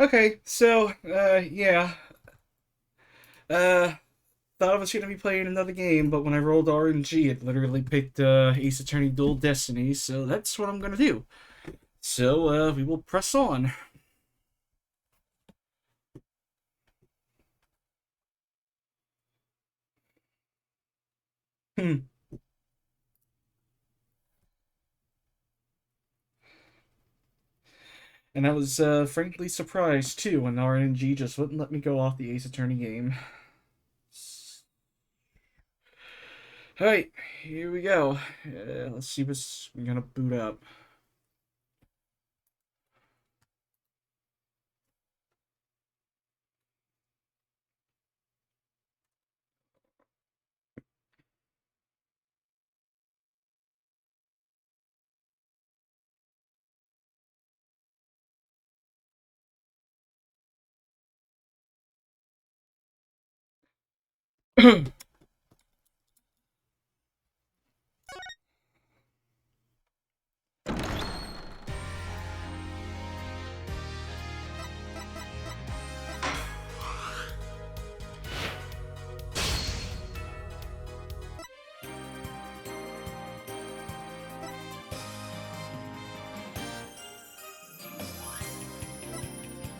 Okay, so, yeah. Uh, Thought I was gonna be playing another game, but when I rolled RNG, it literally picked Ace Attorney Dual Destinies, so that's what I'm gonna do. So, we will press on. Hmm. And I was frankly surprised too when RNG just wouldn't let me go off the Ace Attorney game. Alright, here we go. Let's see what's gonna boot up.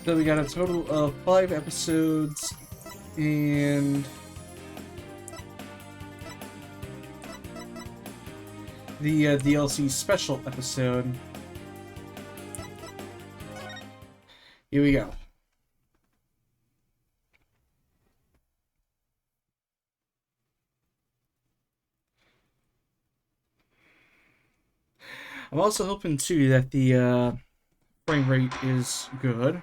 So we got a total of 5 episodes, and the DLC special episode. Here we go. I'm also hoping too that the frame rate is good.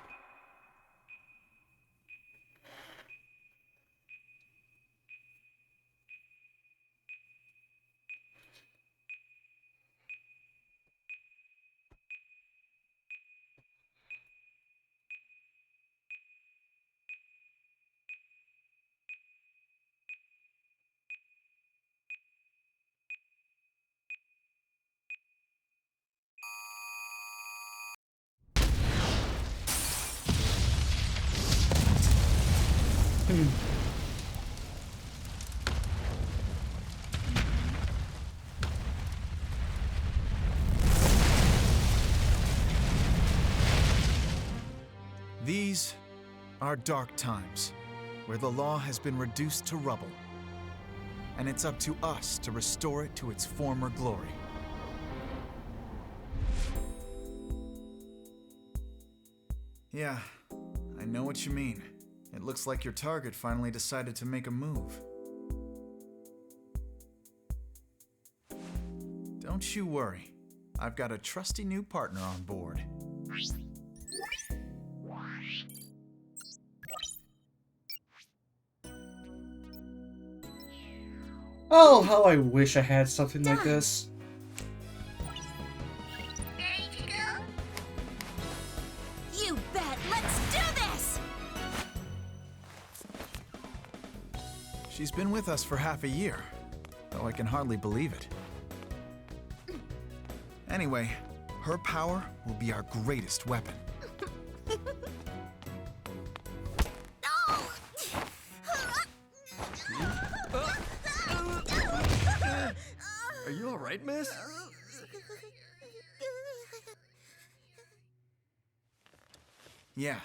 Hmm. These are dark times, where the law has been reduced to rubble, and it's up to us to restore it to its former glory. Yeah, I know what you mean. It looks like your target finally decided to make a move. Don't you worry. I've got a trusty new partner on board. Oh, how I wish I had something like this. Ready to go? You bet! Let's do this! She's been with us for half a year, though I can hardly believe it. Anyway, her power will be our greatest weapon. Are you alright, miss? Yeah,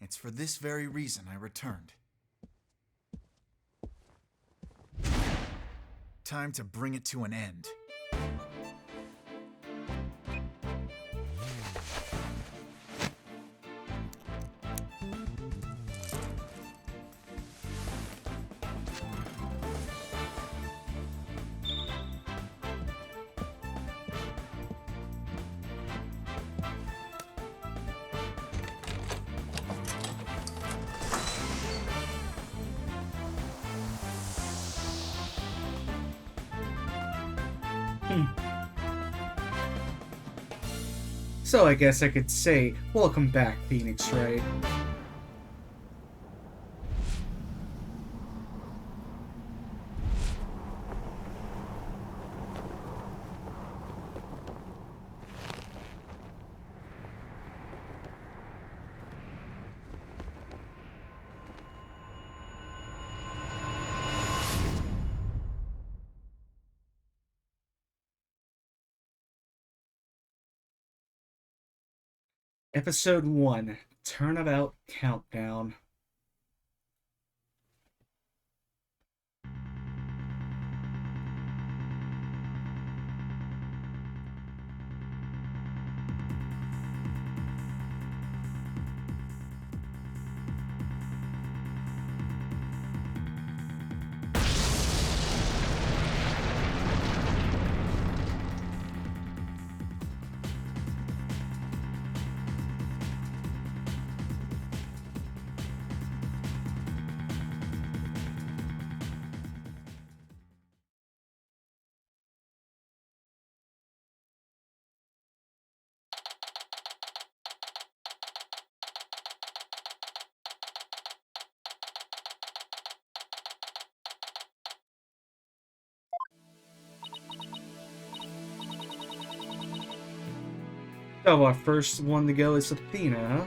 it's for this very reason I returned. Time to bring it to an end. So I guess I could say, welcome back, Phoenix Wright. Episode 1, Turnabout Countdown. So our first one to go is Athena.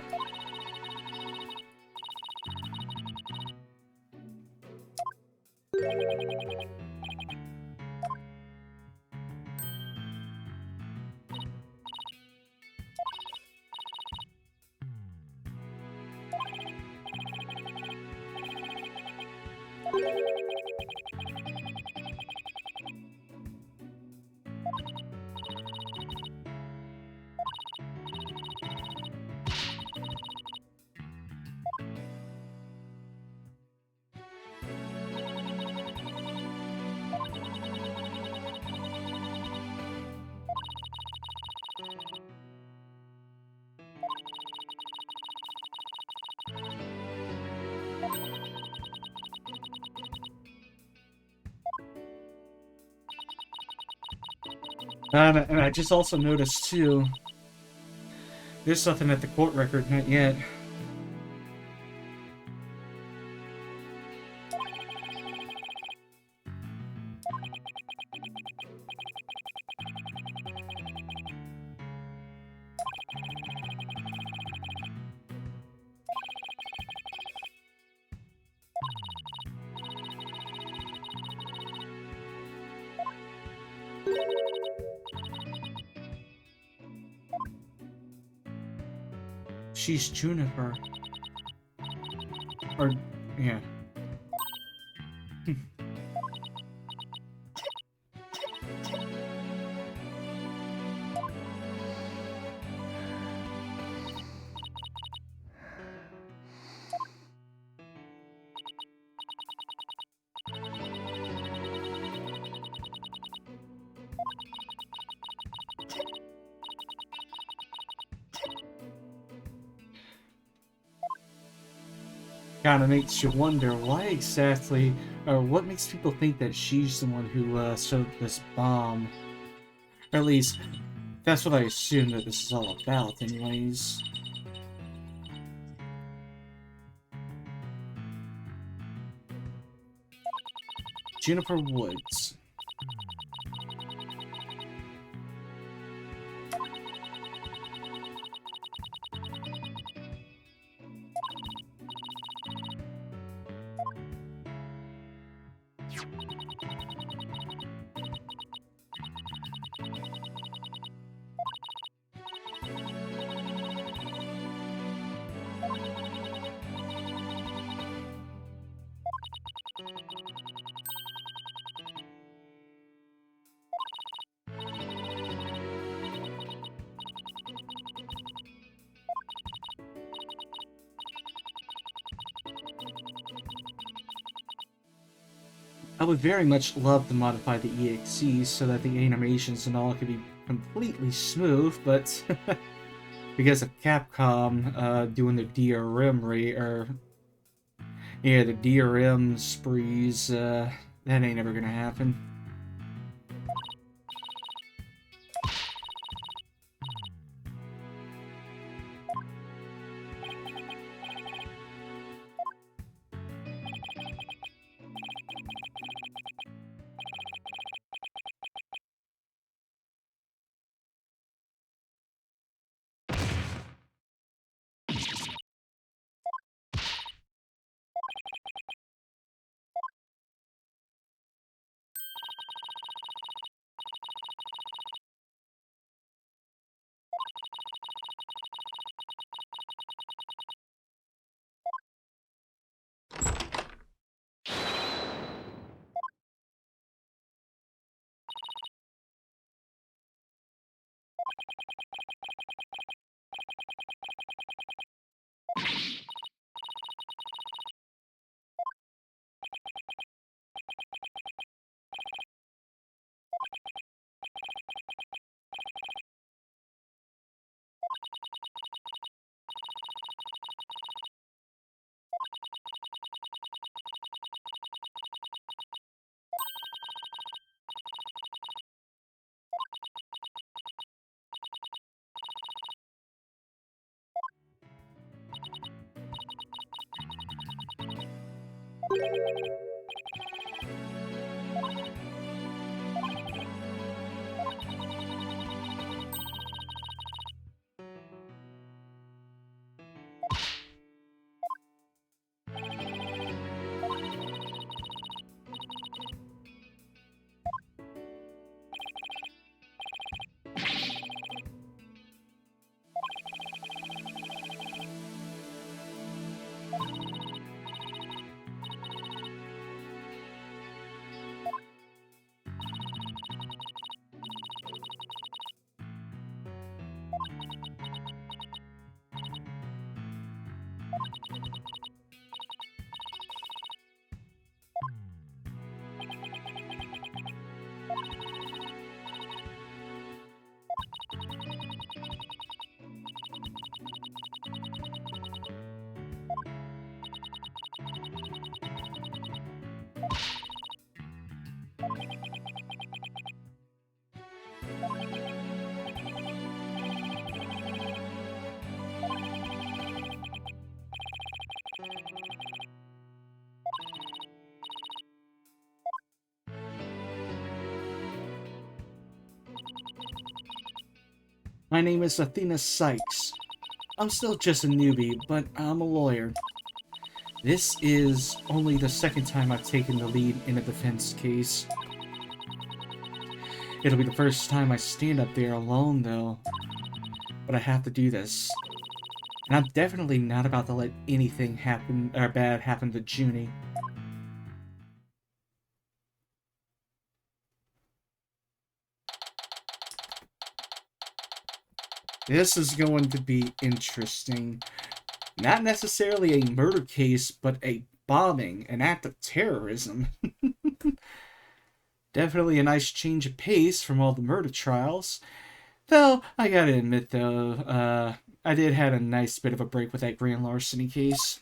And I just also noticed too, there's nothing at the court record, not yet. She's Juniper. Or, yeah. Kind of makes you wonder why exactly, or what makes people think that she's the one who sewed this bomb. Or at least, that's what I assume that this is all about, anyways. Juniper Woods. I would very much love to modify the EXEs so that the animations and all could be completely smooth, but because of Capcom doing the DRM the DRM sprees, that ain't ever gonna happen. My name is Athena Sykes. I'm still just a newbie, but I'm a lawyer. This is only the second time I've taken the lead in a defense case. It'll be the first time I stand up there alone, though. But I have to do this. And I'm definitely not about to let anything happen or bad happen to Junie. This is going to be interesting. Not necessarily a murder case, but a bombing, an act of terrorism. Definitely a nice change of pace from all the murder trials. Though, I gotta admit though, I did have a nice bit of a break with that grand larceny case.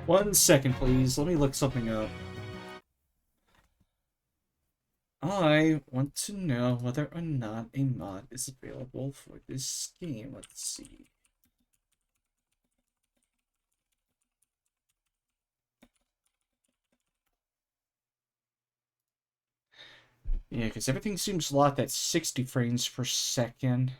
One second, please. Let me look something up. I want to know whether or not a mod is available for this game. Let's see. Yeah, because everything seems locked at 60 frames per second.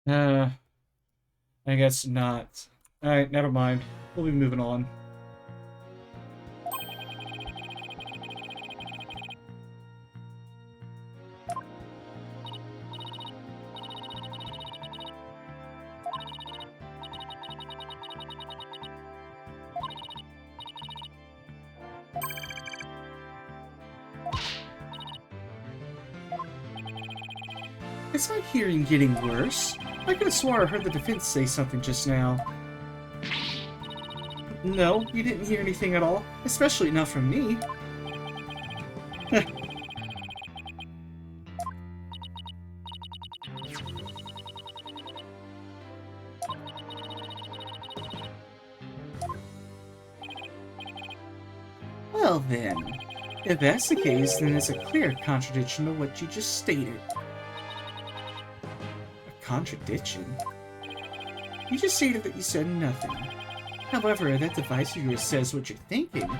I guess not. Alright, never mind. We'll be moving on. Is my hearing getting worse? I could have swore I heard the defense say something just now. No, you didn't hear anything at all, especially not from me. Well then, if that's the case, then it's a clear contradiction to what you just stated. A contradiction? You just stated that you said nothing. However, that device of yours says what you're thinking.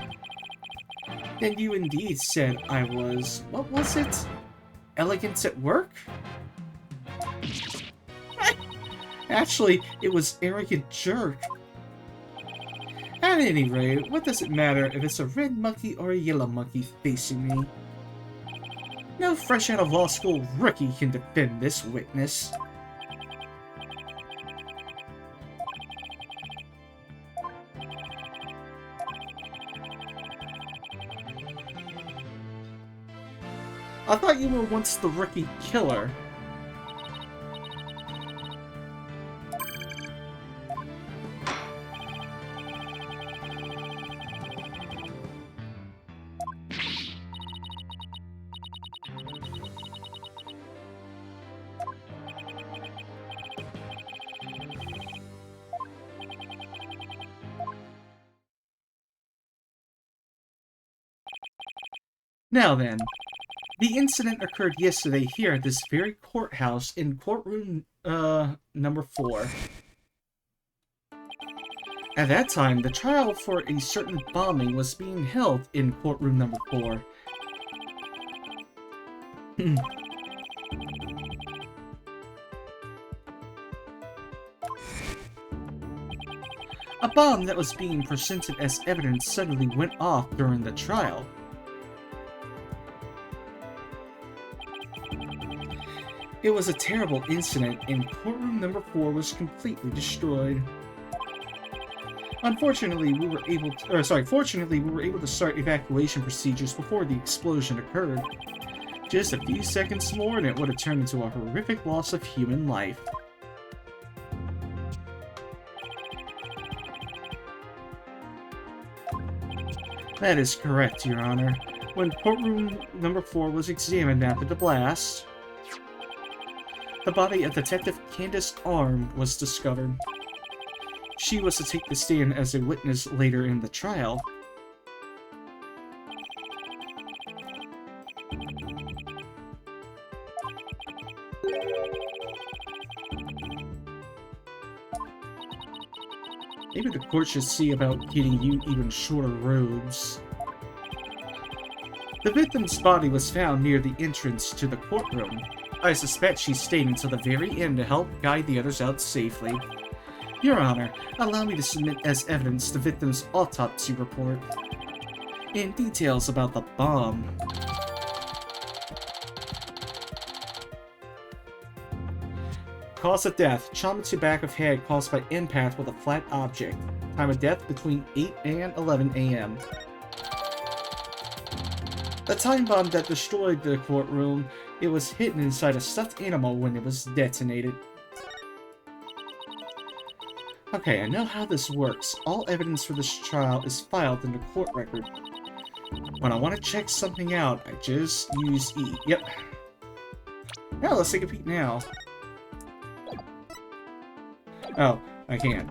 Then you indeed said I was... what was it? Elegance at work? Actually, it was arrogant jerk. At any rate, what does it matter if it's a red monkey or a yellow monkey facing me? No fresh out of law school rookie can defend this witness. I thought you were once the rookie killer. Now then, the incident occurred yesterday here at this very courthouse in courtroom, number 4. At that time, the trial for a certain bombing was being held in courtroom number 4. A bomb that was being presented as evidence suddenly went off during the trial. It was a terrible incident, and courtroom number 4 was completely destroyed. Fortunately, we were able to start evacuation procedures before the explosion occurred. Just a few seconds more, and it would have turned into a horrific loss of human life. That is correct, Your Honor. When courtroom number 4 was examined after the blast, the body of Detective Candace Arm was discovered. She was to take the stand as a witness later in the trial. Maybe the court should see about getting you even shorter robes. The victim's body was found near the entrance to the courtroom. I suspect she stayed until the very end to help guide the others out safely. Your Honor, allow me to submit as evidence the victim's autopsy report and details about the bomb. Cause of death, trauma to back of head caused by impact with a flat object. Time of death between 8 and 11 a.m. The time bomb that destroyed the courtroom, it was hidden inside a stuffed animal when it was detonated. Okay, I know how this works. All evidence for this trial is filed in the court record. When I want to check something out, I just use E. Yep. Now let's take a peek now. Oh, I can't.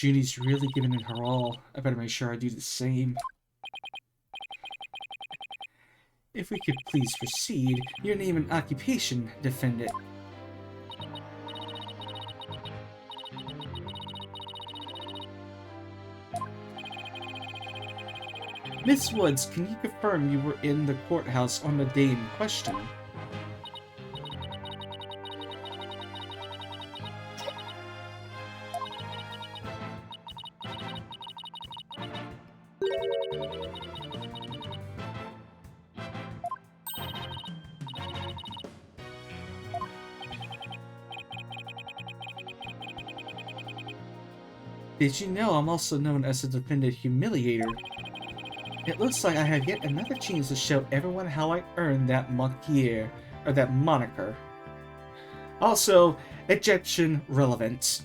Judy's really giving it her all. I better make sure I do the same. If we could please proceed, your name and occupation, defendant. Miss Woods, can you confirm you were in the courthouse on the day in question? Did you know I'm also known as the defendant humiliator? It looks like I have yet another chance to show everyone how I earned that moniker, or that moniker. Also, Egyptian relevance.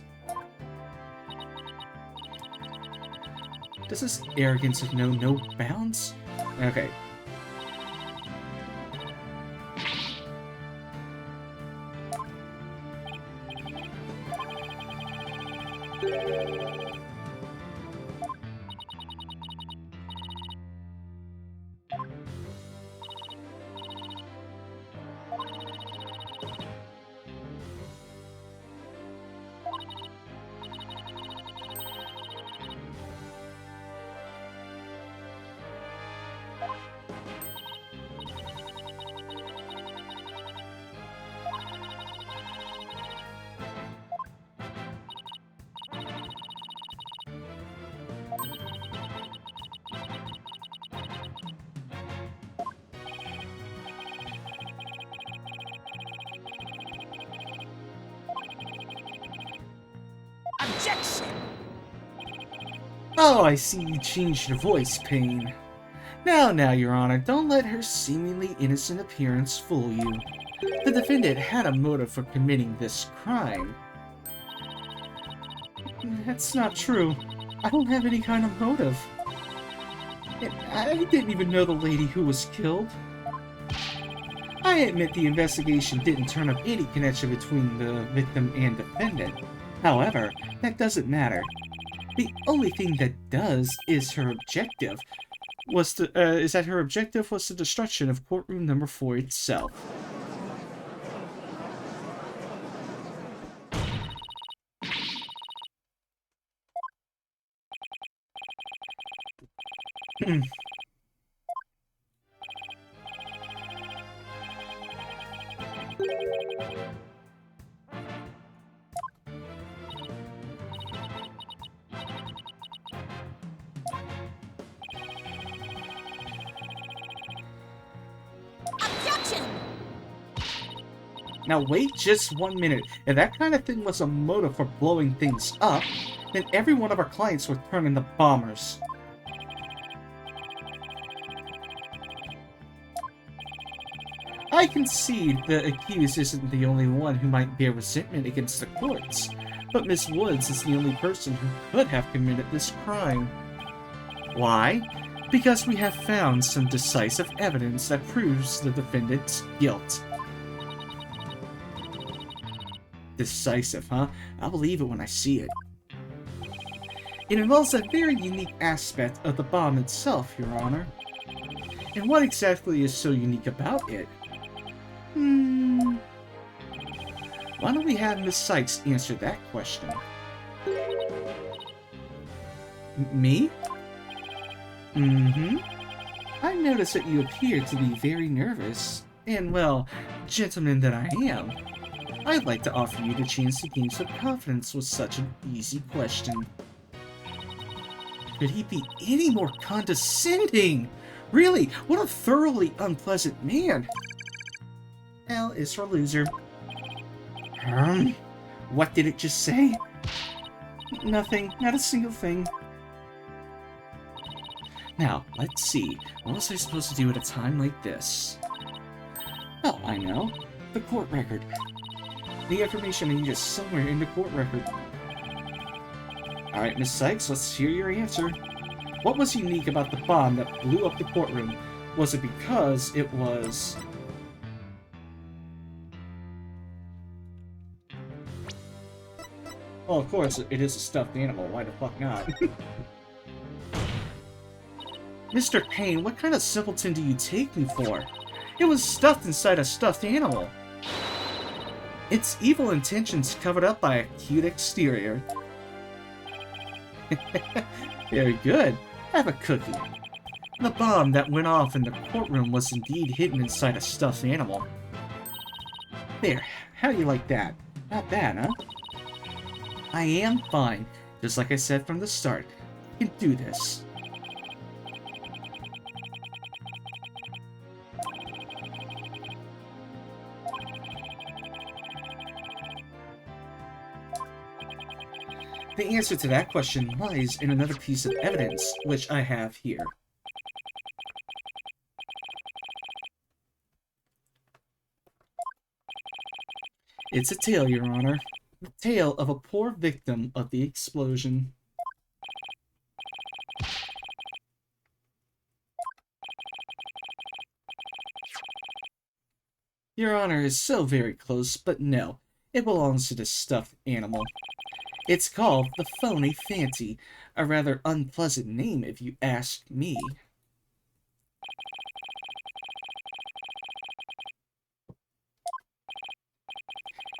Does this arrogance know no bounds? Okay. Objection! Oh, I see you changed your voice, Pain. Now, Your Honor, don't let her seemingly innocent appearance fool you. The defendant had a motive for committing this crime. That's not true. I don't have any kind of motive. I didn't even know the lady who was killed. I admit the investigation didn't turn up any connection between the victim and defendant. However, that doesn't matter. The only thing that does is her objective was the destruction of courtroom number 4 itself. Objection! Now wait just 1 minute. If that kind of thing was a motive for blowing things up, then every one of our clients would turn into bombers. I concede the accused isn't the only one who might bear resentment against the courts, but Miss Woods is the only person who could have committed this crime. Why? Because we have found some decisive evidence that proves the defendant's guilt. Decisive, huh? I'll believe it when I see it. It involves a very unique aspect of the bomb itself, Your Honor. And what exactly is so unique about it? Why don't we have Miss Sykes answer that question? Me? I notice that you appear to be very nervous. And, well, gentleman that I am, I'd like to offer you the chance to gain some confidence with such an easy question. Could he be any more condescending? Really, what a thoroughly unpleasant man. L is for loser. What did it just say? Nothing, not a single thing. Now, let's see. What was I supposed to do at a time like this? Oh, I know. The court record. The information I need is somewhere in the court record. Alright, Miss Sykes, let's hear your answer. What was unique about the bomb that blew up the courtroom? Was it because it was... Well, of course, it is a stuffed animal. Why the fuck not? Mr. Payne, what kind of simpleton do you take me for? It was stuffed inside a stuffed animal. Its evil intentions covered up by a cute exterior. Very good. Have a cookie. The bomb that went off in the courtroom was indeed hidden inside a stuffed animal. There, how do you like that? Not bad, huh? I am fine. Just like I said from the start. You can do this. The answer to that question lies in another piece of evidence, which I have here. It's a tale, Your Honor. The tale of a poor victim of the explosion. Your Honor is so very close, but no. It belongs to the stuffed animal. It's called the Phony Fancy, a rather unpleasant name if you ask me.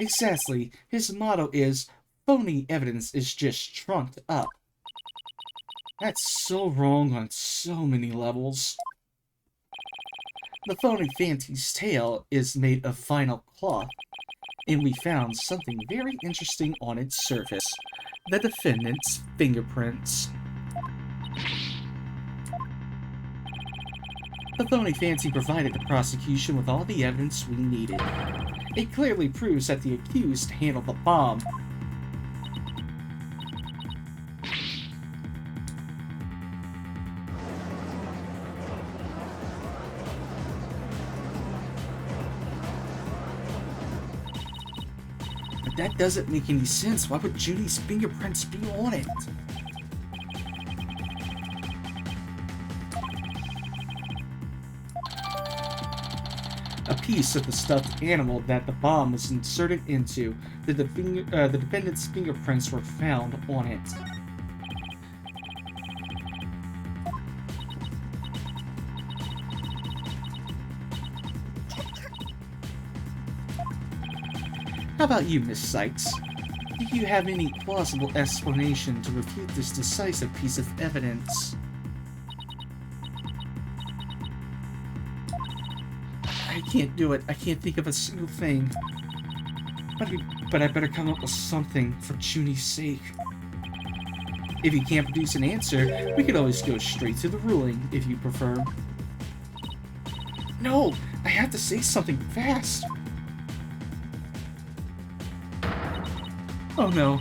Exactly. His motto is, phony evidence is just trumped up. That's so wrong on so many levels. The Phony Fancy's tail is made of vinyl cloth, and we found something very interesting on its surface. The defendant's fingerprints. The Phony Fancy provided the prosecution with all the evidence we needed. It clearly proves that the accused handled the bomb. But that doesn't make any sense. Why would Judy's fingerprints be on it? A piece of the stuffed animal that the bomb was inserted into, the defendant's fingerprints were found on it. How about you, Miss Sykes? Do you have any plausible explanation to refute this decisive piece of evidence? I can't do it. I can't think of a single thing. But I better come up with something for Junie's sake. If you can't produce an answer, we could always go straight to the ruling, if you prefer. No! I have to say something fast! Oh no,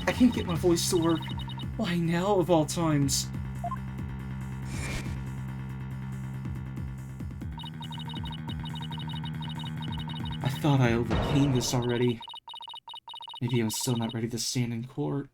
I can't get my voice to work. Why now, of all times? I thought I overcame this already. Maybe I'm still not ready to stand in court.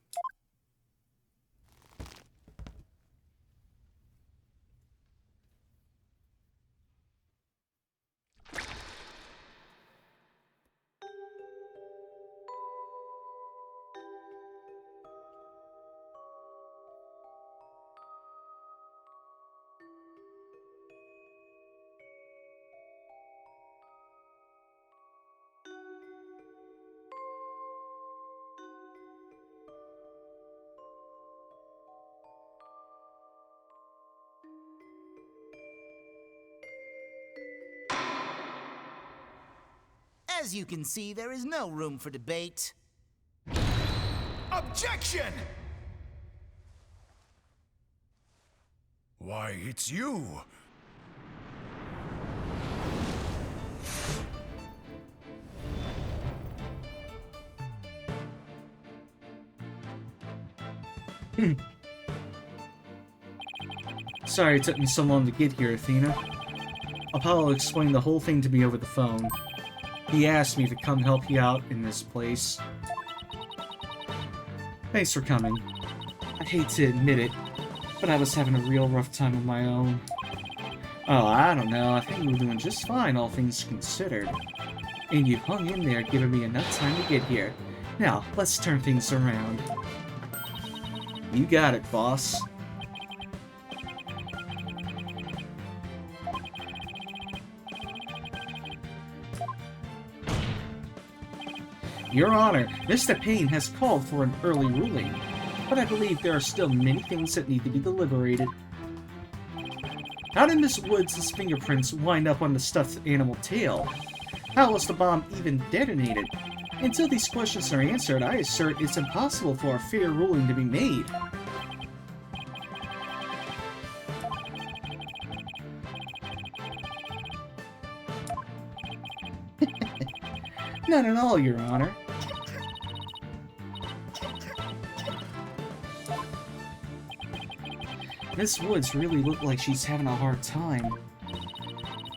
As you can see, there is no room for debate. Objection! Why, it's you! Sorry it took me so long to get here, Athena. Apollo explained the whole thing to me over the phone. He asked me to come help you out in this place. Thanks for coming. I hate to admit it, but I was having a real rough time on my own. Oh, I don't know, I think we were doing just fine, all things considered. And you hung in there, giving me enough time to get here. Now, let's turn things around. You got it, boss. Your Honor, Mr. Payne has called for an early ruling, but I believe there are still many things that need to be deliberated. How did Miss Woods' fingerprints wind up on the stuffed animal tail? How was the bomb even detonated? Until these questions are answered, I assert it's impossible for a fair ruling to be made. Not at all, Your Honor. Miss Woods really looked like she's having a hard time.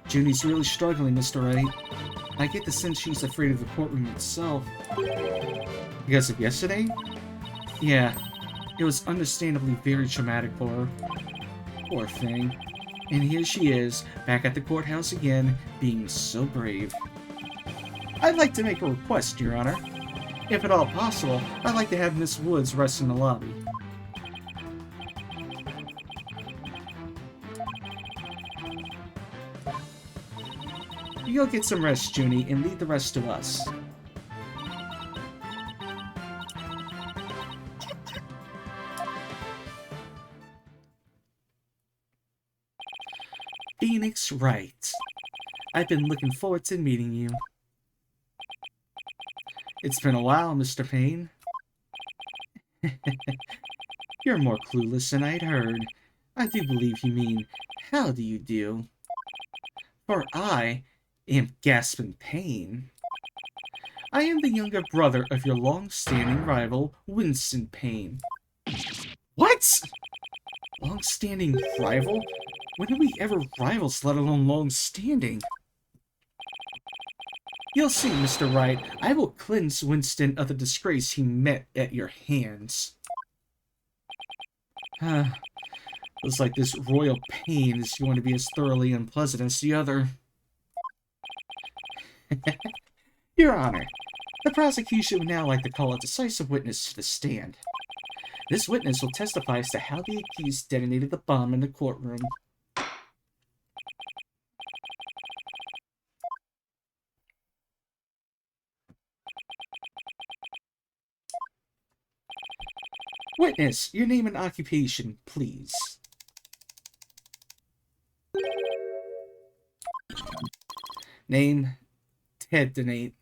Junie's really struggling, Mr. Wright. I get the sense she's afraid of the courtroom itself. Because of yesterday? Yeah, it was understandably very traumatic for her. Poor thing. And here she is, back at the courthouse again, being so brave. I'd like to make a request, Your Honor. If at all possible, I'd like to have Miss Woods rest in the lobby. You'll get some rest, Junie, and leave the rest to us. Phoenix Wright. I've been looking forward to meeting you. It's been a while, Mr. Payne. You're more clueless than I'd heard. I do believe you mean, how do you do? For I am Gaspin Payne. I am the younger brother of your long-standing rival, Winston Payne. What? Long-standing rival? When are we ever rivals, let alone long-standing? You'll see, Mr. Wright. I will cleanse Winston of the disgrace he met at your hands. Looks like this royal pain is going to be as thoroughly unpleasant as the other. Your Honor, the prosecution would now like to call a decisive witness to the stand. This witness will testify as to how the accused detonated the bomb in the courtroom. Witness, your name and occupation, please. Name, Ted Donate.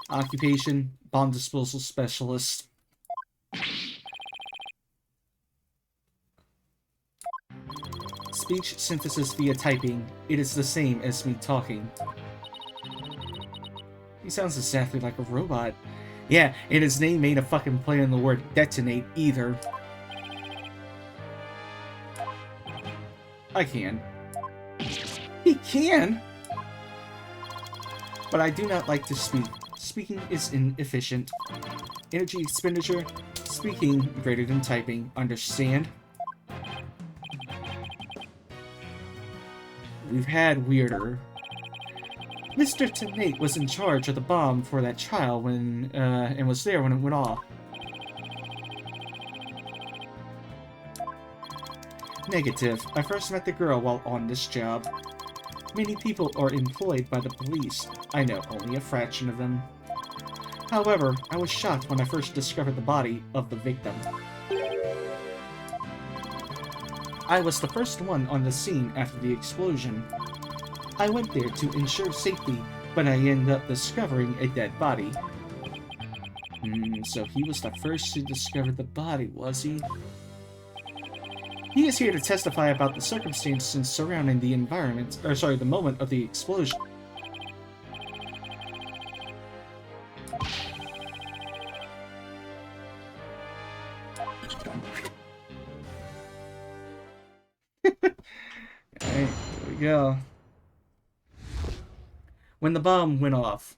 Occupation, bomb disposal specialist. Speech synthesis via typing. It is the same as me talking. He sounds exactly like a robot. Yeah, and his name ain't a fucking play on the word detonate either. I can. He can! But I do not like to speak. Speaking is inefficient. Energy expenditure, speaking greater than typing. Understand? We've had weirder. Mr. Tenate was in charge of the bomb for that child when, and was there when it went off. Negative. I first met the girl while on this job. Many people are employed by the police. I know only a fraction of them. However, I was shocked when I first discovered the body of the victim. I was the first one on the scene after the explosion. I went there to ensure safety, but I ended up discovering a dead body. So he was the first to discover the body, was he? He is here to testify about the circumstances surrounding the environment, or sorry, the moment of the explosion. Alright, here we go. When the bomb went off.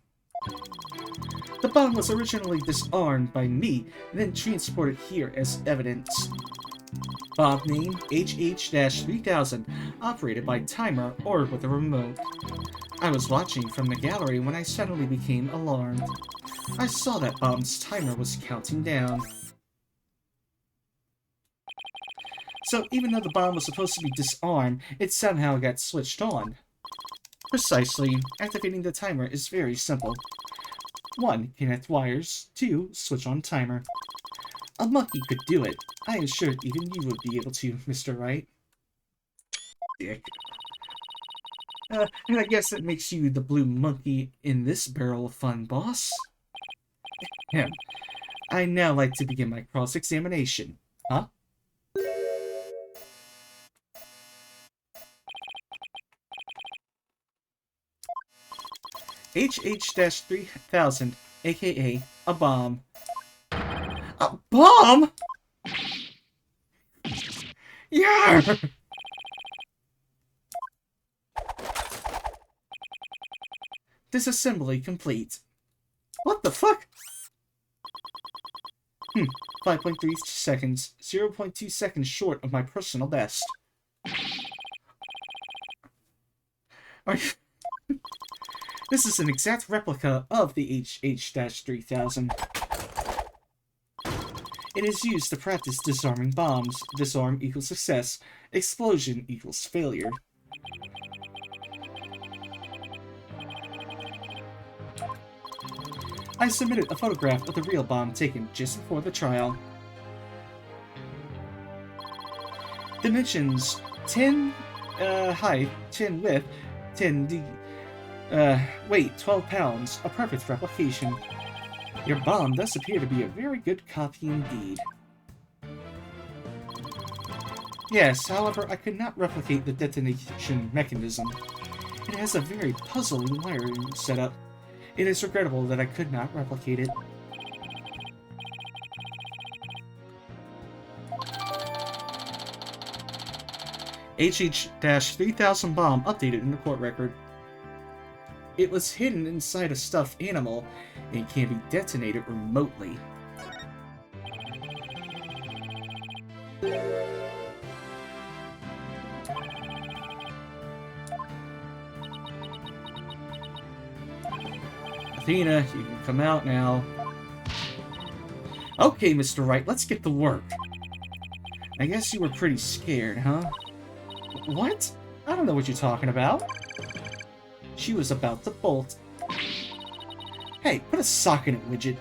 The bomb was originally disarmed by me and then transported here as evidence. Bomb name HH-3000, operated by timer or with a remote. I was watching from the gallery when I suddenly became alarmed. I saw that bomb's timer was counting down. So even though the bomb was supposed to be disarmed, it somehow got switched on. Precisely. Activating the timer is very simple. 1. Connect wires. 2. Switch on timer. A monkey could do it. I am sure even you would be able to, Mr. Wright. Dick. And I guess that makes you the blue monkey in this barrel of fun, boss. Ahem. I'd now like to begin my cross-examination. Huh? HH-3000, aka a bomb. A bomb?! Yeah! Disassembly complete. What the fuck? 5.3 seconds. 0.2 seconds short of my personal best. Are you... This is an exact replica of the HH-3000. It is used to practice disarming bombs. Disarm equals success. Explosion equals failure. I submitted a photograph of the real bomb taken just before the trial. Dimensions 10 height, 10 width, 10 weight 12 pounds, a perfect replication. Your bomb does appear to be a very good copy indeed. Yes, however, I could not replicate the detonation mechanism. It has a very puzzling wiring setup. It is regrettable that I could not replicate it. HH-3000 bomb updated in the court record. It was hidden inside a stuffed animal and can be detonated remotely. Athena, you can come out now. Okay, Mr. Wright, let's get to work. I guess you were pretty scared, huh? What? I don't know what you're talking about. She was about to bolt. Hey, put a sock in it, widget.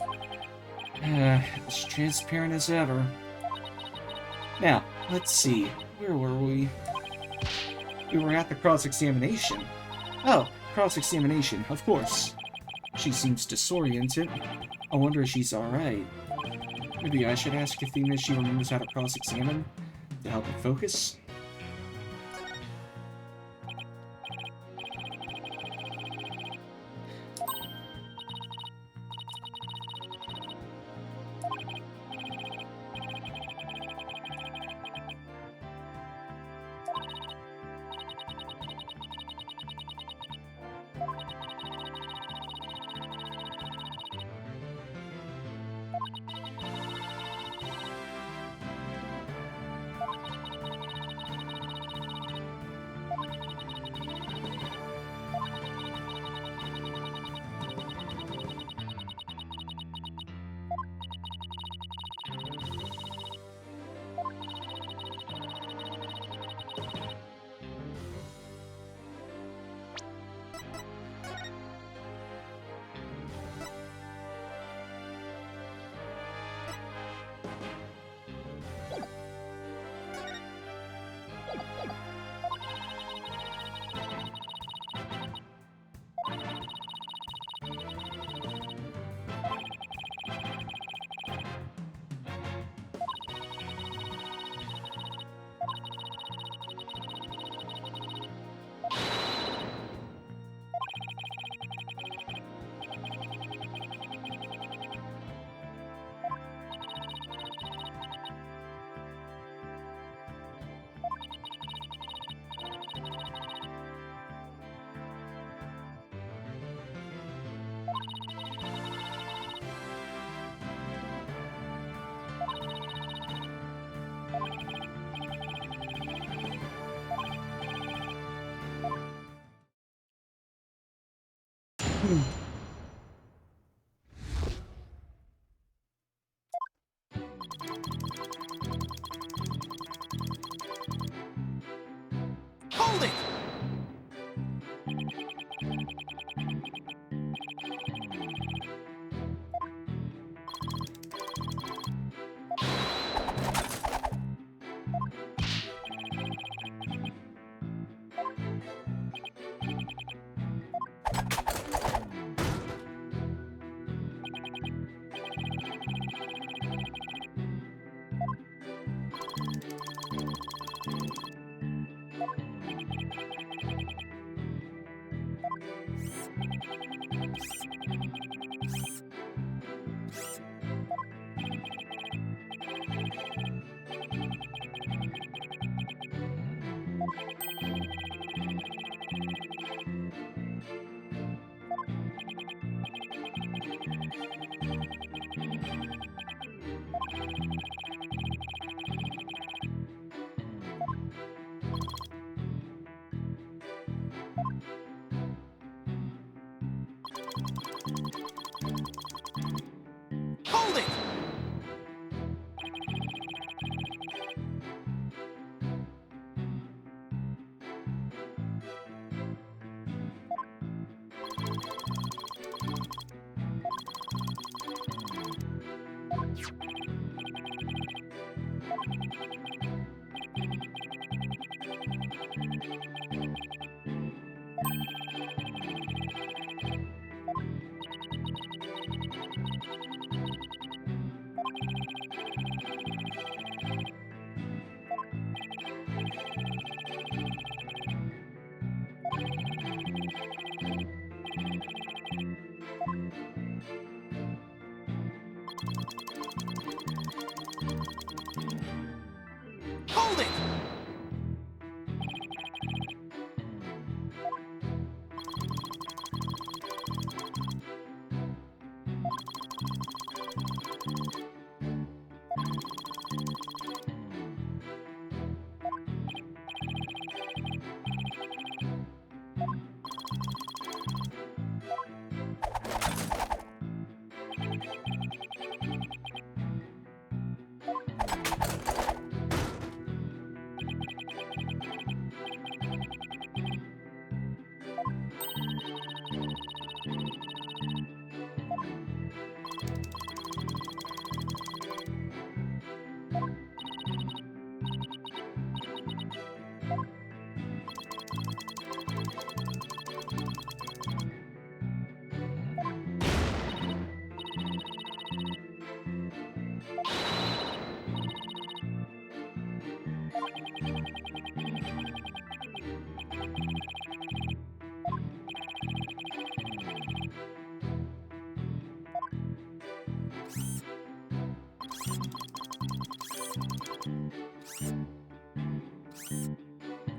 As transparent as ever. Now, let's see. Where were we? We were at the cross-examination. Oh, cross-examination, of course. She seems disoriented. I wonder if she's alright. Maybe I should ask Athena if she remembers how to cross-examine to help her focus. Hold it! Hold it!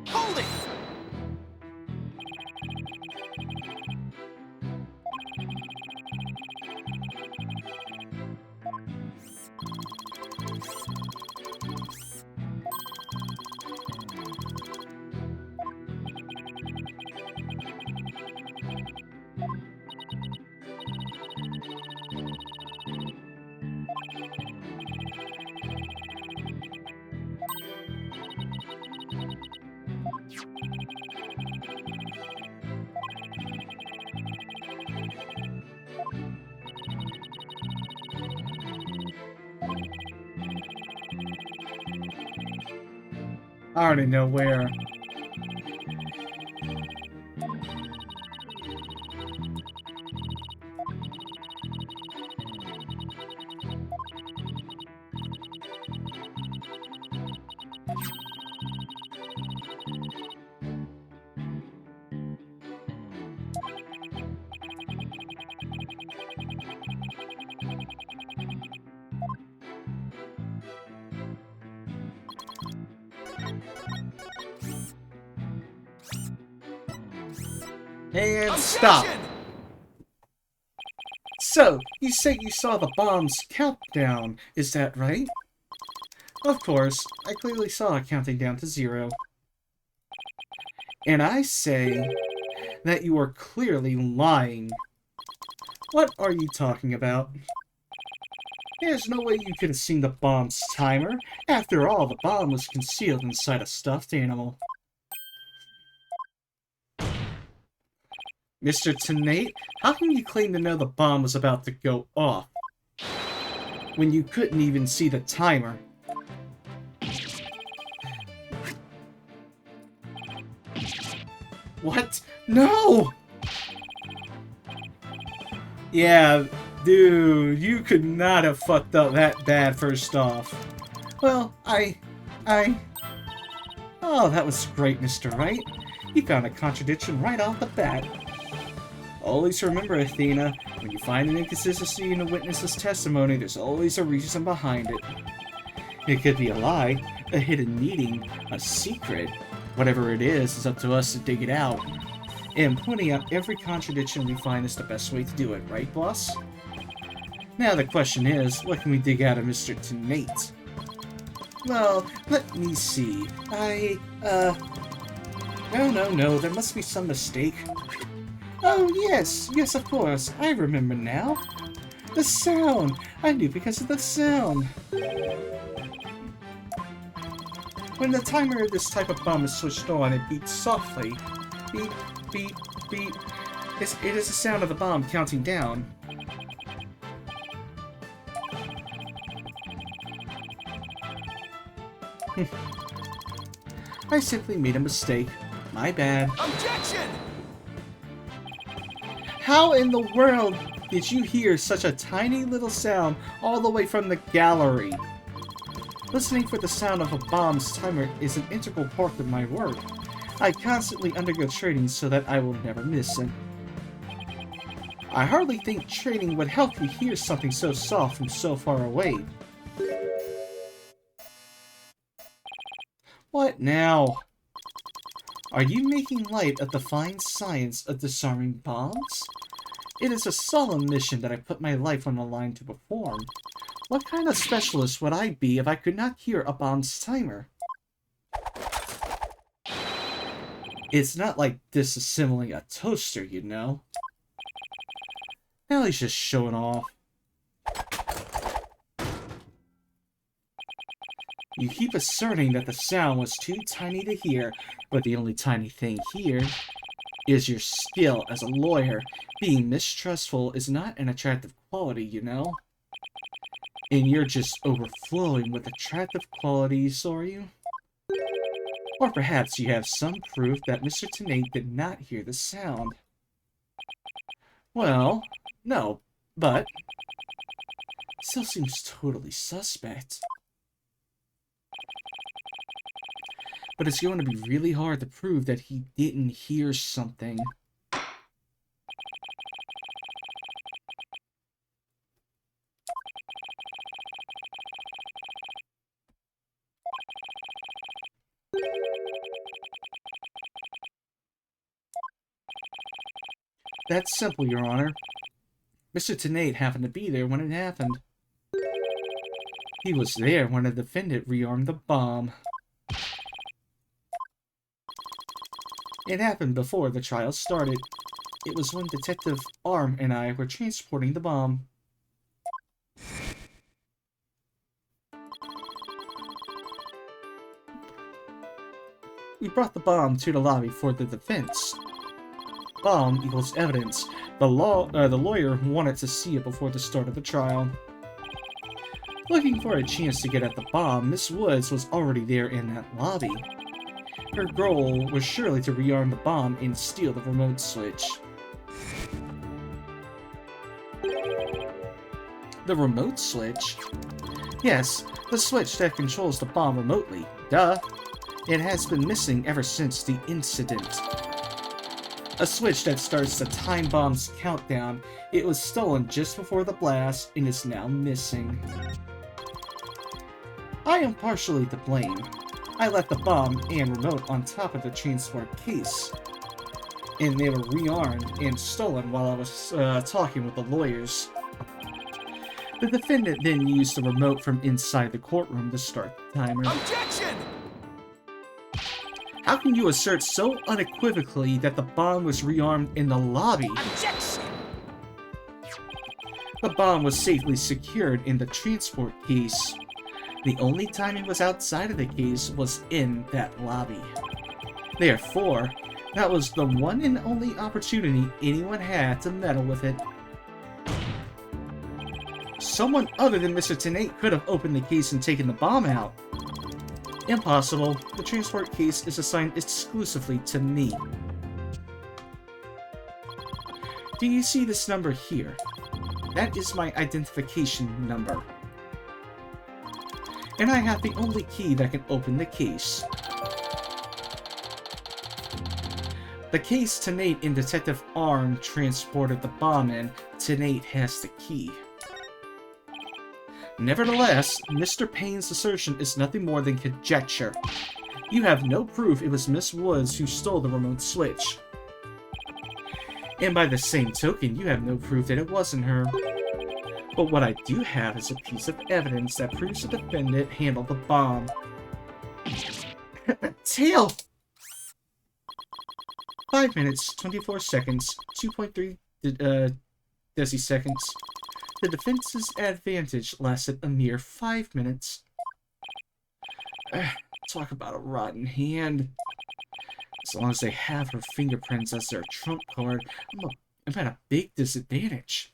Hold it! I already know where. And stop. Objection! So, you say you saw the bomb's countdown, is that right? Of course, I clearly saw it counting down to 0. And I say that you are clearly lying. What are you talking about? There's no way you could have seen the bomb's timer. After all, the bomb was concealed inside a stuffed animal. Mr. Tenate, how can you claim to know the bomb was about to go off when you couldn't even see the timer? What? No! Yeah, dude, you could not have fucked up that bad first off. Well, Oh, that was great, Mr. Wright. You found a contradiction right off the bat. Always remember, Athena, when you find an inconsistency in a witness's testimony, there's always a reason behind it. It could be a lie, a hidden meaning, a secret. Whatever it is, it's up to us to dig it out. And pointing out every contradiction we find is the best way to do it, right, boss? Now the question is, what can we dig out of Mr. Tenate? Well, let me see. No, there must be some mistake. Oh, yes, of course, I remember now. The sound! I knew because of the sound. When the timer of this type of bomb is switched on, it beeps softly. Beep, beep, beep. It is the sound of the bomb counting down. I simply made a mistake. My bad. Objection! How in the world did you hear such a tiny little sound all the way from the gallery? Listening for the sound of a bomb's timer is an integral part of my work. I constantly undergo training so that I will never miss it. I hardly think training would help you hear something so soft from so far away. What now? Are you making light of the fine science of disarming bombs? It is a solemn mission that I put my life on the line to perform. What kind of specialist would I be if I could not hear a bomb's timer? It's not like disassembling a toaster, you know. Now he's just showing off. You keep asserting that the sound was too tiny to hear, but the only tiny thing here is your skill as a lawyer. Being mistrustful is not an attractive quality, you know? And you're just overflowing with attractive qualities, are you? Or perhaps you have some proof that Mr. Tenate did not hear the sound. Well, no, but still seems totally suspect. But it's going to be really hard to prove that he didn't hear something. That's simple, Your Honor. Mr. Tenate happened to be there when it happened. He was there when the defendant rearmed the bomb. It happened before the trial started. It was when Detective Arm and I were transporting the bomb. We brought the bomb to the lobby for the defense. Bomb equals evidence. The lawyer wanted to see it before the start of the trial. Looking for a chance to get at the bomb, Miss Woods was already there in that lobby. Her goal was surely to rearm the bomb and steal the remote switch. The remote switch? Yes, the switch that controls the bomb remotely. Duh! It has been missing ever since the incident. A switch that starts the time bomb's countdown. It was stolen just before the blast and is now missing. I am partially to blame. I left the bomb and remote on top of the transport case, and they were rearmed and stolen while I was talking with the lawyers. The defendant then used the remote from inside the courtroom to start the timer. Objection! How can you assert so unequivocally that the bomb was rearmed in the lobby? Objection! The bomb was safely secured in the transport case. The only time it was outside of the case was in that lobby. Therefore, that was the one and only opportunity anyone had to meddle with it. Someone other than Mr. Tenate could have opened the case and taken the bomb out. Impossible. The transport case is assigned exclusively to me. Do you see this number here? That is my identification number. And I have the only key that can open the case. The case Tenate and Detective Arm transported the bomb in, Tenate has the key. Nevertheless, Mr. Payne's assertion is nothing more than conjecture. You have no proof it was Miss Woods who stole the remote switch. And by the same token, you have no proof that it wasn't her. But what I do have is a piece of evidence that proves the defendant handled the bomb. Tail! 5 minutes, 24 seconds, 2.3 deciseconds. The defense's advantage lasted a mere 5 minutes. Talk about a rotten hand. As long as they have her fingerprints as their trump card, I'm at a big disadvantage.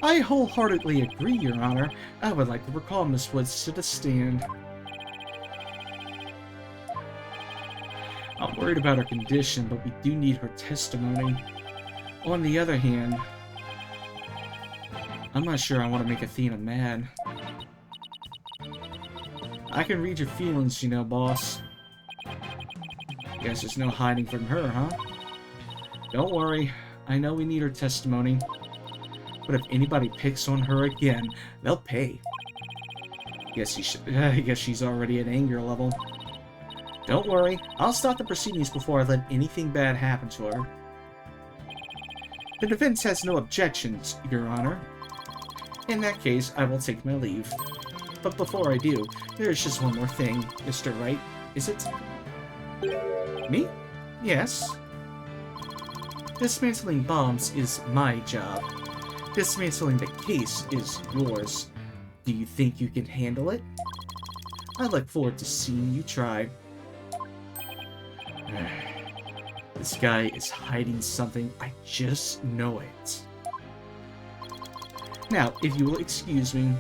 I wholeheartedly agree, Your Honor. I would like to recall Miss Woods to the stand. worried about her condition, but we do need her testimony. On the other hand, I'm not sure I want to make Athena mad. I can read your feelings, you know, boss. Guess there's no hiding from her, huh? Don't worry, I know we need her testimony. But if anybody picks on her again, they'll pay. I guess she's already at anger level. Don't worry, I'll stop the proceedings before I let anything bad happen to her. The defense has no objections, Your Honor. In that case, I will take my leave. But before I do, there's just one more thing, Mr. Wright, is it? Me? Yes. Dismantling bombs is my job. Dismantling the case is yours. Do you think you can handle it? I look forward to seeing you try. This guy is hiding something. I just know it. Now, if you will excuse me.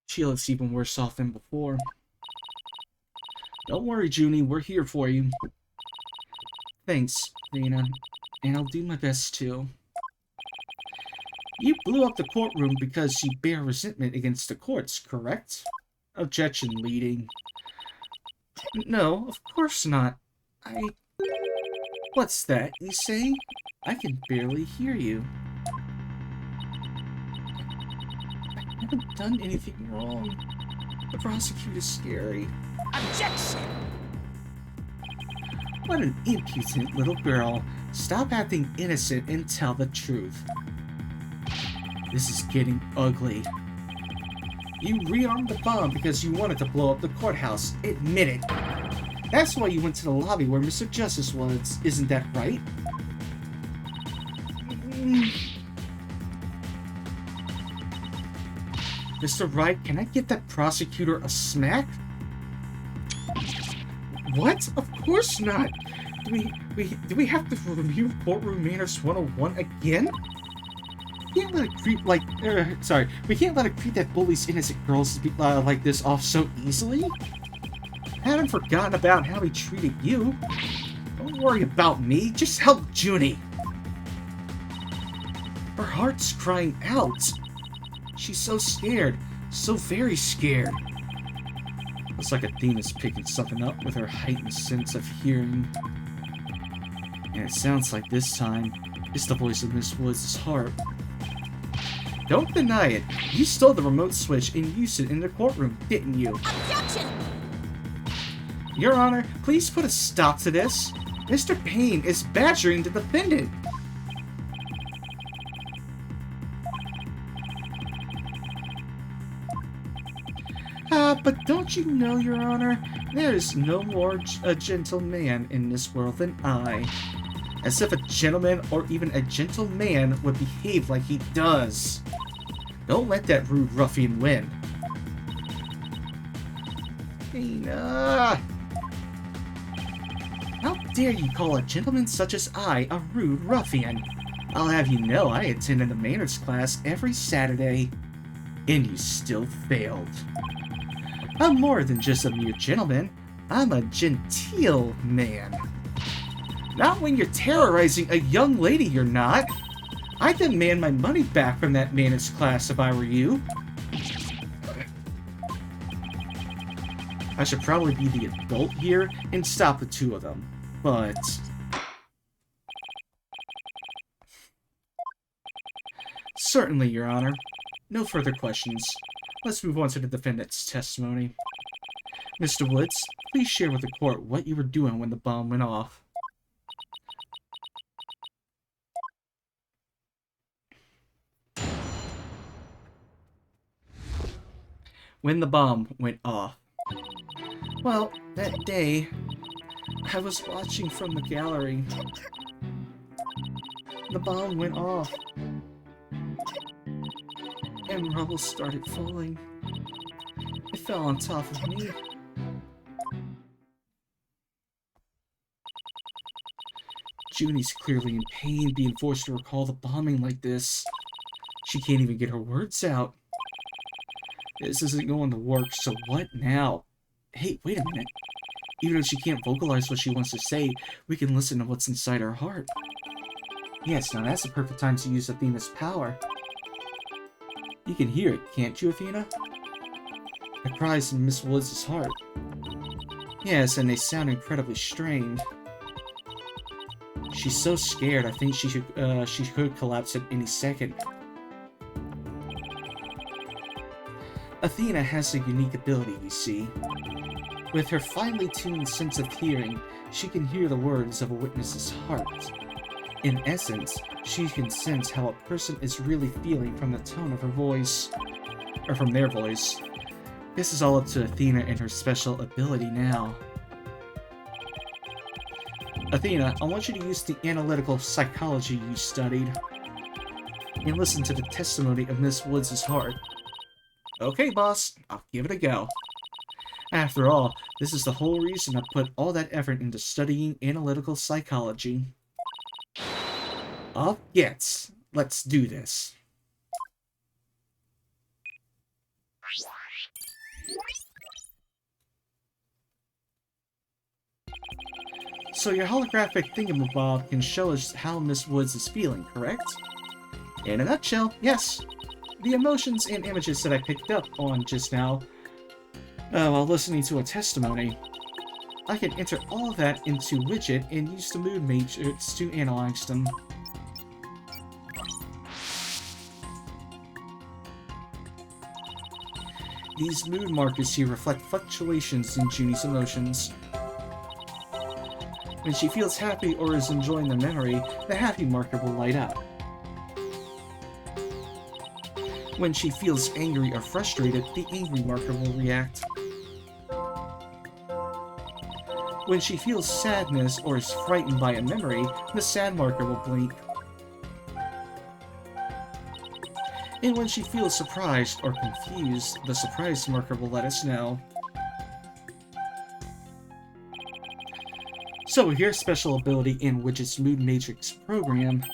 She looks even worse off than before. Don't worry, Junie, we're here for you. Thanks, Rena, and I'll do my best too. You blew up the courtroom because you bear resentment against the courts, correct? Objection, leading. No, of course not. What's that, you say? I can barely hear you. I haven't done anything wrong. The prosecutor's scary. Objection! What an impudent little girl. Stop acting innocent and tell the truth. This is getting ugly. You rearmed the bomb because you wanted to blow up the courthouse. Admit it. That's why you went to the lobby where Mr. Justice was. Isn't that right? Mr. Wright, can I get that prosecutor a smack? What? Of course not! Do we have to review Courtroom Manners 101 again? We can't let a creep like... we can't let a creep that bullies innocent girls like this off so easily. I haven't forgotten about how he treated you. Don't worry about me, just help Junie. Her heart's crying out. She's so scared, so very scared. Looks like Athena's picking something up with her heightened sense of hearing. And it sounds like this time, it's the voice of Miss Woods' heart. Don't deny it. You stole the remote switch and used it in the courtroom, didn't you? Objection! Your Honor, please put a stop to this. Mr. Payne is badgering the defendant. But don't you know, Your Honor, there is no more a gentle man in this world than I. As if a gentleman or even a gentle man would behave like he does. Don't let that rude ruffian win. Athena! How dare you call a gentleman such as I a rude ruffian? I'll have you know I attend in the manners class every Saturday. And you still failed. I'm more than just a mere gentleman. I'm a genteel man. Not when you're terrorizing a young lady, you're not. I demand my money back from that manners class if I were you. I should probably be the adult here and stop the two of them, but... Certainly, Your Honor. No further questions. Let's move on to the defendant's testimony. Mr. Woods, please share with the court what you were doing when the bomb went off. When the bomb went off. Well, that day, I was watching from the gallery. The bomb went off. And rubble started falling. fell on top of me. Junie's clearly in pain, being forced to recall the bombing like this. She can't even get her words out. This isn't going to work, so what now? Hey, wait a minute. Even if she can't vocalize what she wants to say, we can listen to what's inside her heart. Yes, now that's the perfect time to use Athena's power. You can hear it, can't you, Athena? The cries in Miss Woods' heart. Yes, and they sound incredibly strained. She's so scared, I think she could collapse at any second. Athena has a unique ability, you see. With her finely tuned sense of hearing, she can hear the words of a witness's heart. In essence, she can sense how a person is really feeling from the tone of her voice. Or from their voice. This is all up to Athena and her special ability now. Athena, I want you to use the analytical psychology you studied and listen to the testimony of Miss Woods' heart. Okay, boss, I'll give it a go. After all, this is the whole reason I put all that effort into studying analytical psychology. Up gets. Let's do this. So your holographic thingamabob can show us how Miss Woods is feeling, correct? In a nutshell, yes. The emotions and images that I picked up on just now while listening to a testimony, I can enter all of that into widget and use the mood matrix to analyze them. These mood markers here reflect fluctuations in Junie's emotions. When she feels happy or is enjoying the memory, the happy marker will light up. When she feels angry or frustrated, the angry marker will react. When she feels sadness or is frightened by a memory, the sad marker will blink. And when she feels surprised or confused, the surprise marker will let us know. So with your special ability in Widget's Mood Matrix program,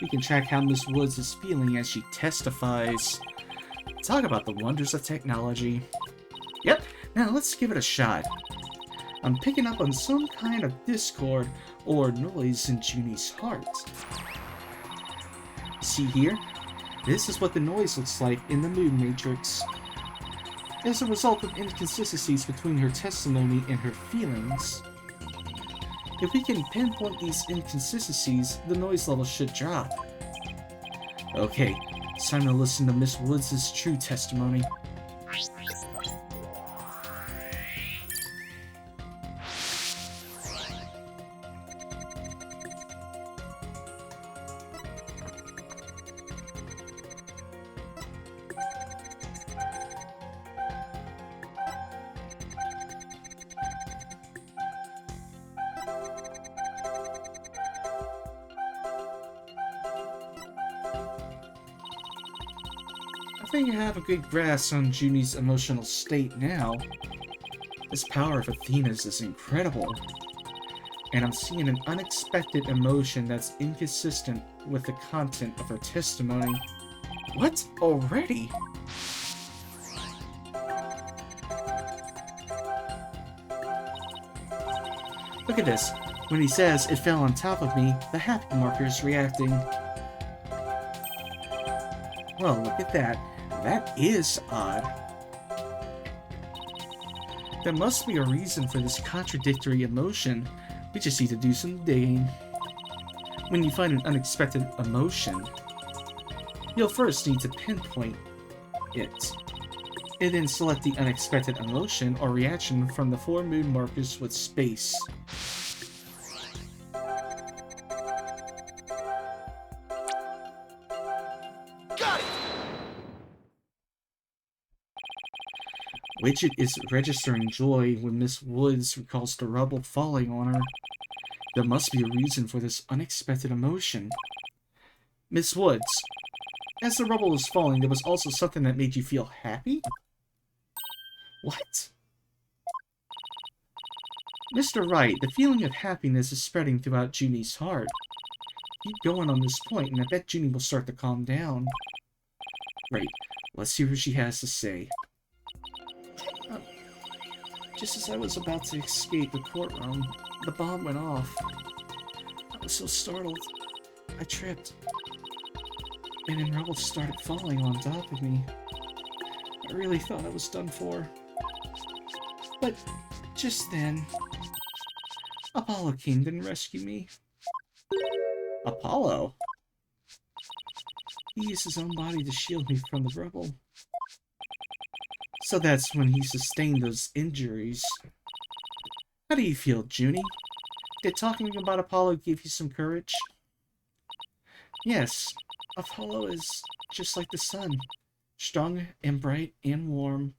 we can track how Miss Woods is feeling as she testifies. Talk about the wonders of technology. Yep, now let's give it a shot. I'm picking up on some kind of discord or noise in Junie's heart. See here? This is what the noise looks like in the Mood Matrix. As a result of inconsistencies between her testimony and her feelings. If we can pinpoint these inconsistencies, the noise level should drop. Okay, it's time to listen to Miss Woods' true testimony. I think I have a good grasp on Junie's emotional state now. This power of Athena's is incredible. And I'm seeing an unexpected emotion that's inconsistent with the content of her testimony. What? Already? Look at this. When he says, "It fell on top of me," the happy marker is reacting. Well, look at that. That is odd. There must be a reason for this contradictory emotion. We just need to do some digging. When you find an unexpected emotion, you'll first need to pinpoint it, and then select the unexpected emotion or reaction from the 4 mood markers with space. Widget is registering joy when Miss Woods recalls the rubble falling on her. There must be a reason for this unexpected emotion. Miss Woods, as the rubble was falling, there was also something that made you feel happy? What? Mr. Wright, the feeling of happiness is spreading throughout Junie's heart. Keep going on this point, and I bet Junie will start to calm down. Right, let's see what she has to say. Just as I was about to escape the courtroom, the bomb went off. I was so startled, I tripped. And then rubble started falling on top of me. I really thought I was done for. But just then, Apollo came and rescued me. Apollo? He used his own body to shield me from the rubble. So that's when he sustained those injuries. How do you feel, Junie? Did talking about Apollo give you some courage? Yes, Apollo is just like the sun. Strong and bright and warm.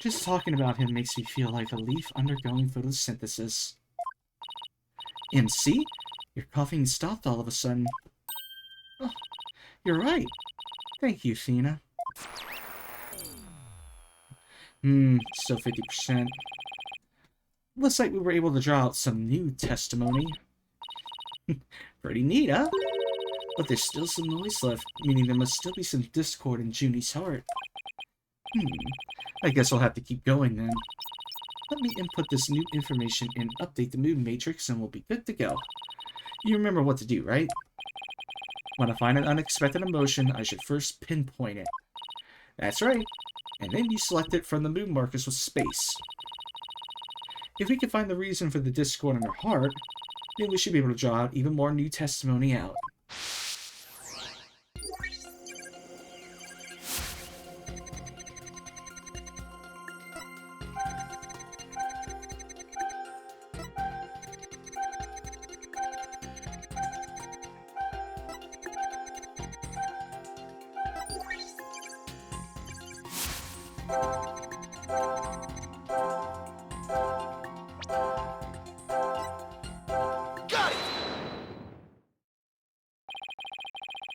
Just talking about him makes me feel like a leaf undergoing photosynthesis. And see? Your coughing stopped all of a sudden. Oh, you're right. Thank you, Fina. Still 50%. Looks like we were able to draw out some new testimony. Pretty neat, huh? But there's still some noise left, meaning there must still be some discord in Junie's heart. I guess I'll have to keep going then. Let me input this new information and update the mood matrix and we'll be good to go. You remember what to do, right? When I find an unexpected emotion, I should first pinpoint it. That's right. And then you select it from the mood markers with space. If we can find the reason for the discord in her heart, then we should be able to draw out even more new testimony out.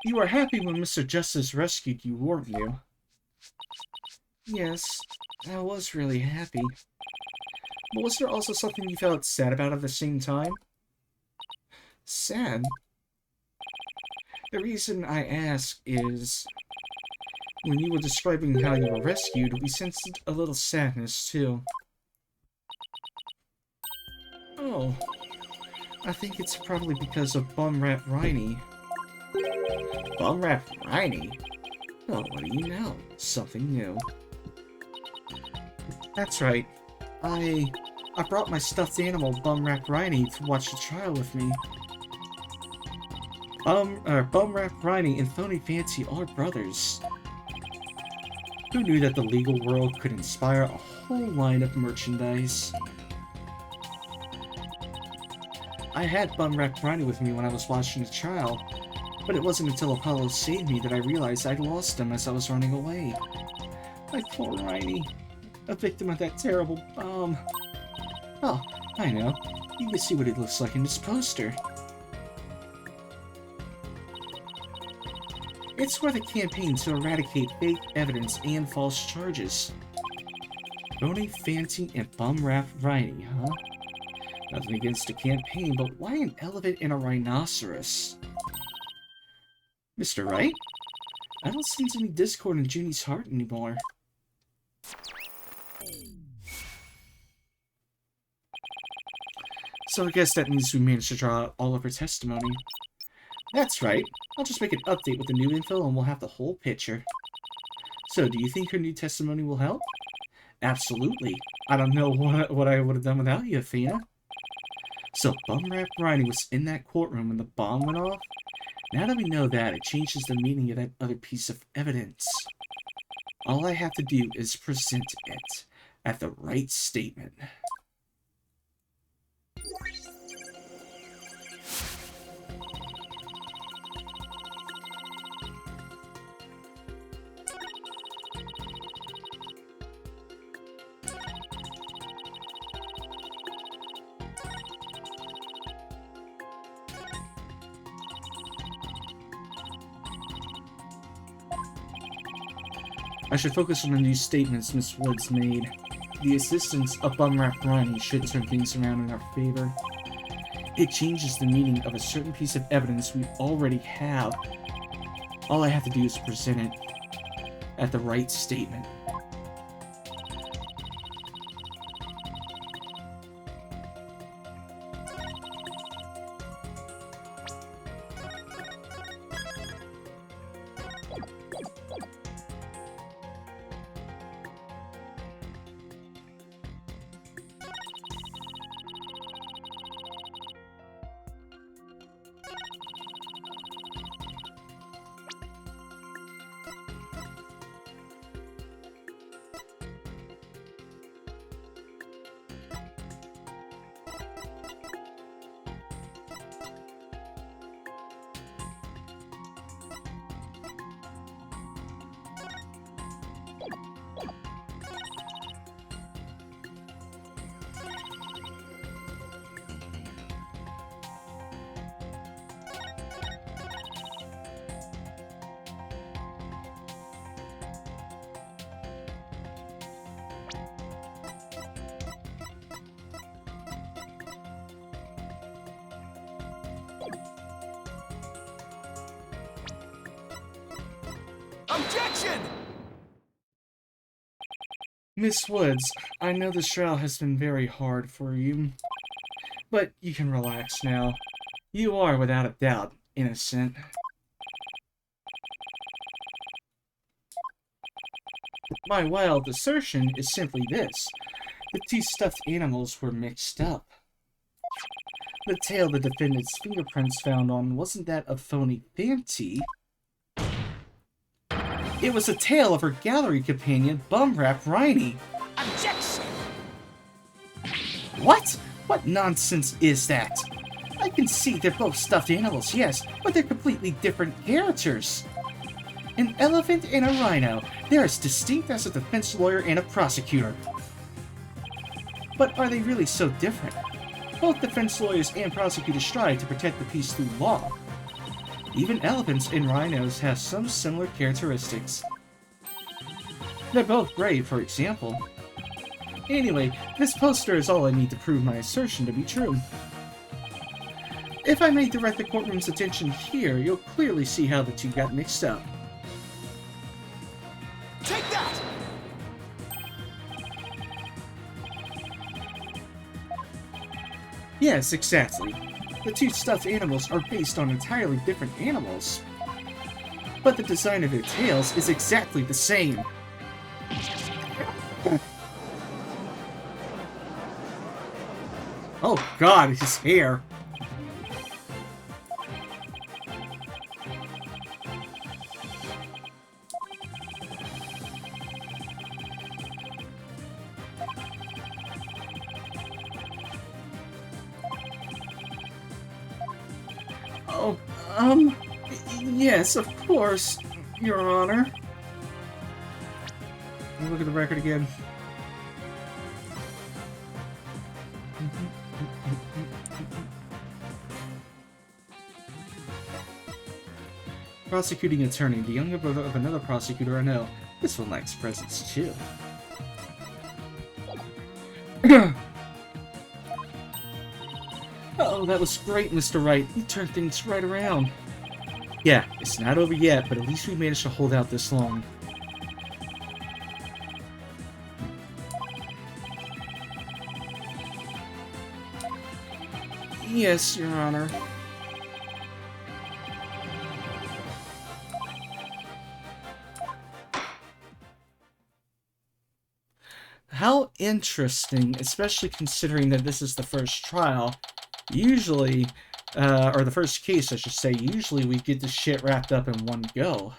You were happy when Mr. Justice rescued you, weren't you? Yes, I was really happy. But was there also something you felt sad about at the same time? Sad? The reason I ask is, when you were describing how you were rescued, we sensed a little sadness, too. Oh, I think it's probably because of Bumrat Riney. Bumrat Riney? Oh, what do you know? Something new. That's right. I brought my stuffed animal, Bumrat Riney, to watch the trial with me. Bumrat Riney and Phony Fancy are brothers. Who knew that the legal world could inspire a whole line of merchandise? I had Bumrat Riney with me when I was watching the trial, but it wasn't until Apollo saved me that I realized I'd lost him as I was running away. My poor Riney, a victim of that terrible bomb. Oh, I know. You can see what it looks like in this poster. It's for the campaign to eradicate fake evidence and false charges. Phony Fancy and Bumrat Riney, huh? Nothing against the campaign, but why an elephant and a rhinoceros? Mr. Wright? I don't sense any discord in Junie's heart anymore. So I guess that means we managed to draw out all of her testimony. That's right. I'll just make an update with the new info and we'll have the whole picture. So, do you think her new testimony will help? Absolutely. I don't know what I would have done without you, Athena. So, Bumrat Riney was in that courtroom when the bomb went off? Now that we know that, it changes the meaning of that other piece of evidence. All I have to do is present it at the right statement. I should focus on the new statements Miss Woods made. The assistance of Bumrap Ronnie should turn things around in our favor. It changes the meaning of a certain piece of evidence we already have. All I have to do is present it at the right statement. Objection! Miss Woods, I know this trial has been very hard for you, but you can relax now. You are, without a doubt, innocent. My wild assertion is simply this. The two stuffed animals were mixed up. The tail the defendant's fingerprints found on, wasn't that a phony Fanty? It was the tail of her gallery companion, Bumrap Riney. Objection! What? What nonsense is that? I can see they're both stuffed animals, yes, but they're completely different characters. An elephant and a rhino. They're as distinct as a defense lawyer and a prosecutor. But are they really so different? Both defense lawyers and prosecutors strive to protect the peace through law. Even elephants and rhinos have some similar characteristics. They're both brave, for example. Anyway, this poster is all I need to prove my assertion to be true. If I may direct the courtroom's attention here, you'll clearly see how the two got mixed up. Take that! Yes, exactly. The two stuffed animals are based on entirely different animals. But the design of their tails is exactly the same. Oh god, his hair. Oh, yes, of course, Your Honor. Let me look at the record again. Prosecuting attorney, the younger brother of another prosecutor I know. This one lacks presence, too. Oh, that was great, Mr. Wright. You turned things right around. Yeah, it's not over yet, but at least we managed to hold out this long. Yes, Your Honor. How interesting, especially considering that this is the first trial. Usually, or the first case, I should say, usually we get the shit wrapped up in one go.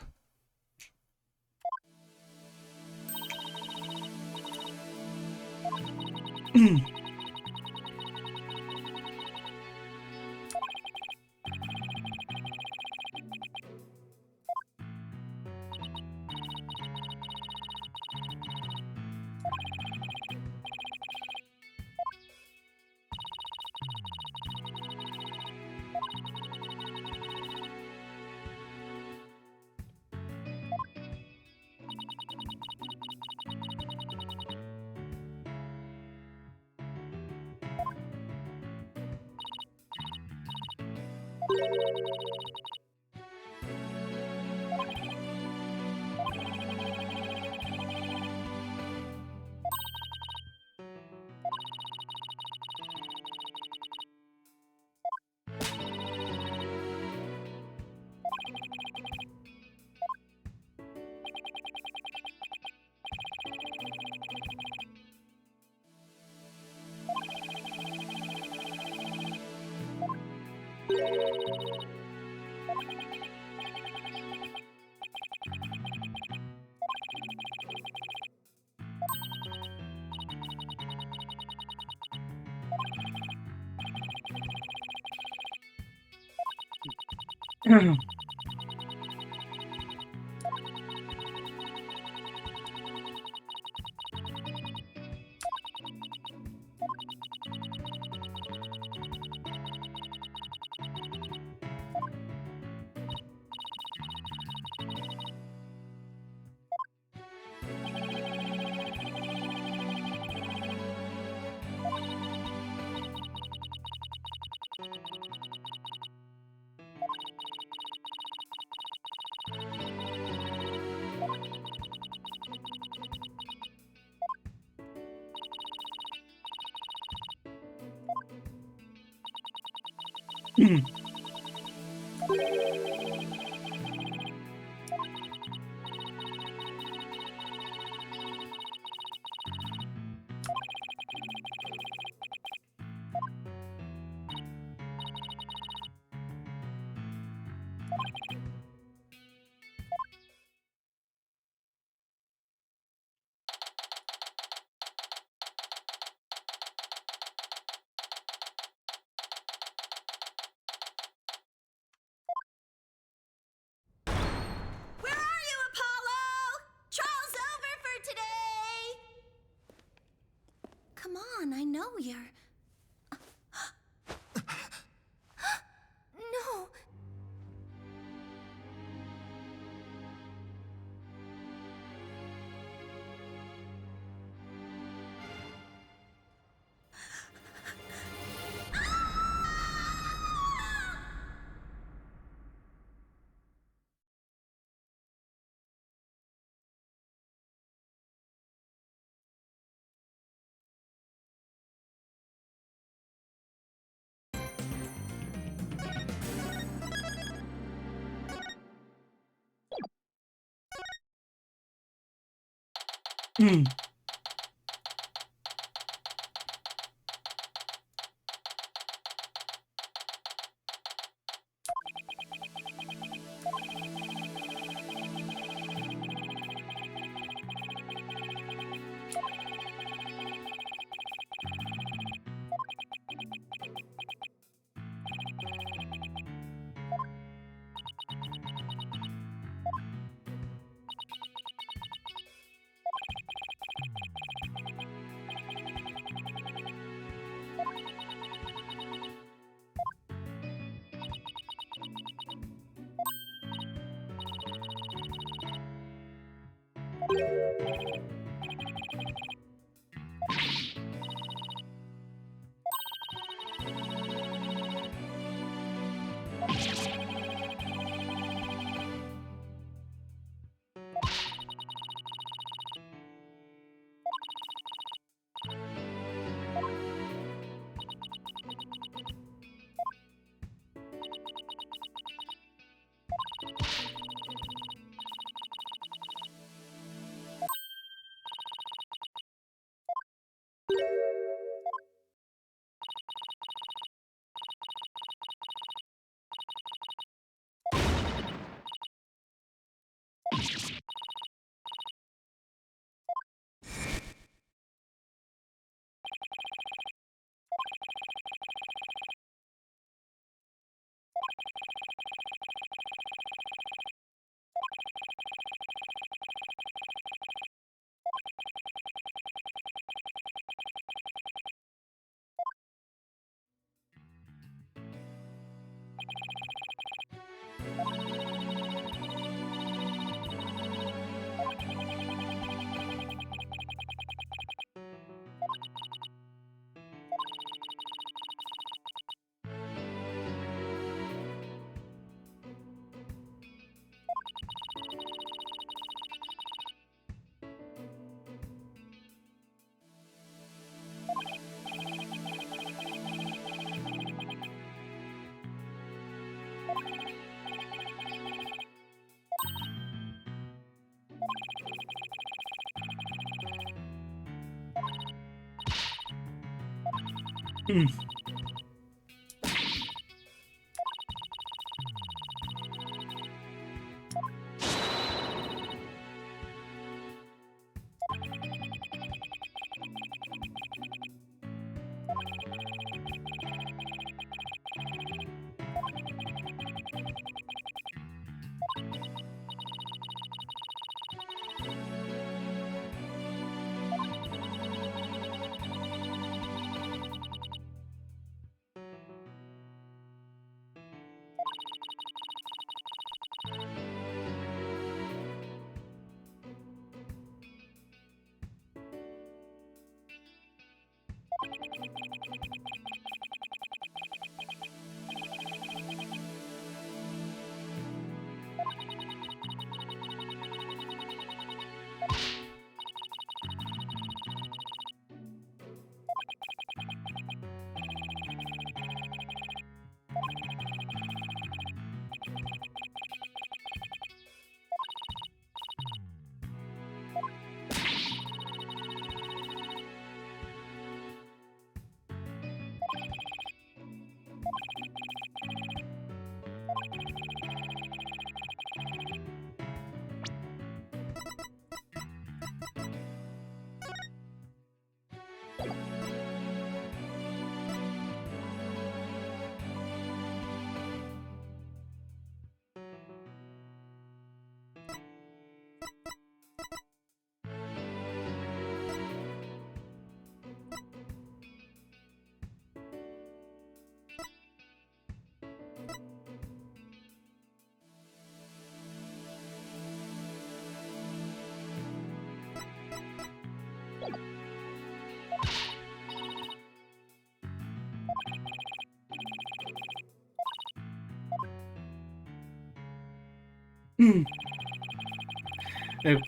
Where are you, Apollo? Trial's over for today. Come on, I know you're... No.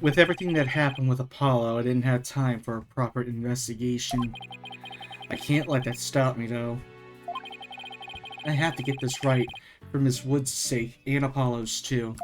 With everything that happened with Apollo, I didn't have time for a proper investigation. I can't let that stop me, though. I have to get this right, for Miss Wood's sake, and Apollo's too.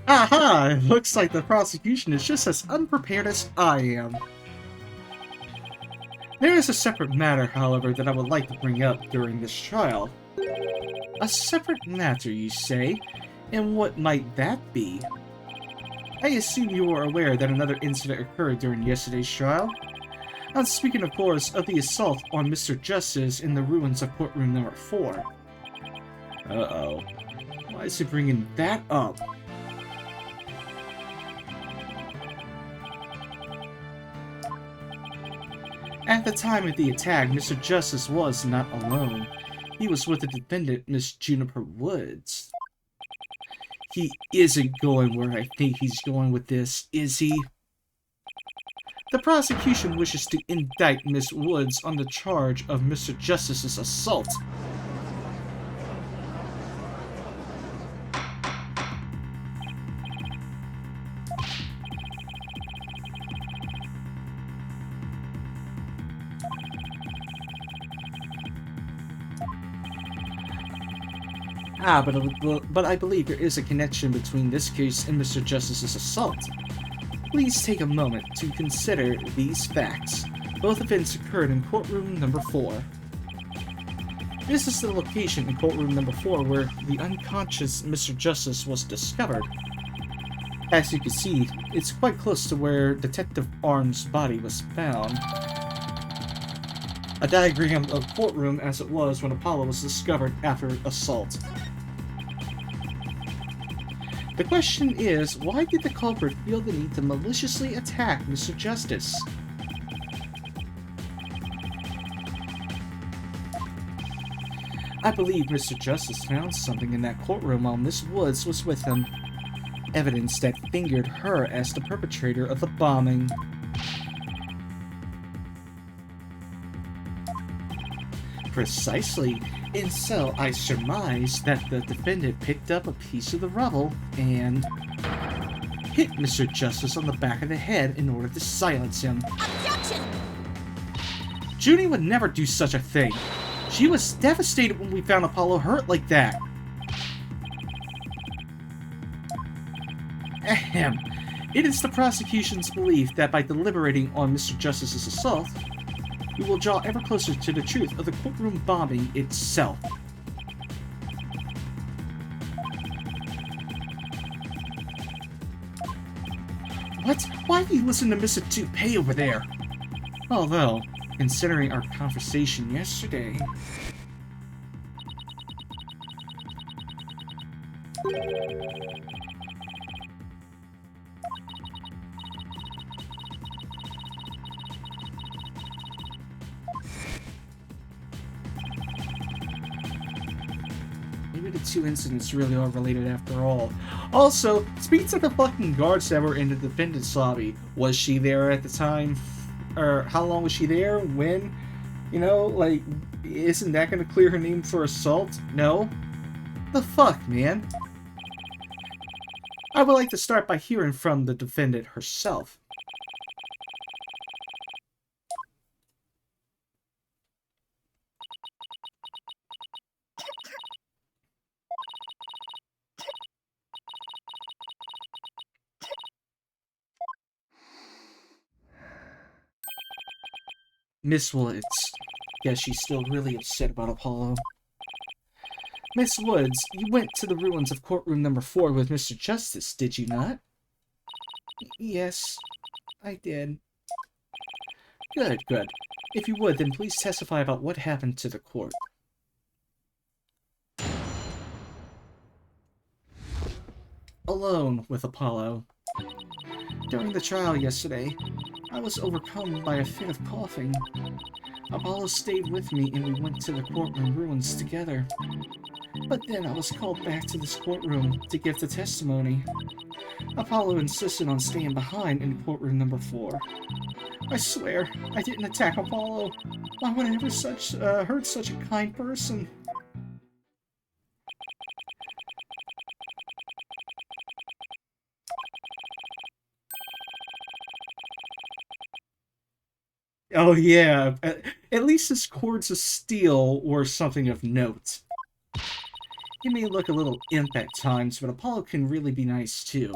Aha! It looks like the prosecution is just as unprepared as I am. There is a separate matter, however, that I would like to bring up during this trial. A separate matter, you say? And what might that be? I assume you are aware that another incident occurred during yesterday's trial? I'm speaking, of course, of the assault on Mr. Justice in the ruins of courtroom number 4. Uh-oh. Why is he bringing that up? At the time of the attack, Mr. Justice was not alone. He was with the defendant, Miss Juniper Woods. He isn't going where I think he's going with this, is he? The prosecution wishes to indict Miss Woods on the charge of Mr. Justice's assault. But I believe there is a connection between this case and Mr. Justice's assault. Please take a moment to consider these facts. Both events occurred in courtroom number 4. This is the location in courtroom number 4 where the unconscious Mr. Justice was discovered. As you can see, it's quite close to where Detective Arm's body was found. A diagram of courtroom as it was when Apollo was discovered after assault. The question is, why did the culprit feel the need to maliciously attack Mr. Justice? I believe Mr. Justice found something in that courtroom while Miss Woods was with him. Evidence that fingered her as the perpetrator of the bombing. Precisely. And so I surmise that the defendant picked up a piece of the rubble and hit Mr. Justice on the back of the head in order to silence him. Objection! Junie would never do such a thing. She was devastated when we found Apollo hurt like that. Ahem. It is the prosecution's belief that by deliberating on Mr. Justice's assault, we will draw ever closer to the truth of the courtroom bombing itself. What? Why do you listen to Mr. Toupee over there? Although, considering our conversation yesterday... Maybe the two incidents really are related after all. Also, speak to the fucking guards that were in the defendant's lobby. Was she there at the time? Or how long was she there? When? You know, like, isn't that gonna clear her name for assault? No? The fuck, man? I would like to start by hearing from the defendant herself. Miss Woods. Guess she's still really upset about Apollo. Miss Woods, you went to the ruins of courtroom number 4 with Mr. Justice, did you not? Yes, I did. Good, good. If you would, then please testify about what happened to the court. Alone with Apollo. During the trial yesterday, I was overcome by a fit of coughing. Apollo stayed with me and we went to the courtroom ruins together. But then I was called back to this courtroom to give the testimony. Apollo insisted on staying behind in courtroom number 4. I swear, I didn't attack Apollo. Why would I ever hurt such a kind person? Oh yeah, at least his cords of steel or something of note. He may look a little imp at times, but Apollo can really be nice too.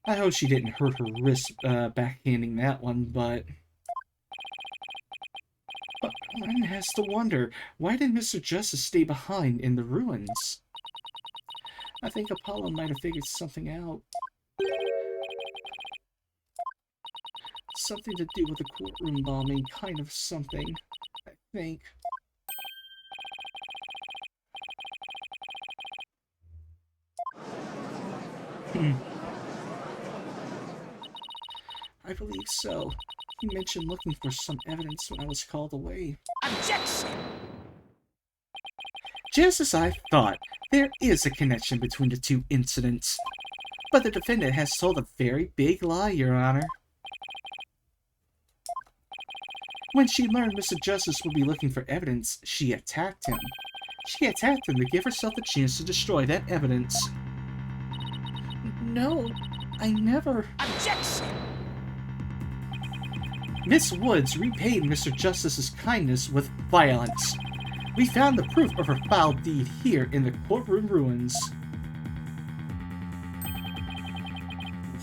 I hope she didn't hurt her wrist backhanding that one, but one has to wonder, why did Mr. Justice stay behind in the ruins? I think Apollo might have figured something out. Something to do with the courtroom bombing, kind of something, I think. I believe so. He mentioned looking for some evidence when I was called away. Objection! Just as I thought, there is a connection between the two incidents. But the defendant has told a very big lie, Your Honor. When she learned Mr. Justice would be looking for evidence, she attacked him. She attacked him to give herself the chance to destroy that evidence. No, I never... Objection! Miss Woods repaid Mr. Justice's kindness with violence. We found the proof of her foul deed here in the courtroom ruins.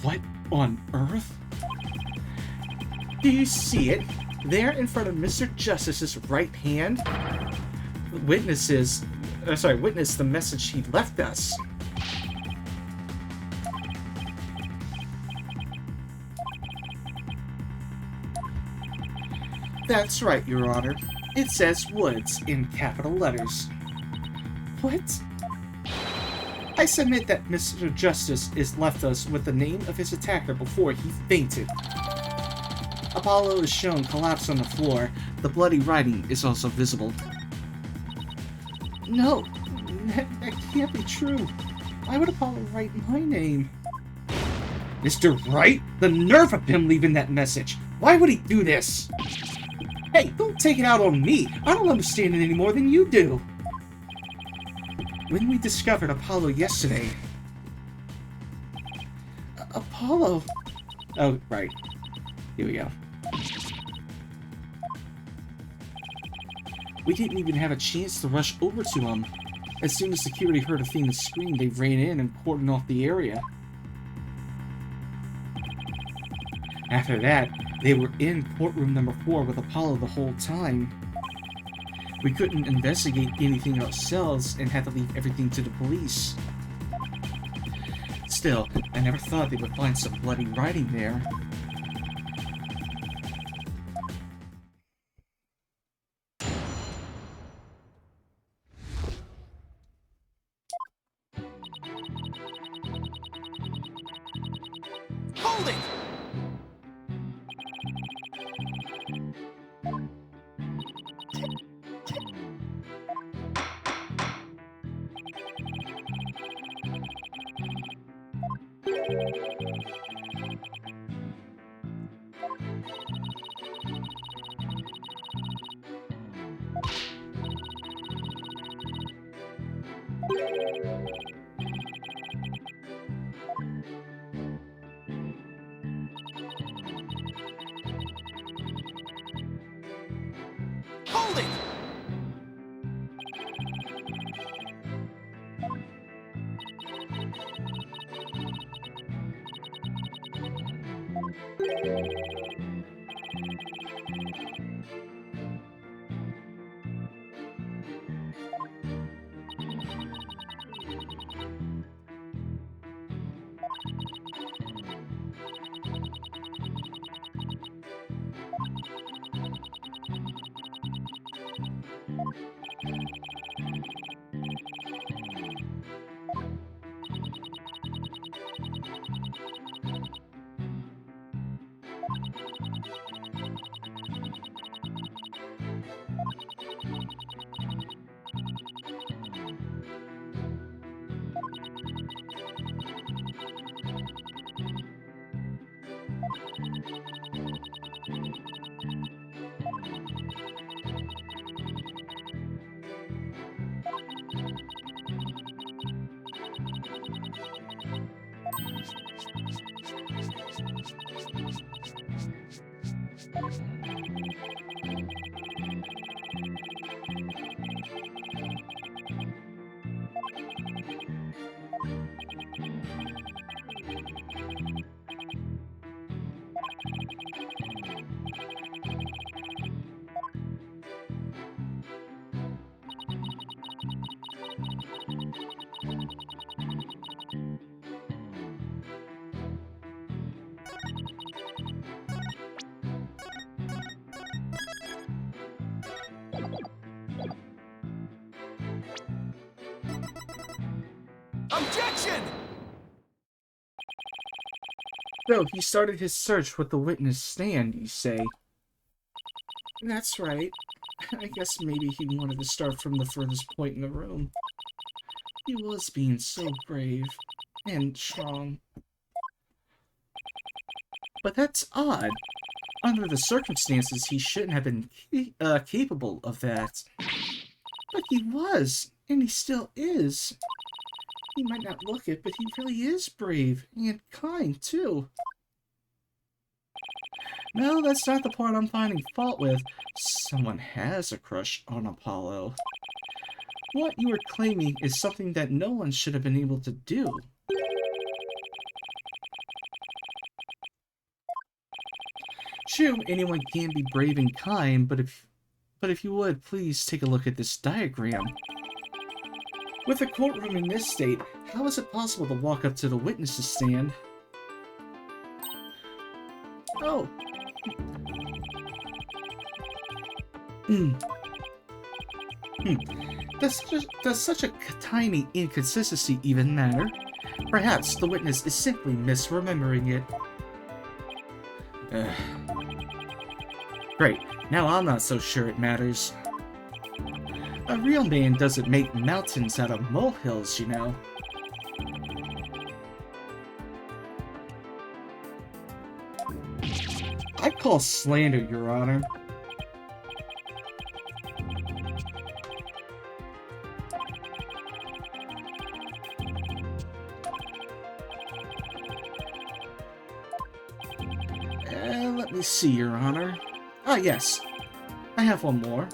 What on earth? Do you see it? There in front of Mr. Justice's right hand? Witness the message he left us. That's right, Your Honor. It says Woods in capital letters. What? I submit that Mr. Justice is left us with the name of his attacker before he fainted. Apollo is shown collapsed on the floor. The bloody writing is also visible. No, that can't be true. Why would Apollo write my name? Mr. Wright? The nerve of him leaving that message! Why would he do this? Hey, don't take it out on me! I don't understand it any more than you do! When we discovered Apollo yesterday... Apollo? Oh, right. Here we go. We didn't even have a chance to rush over to him. As soon as security heard Athena's scream, they ran in and cordoned off the area. After that, they were in courtroom number 4 with Apollo the whole time. We couldn't investigate anything ourselves and had to leave everything to the police. Still, I never thought they would find some bloody writing there. Hold it! Hold it! Objection! So, he started his search with the witness stand, you say? That's right. I guess maybe he wanted to start from the furthest point in the room. He was being so brave and strong. But that's odd. Under the circumstances, he shouldn't have been capable of that. But he was, and he still is. He might not look it, but he really is brave and kind, too. No, that's not the part I'm finding fault with. Someone has a crush on Apollo. What you are claiming is something that no one should have been able to do. True, anyone can be brave and kind, but if you would, please take a look at this diagram. With a courtroom in this state, how is it possible to walk up to the witness's stand? Oh. Does such a tiny inconsistency even matter? Perhaps the witness is simply misremembering it. Great, now I'm not so sure it matters. A real man doesn't make mountains out of molehills, you know. I'd call slander, Your Honor. Let me see, Your Honor. Ah, yes. I have one more.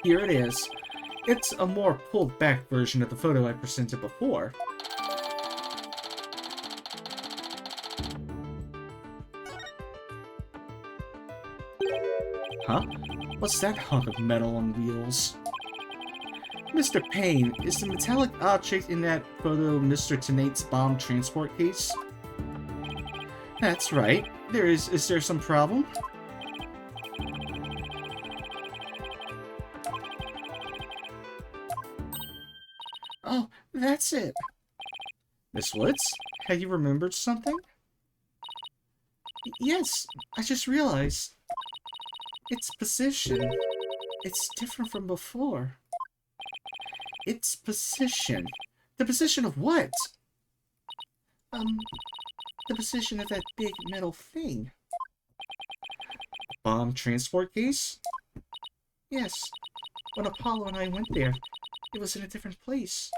Here it is. It's a more pulled-back version of the photo I presented before. Huh? What's that hunk of metal on wheels? Mr. Payne, is the metallic object in that photo Mr. Tenate's bomb transport case? That's right. Is there some problem? Oh, that's it. Miss Woods, have you remembered something? Yes, I just realized. Its position. It's different from before. Its position. The position of what? The position of that big metal thing. Bomb transport case? Yes. When Apollo and I went there, it was in a different place.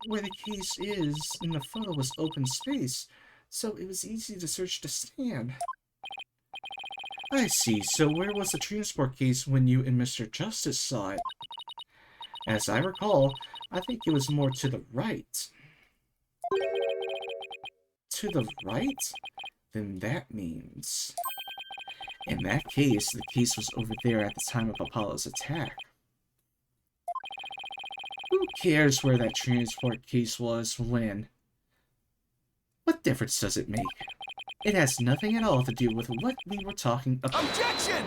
Where the case is in the photo was open space, so it was easy to search to stand. I see. So where was the transport case when you and Mr. Justice saw it? As I recall, I think it was more to the right. To the right? Then that means... In that case, the case was over there at the time of Apollo's attack. Who cares where that transport case was when? What difference does it make? It has nothing at all to do with what we were talking about. Objection!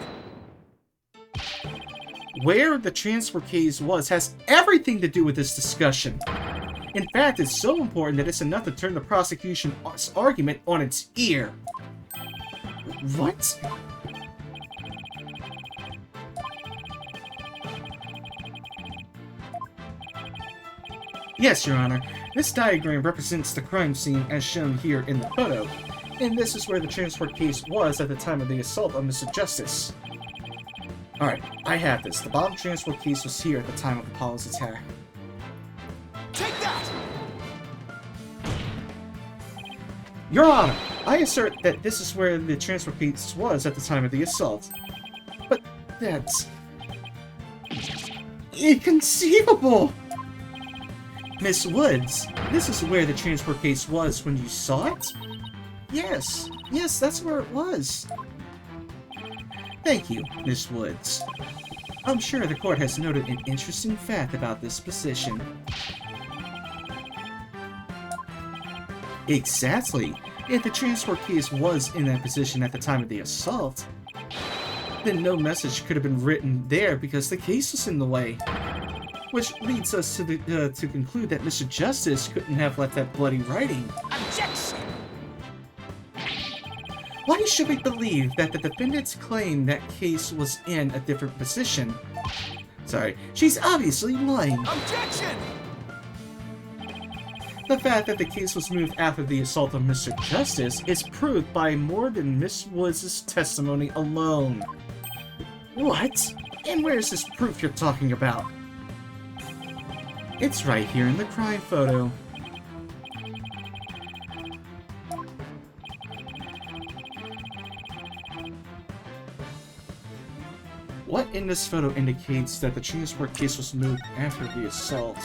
Where the transport case was has everything to do with this discussion. In fact, it's so important that it's enough to turn the prosecution's argument on its ear. What? Yes, Your Honor. This diagram represents the crime scene as shown here in the photo, and this is where the transport case was at the time of the assault on Mr. Justice. Alright, I have this. The bomb transport case was here at the time of Apollo's attack. Take that! Your Honor, I assert that this is where the transport case was at the time of the assault. But that's... inconceivable! Miss Woods, this is where the transport case was when you saw it? Yes, that's where it was. Thank you, Miss Woods. I'm sure the court has noted an interesting fact about this position. Exactly. If the transport case was in that position at the time of the assault, then no message could have been written there because the case was in the way. Which leads us to conclude that Mr. Justice couldn't have left that bloody writing. Objection! Why should we believe that the defendant's claim that case was in a different position? Sorry, she's obviously lying. Objection! The fact that the case was moved after the assault of Mr. Justice is proved by more than Miss Woods' testimony alone. What? And where's this proof you're talking about? It's right here in the crime photo. What in this photo indicates that the transport case was moved after the assault?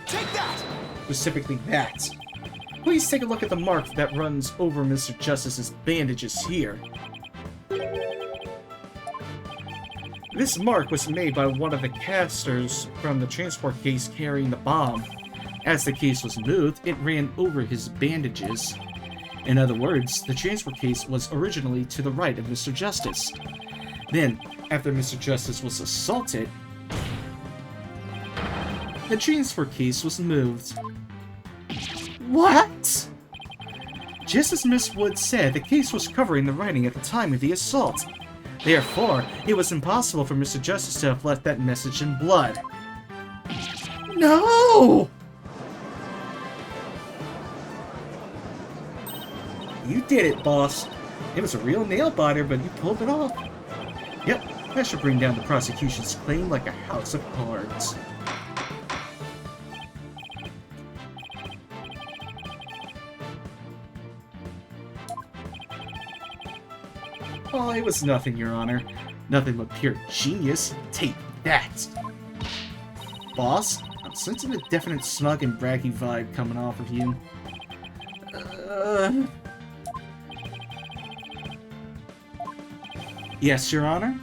Take that! Specifically that. Please take a look at the mark that runs over Mr. Justice's bandages here. This mark was made by one of the casters from the transport case carrying the bomb. As the case was moved, it ran over his bandages. In other words, the transport case was originally to the right of Mr. Justice. Then, after Mr. Justice was assaulted, the transport case was moved. What? Just as Miss Wood said, the case was covering the writing at the time of the assault. Therefore, it was impossible for Mr. Justice to have left that message in blood. No! You did it, boss. It was a real nail-biter, but you pulled it off. Yep, that should bring down the prosecution's claim like a house of cards. Oh, it was nothing, Your Honor. Nothing but pure genius. Take that! Boss, I'm sensing a definite smug and braggy vibe coming off of you. Yes, Your Honor?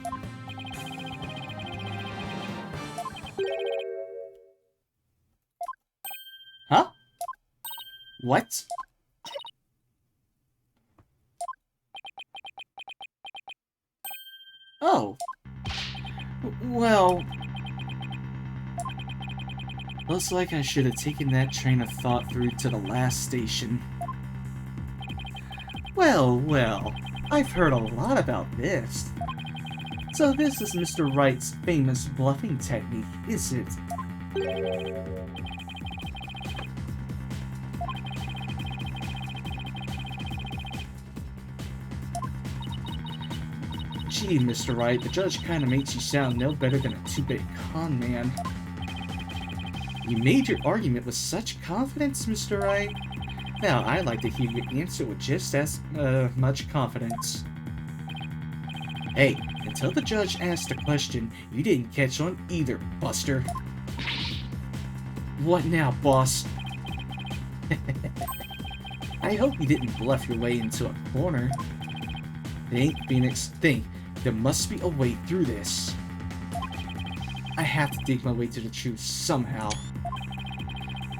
Huh? What? Oh. Well... looks like I should have taken that train of thought through to the last station. Well, well, I've heard a lot about this. So this is Mr. Wright's famous bluffing technique, is it? Gee, Mr. Wright, the judge kinda makes you sound no better than a two-bit con man. You made your argument with such confidence, Mr. Wright. Now, I'd like to hear your answer with just as much confidence. Hey, until the judge asked a question, you didn't catch on either, Buster. What now, boss? I hope you didn't bluff your way into a corner. Think, Phoenix, think. There must be a way through this. I have to dig my way to the truth somehow.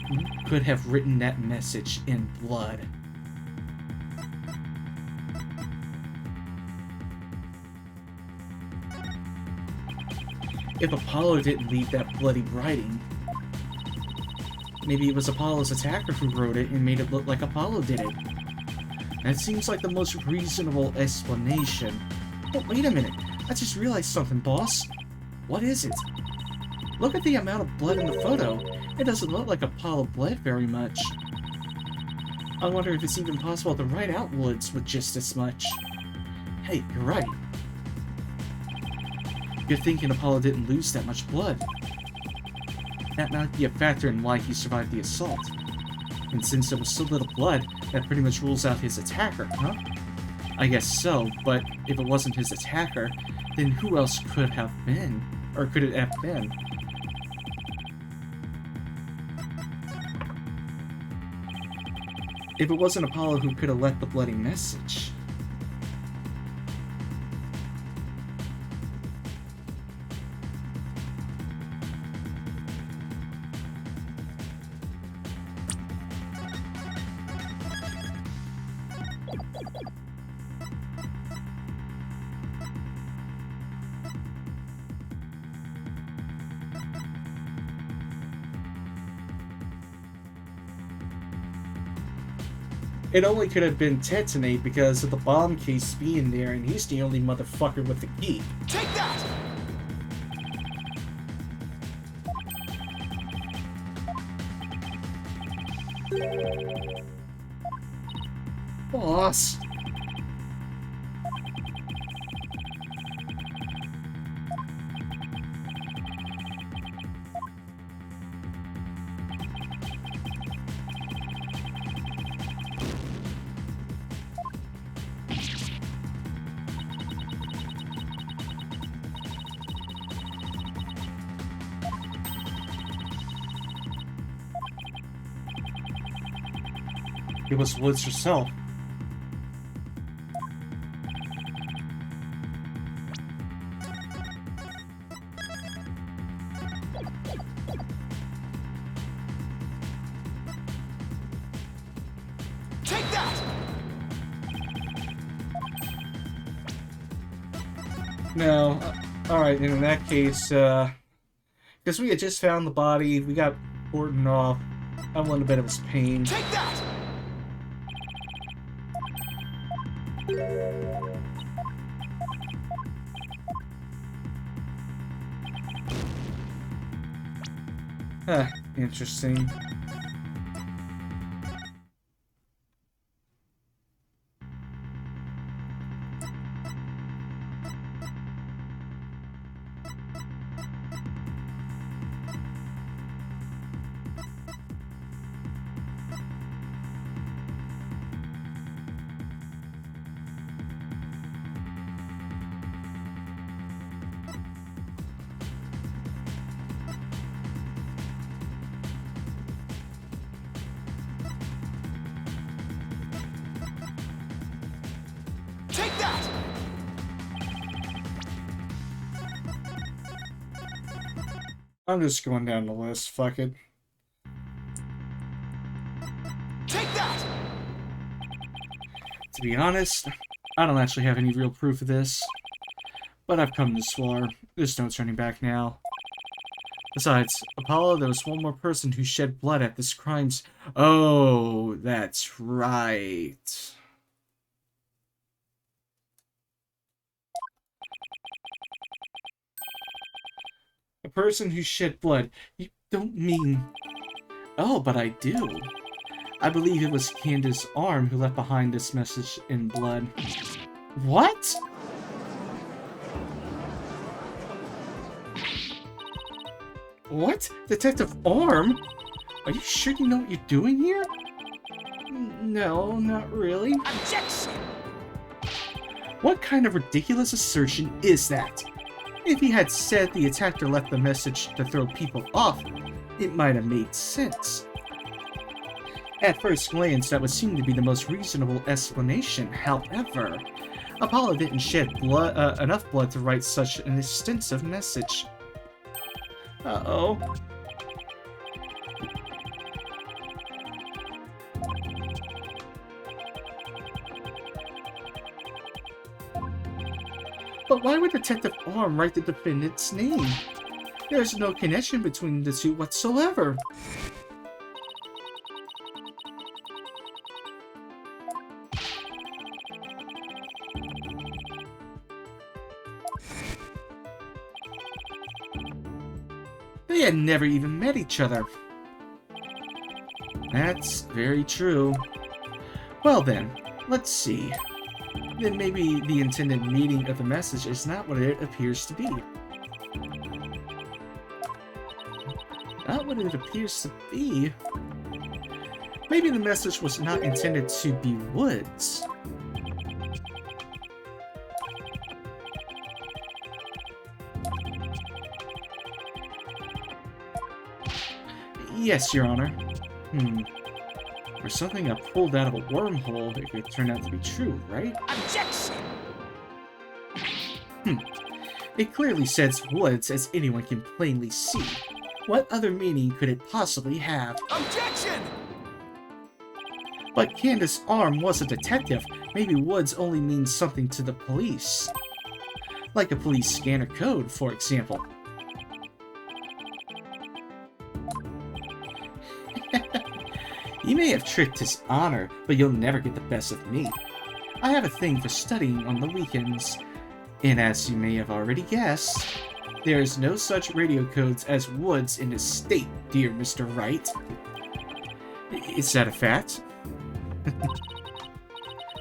Who could have written that message in blood? If Apollo didn't leave that bloody writing, maybe it was Apollo's attacker who wrote it and made it look like Apollo did it. That seems like the most reasonable explanation. But wait a minute, I just realized something, boss. What is it? Look at the amount of blood in the photo. It doesn't look like Apollo bled very much. I wonder if it's even possible to write out Woods with just this much. Hey, you're right. You're thinking Apollo didn't lose that much blood. That might be a factor in why he survived the assault. And since there was so little blood, that pretty much rules out his attacker, huh? I guess so, but if it wasn't his attacker, then who else could have been? Or could it have been? If it wasn't Apollo, who could have left the bloody message? It only could have been Tetonate because of the bomb case being there, and he's the only motherfucker with the key. Take that! Boss. It was Woods herself. No. Alright, in that case, because we had just found the body, we got cordoned off. I want a bit of his pain. Take that! Huh, interesting. Take that! I'm just going down the list, fuck it. Take that! To be honest, I don't actually have any real proof of this. But I've come this far. There's no turning back now. Besides, Apollo, there was one more person who shed blood at this crime's... Oh, that's right. A person who shed blood. You don't mean... Oh, but I do. I believe it was Candace's arm who left behind this message in blood. What? What? Detective Arm? Are you sure you know what you're doing here? No, not really. Objection! What kind of ridiculous assertion is that? If he had said the attacker left the message to throw people off, it might have made sense. At first glance, that would seem to be the most reasonable explanation. However, Apollo didn't shed enough blood to write such an extensive message. Uh-oh. But why would Detective Arm write the defendant's name? There's no connection between the two whatsoever. They had never even met each other. That's very true. Well then, let's see. Then maybe the intended meaning of the message is not what it appears to be. Not what it appears to be. Maybe the message was not intended to be Woods. Yes, Your Honor. Or something I pulled out of a wormhole that could turn out to be true, right? Objection! It clearly says Woods, as anyone can plainly see. What other meaning could it possibly have? Objection! But Candace's arm was a detective. Maybe Woods only means something to the police. Like a police scanner code, for example. You may have tricked his honor, but you'll never get the best of me. I have a thing for studying on the weekends. And as you may have already guessed, there is no such radio codes as Woods in this state, dear Mr. Wright. Is that a fact?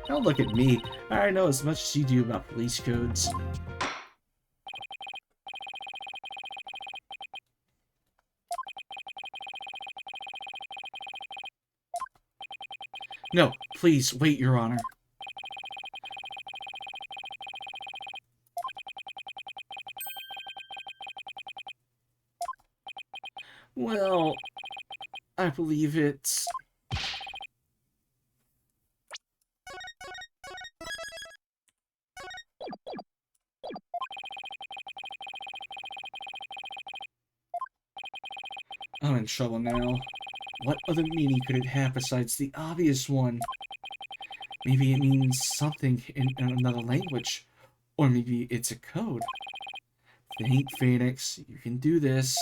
Don't look at me. I know as much as you do about police codes. No, please, wait, Your Honor. Well, I believe it's... I'm in trouble now. What other meaning could it have besides the obvious one? Maybe it means something in another language. Or maybe it's a code. Think, Phoenix. You can do this.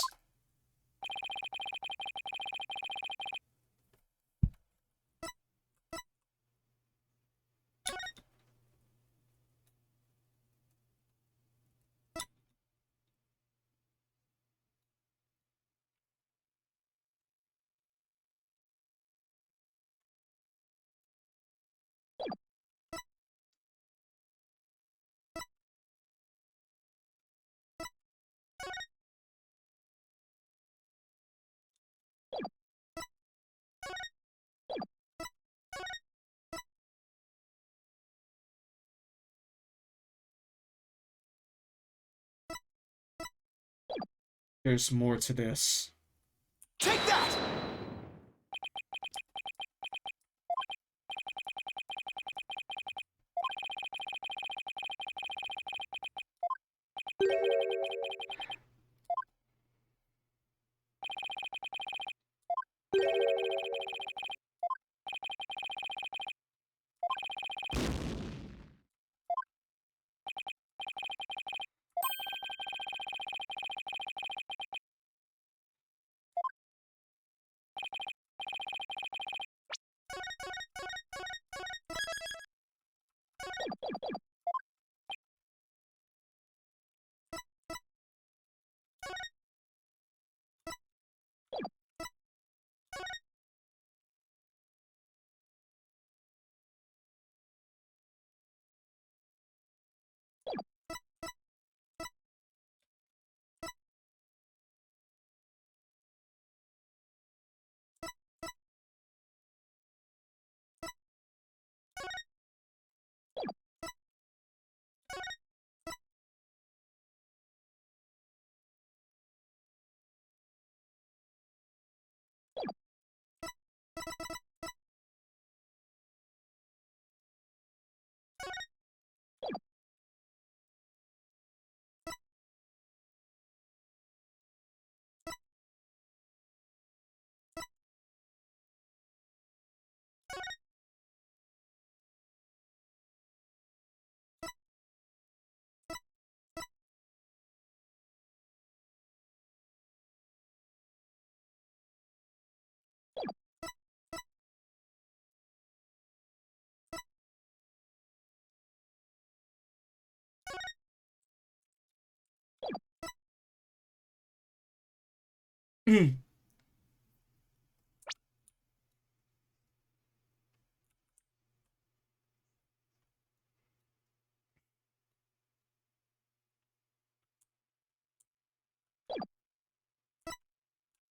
There's more to this. Take that!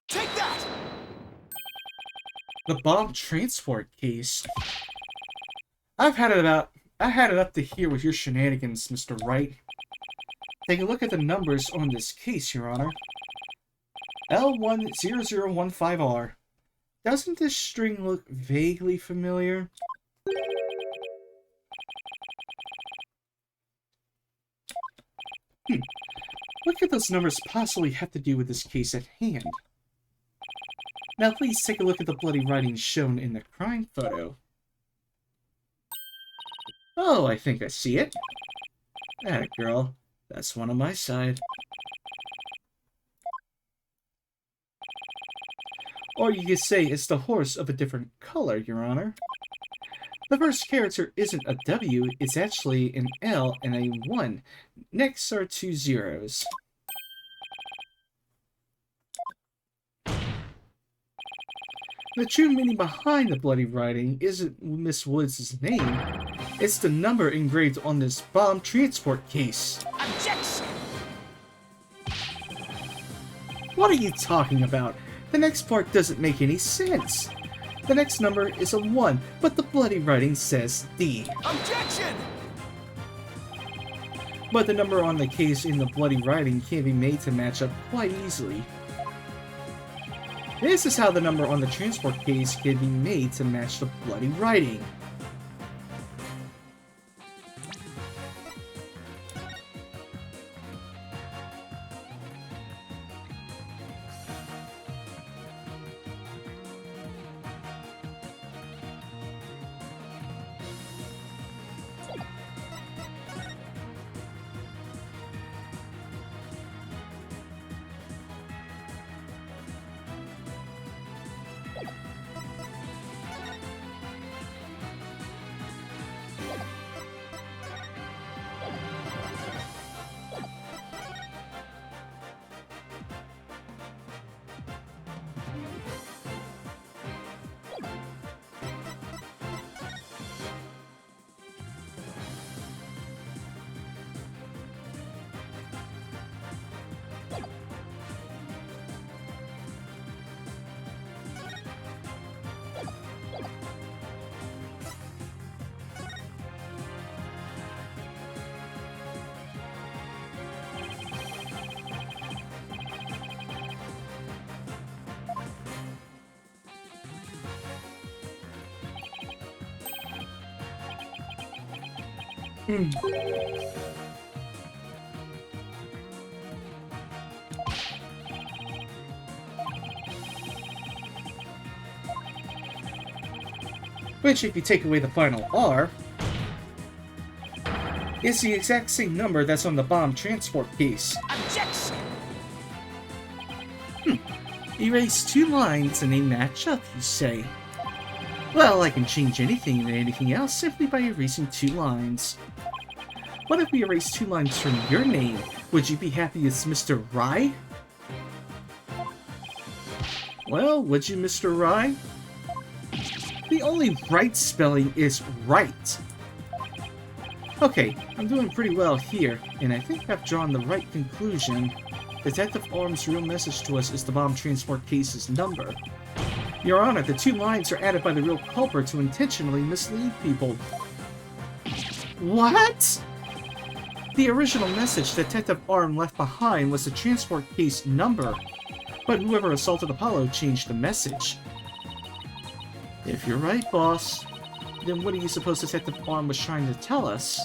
Take that! The bomb transport case. I've had it up to here with your shenanigans, Mr. Wright. Take a look at the numbers on this case, Your Honor. L10015R. Doesn't this string look vaguely familiar? What could those numbers possibly have to do with this case at hand? Now please take a look at the bloody writing shown in the crime photo. Oh, I think I see it. Atta girl. That's one on my side. Or you could say it's the horse of a different color, Your Honor. The first character isn't a W, it's actually an L and a 1. Next are 2 zeros. The true meaning behind the bloody writing isn't Miss Woods' name, it's the number engraved on this bomb transport case. Objection! What are you talking about? The next part doesn't make any sense. The next number is a 1, but the bloody writing says D. Objection! But the number on the case in the bloody writing can be made to match up quite easily. This is how the number on the transport case can be made to match the bloody writing. Hmm. Which, if you take away the final R, is the exact same number that's on the bomb transport case. Objection! Erase 2 lines and they match up, you say. Well, I can change anything into anything else simply by erasing 2 lines. What if we erase 2 lines from your name? Would you be happy as Mr. Rye? Well, would you, Mr. Rye? The only right spelling is Wright. Okay, I'm doing pretty well here, and I think I've drawn the right conclusion. Detective Orm's real message to us is the bomb transport case's number. Your Honor, the 2 lines are added by the real culprit to intentionally mislead people. What? The original message Detective Orm left behind was the transport case number, but whoever assaulted Apollo changed the message. If you're right, boss, then what do you suppose Detective Orm was trying to tell us?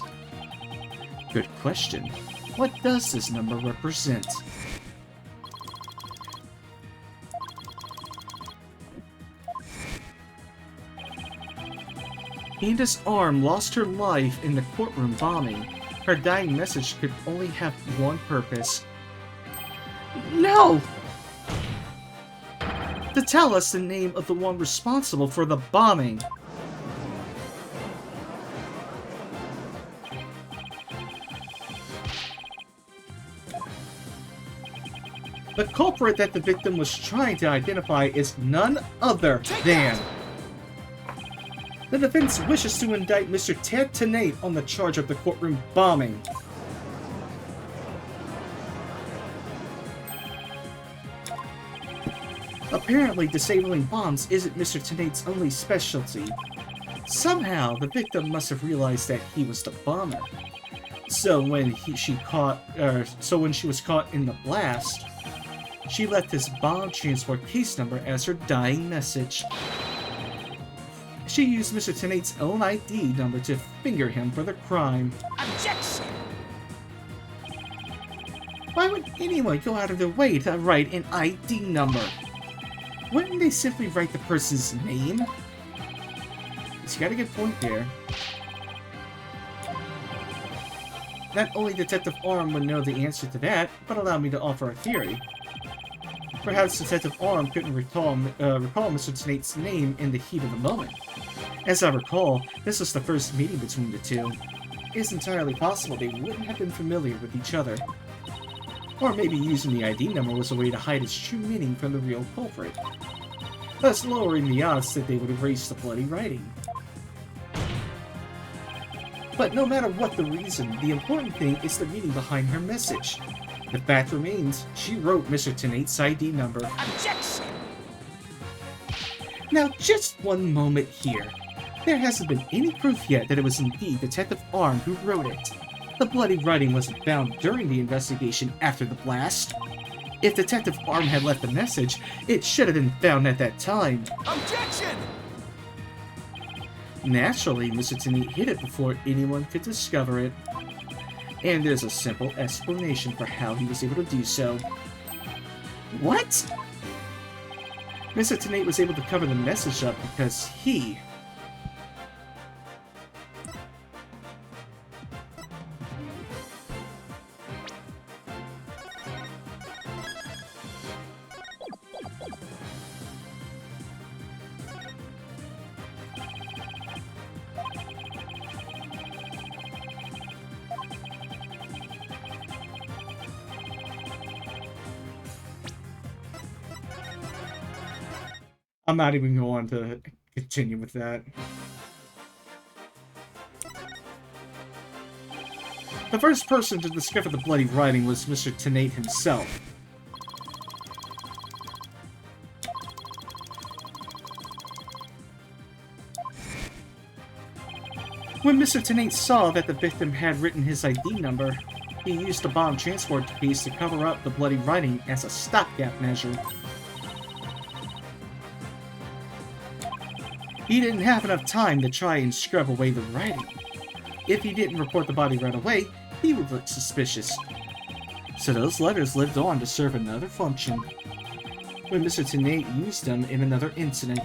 Good question. What does this number represent? Candace Orm lost her life in the courtroom bombing. Her dying message could only have one purpose. No! To tell us the name of the one responsible for the bombing. The culprit that the victim was trying to identify is none other than... The defense wishes to indict Mr. Ted Tenate on the charge of the courtroom bombing. Apparently, disabling bombs isn't Mr. Tenate's only specialty. Somehow, the victim must have realized that he was the bomber. So when she was caught in the blast, she left his bomb transport case number as her dying message. She used Mr. Tenate's own ID number to finger him for the crime. Objection! Why would anyone go out of their way to write an ID number? Wouldn't they simply write the person's name? He's got a good point there. Not only Detective Orm would know the answer to that, but allow me to offer a theory. Perhaps Detective Orm couldn't recall Mr. Tenate's name in the heat of the moment. As I recall, this was the first meeting between the two. It's entirely possible they wouldn't have been familiar with each other. Or maybe using the ID number was a way to hide its true meaning from the real culprit, thus lowering the odds that they would erase the bloody writing. But no matter what the reason, the important thing is the meaning behind her message. The fact remains, she wrote Mr. Tenate's ID number. Objection! Now, just one moment here. There hasn't been any proof yet that it was indeed Detective Orm who wrote it. The bloody writing wasn't found during the investigation after the blast. If Detective Orm had left a message, it should have been found at that time. Objection! Naturally, Mr. Tenate hid it before anyone could discover it. And there's a simple explanation for how he was able to do so. What? Mr. Tenate was able to cover the message up because he... I'm not even going to continue with that. The first person to discover the bloody writing was Mr. Tenate himself. When Mr. Tenate saw that the victim had written his ID number, he used the bomb transport piece to cover up the bloody writing as a stopgap measure. He didn't have enough time to try and scrub away the writing. If he didn't report the body right away, he would look suspicious. So those letters lived on to serve another function, when Mr. Tenate used them in another incident.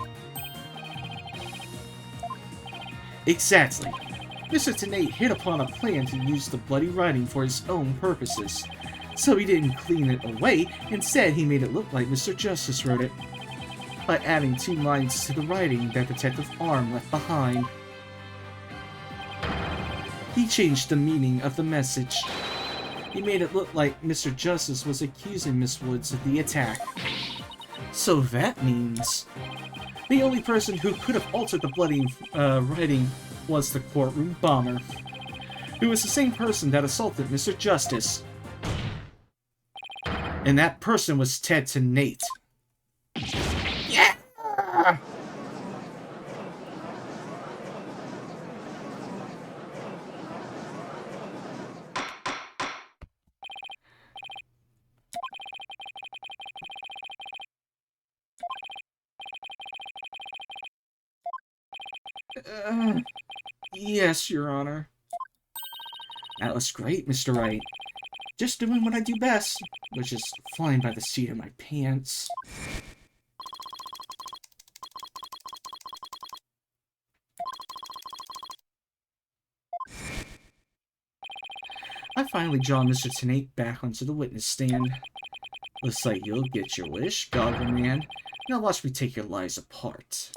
Exactly. Mr. Tenate hit upon a plan to use the bloody writing for his own purposes. So he didn't clean it away, instead he made it look like Mr. Justice wrote it, by adding 2 lines to the writing that Detective Arm left behind. He changed the meaning of the message. He made it look like Mr. Justice was accusing Miss Woods of the attack. So that means the only person who could have altered the bloody writing was the courtroom bomber, who was the same person that assaulted Mr. Justice. And that person was Ted Tenate. Yeah! Yes, Your Honor. That was great, Mr. Wright. Just doing what I do best, which is flying by the seat of my pants. I finally draw Mr. Tenate back onto the witness stand. Looks like you'll get your wish, Goggle Man. Now watch me take your lies apart.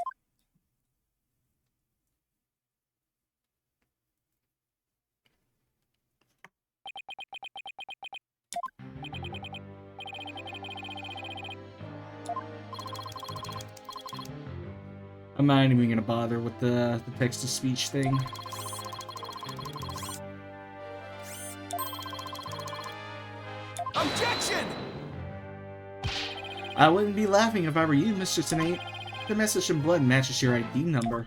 I'm not even gonna bother with the text-to-speech thing. Objection! I wouldn't be laughing if I were you, Mr. Tenate. The message in blood matches your ID number.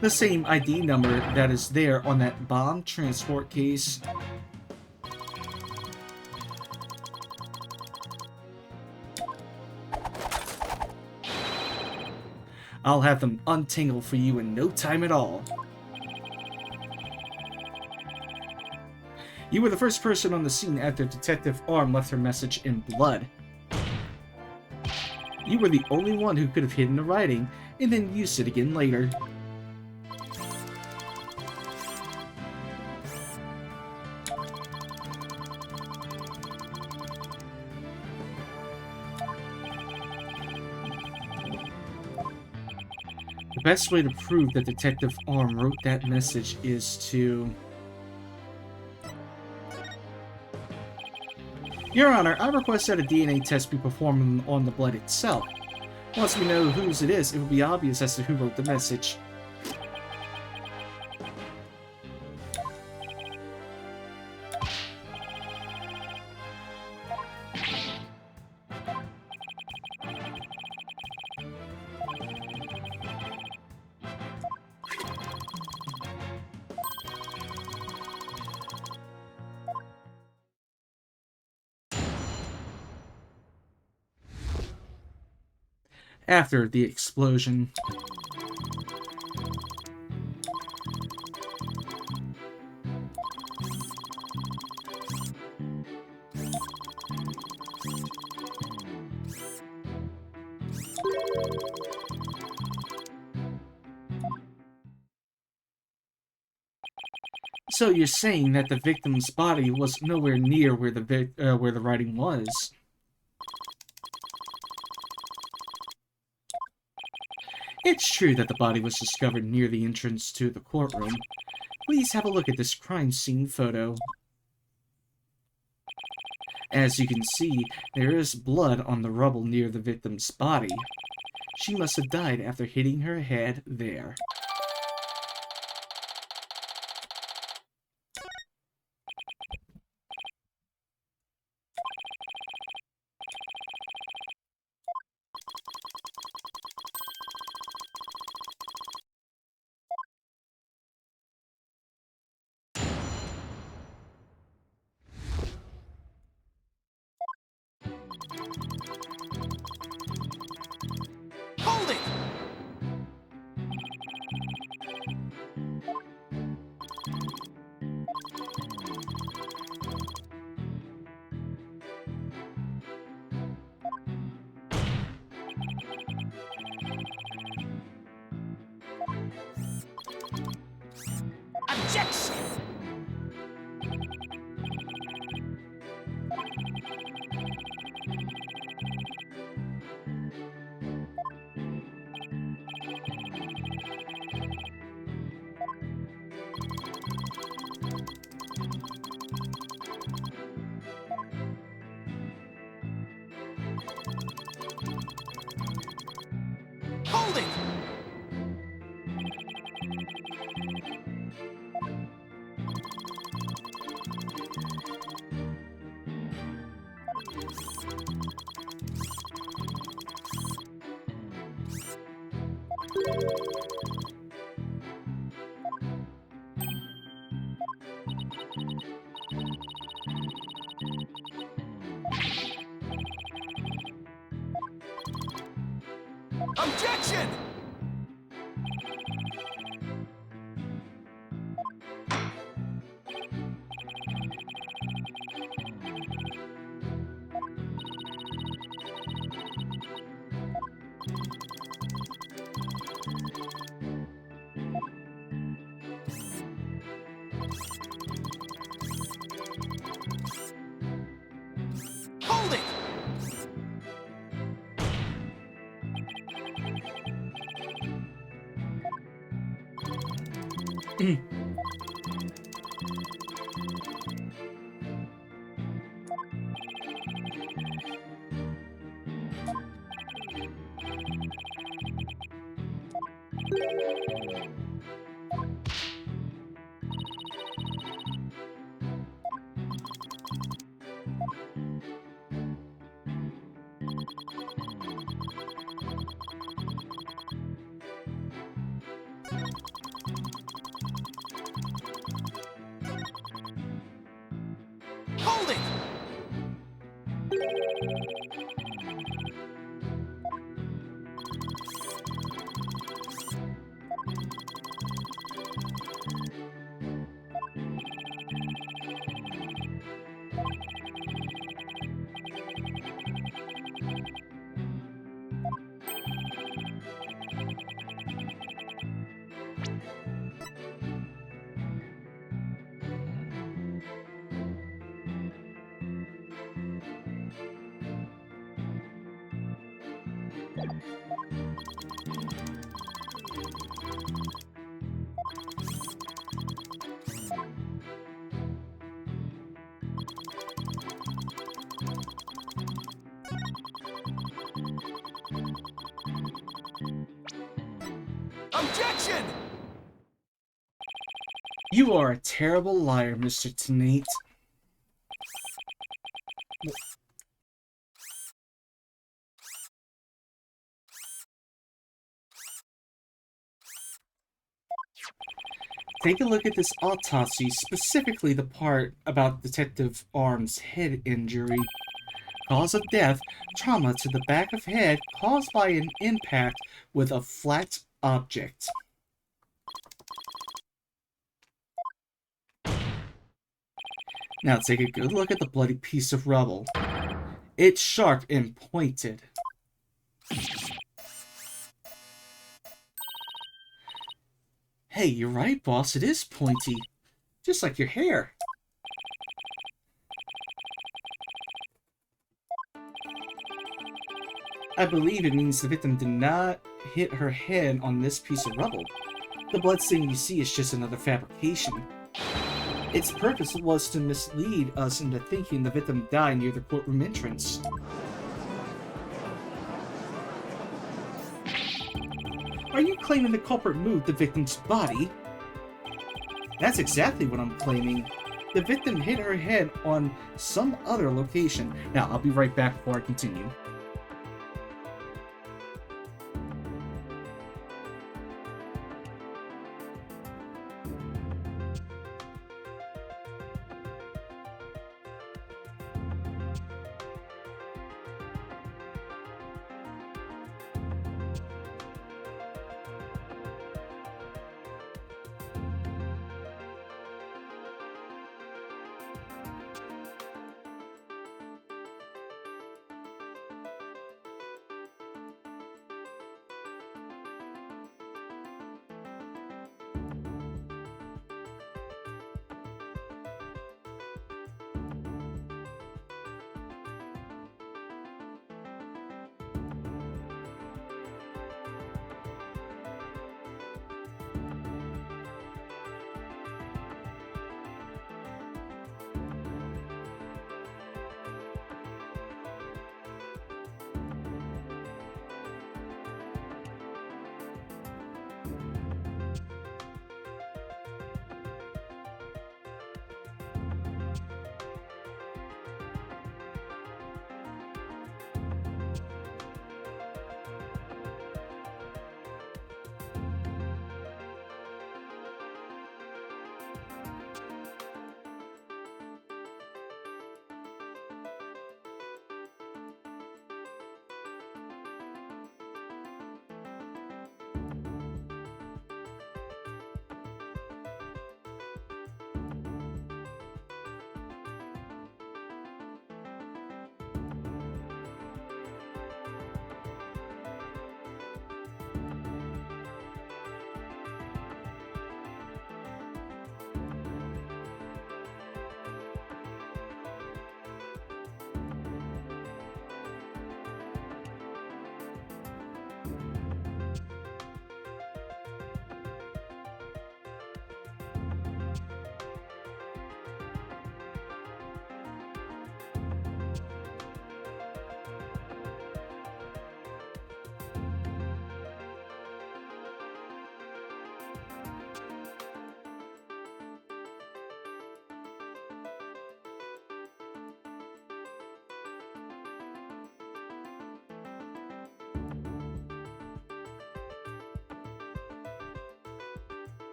The same ID number that is there on that bomb transport case. I'll have them untangle for you in no time at all. You were the first person on the scene after Detective Arm left her message in blood. You were the only one who could have hidden the writing and then used it again later. The best way to prove that Detective Arm wrote that message is to... Your Honor, I request that a DNA test be performed on the blood itself. Once we know whose it is, it will be obvious as to who wrote the message. After the explosion. So you're saying that the victim's body was nowhere near where the writing was? It's true that the body was discovered near the entrance to the courtroom. Please have a look at this crime scene photo. As you can see, there is blood on the rubble near the victim's body. She must have died after hitting her head there. Hold it! Hold it! Objection! Hold it! Hold it! Objection! You are a terrible liar, Mr. Tenate. Take a look at this autopsy, specifically the part about Detective Arm's head injury. Cause of death, trauma to the back of head caused by an impact with a flat object. Now take a good look at the bloody piece of rubble. It's sharp and pointed. Hey, you're right, boss. It is pointy. Just like your hair. I believe it means the victim did not hit her head on this piece of rubble. The bloodstain you see is just another fabrication. Its purpose was to mislead us into thinking the victim died near the courtroom entrance. Are you claiming the culprit moved the victim's body? That's exactly what I'm claiming. The victim hit her head on some other location. Now, I'll be right back before I continue.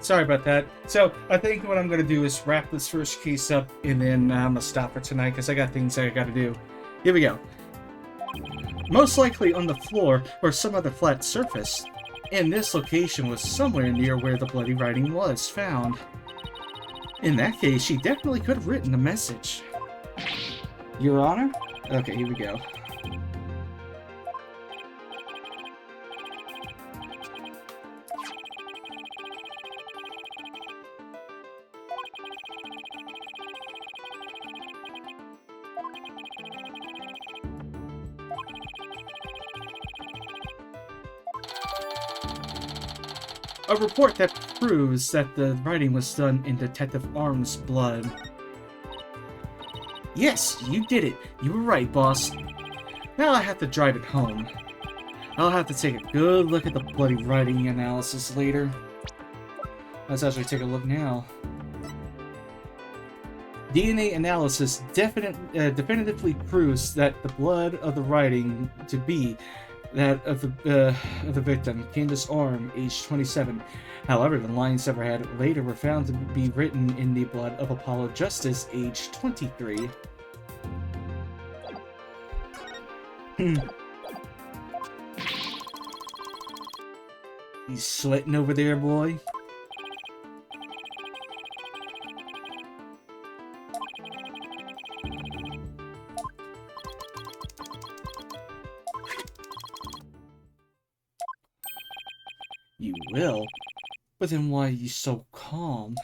Sorry about that. So, I think what I'm going to do is wrap this first case up, and then I'm going to stop for tonight, because I got things I got to do. Here we go. Most likely on the floor, or some other flat surface. And this location was somewhere near where the bloody writing was found. In that case, she definitely could have written a message. Your Honor? Okay, here we go. A report that proves that the writing was done in Detective Arm's blood. Yes, you did it. You were right, boss. Now I have to drive it home. I'll have to take a good look at the bloody writing analysis later. Let's actually take a look now. DNA analysis definitively proves that the blood of the writing to be that of the victim, Candace Arm, age 27. However, the lines that were added later were found to be written in the blood of Apollo Justice, age 23. You sweating over there, boy? You will? But then why are you so calm?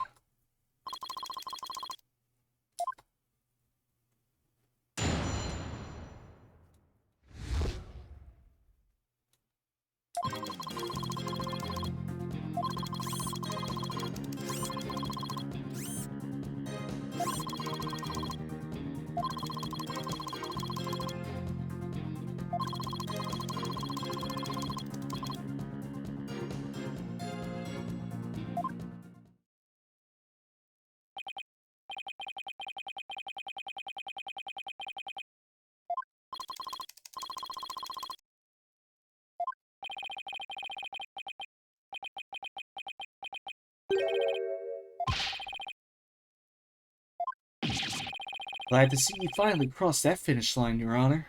Glad to see you finally crossed that finish line, Your Honor.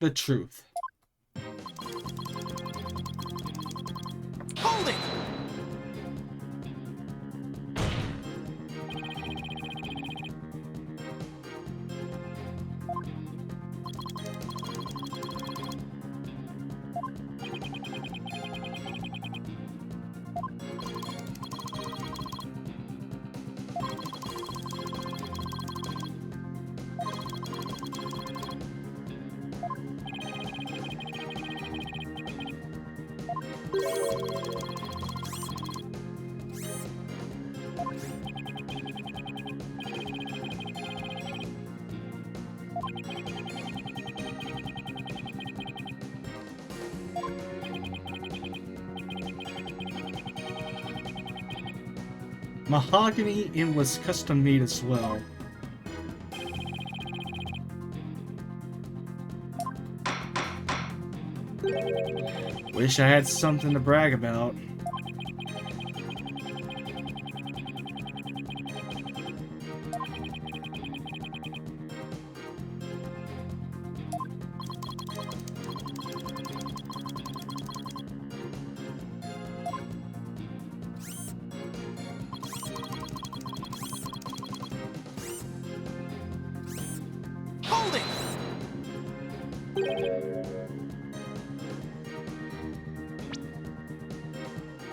The truth. Hold it! Mahogany and was custom made as well. Wish I had something to brag about. Hold it!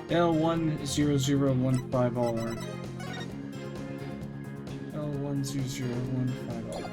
L10015R. L10015R.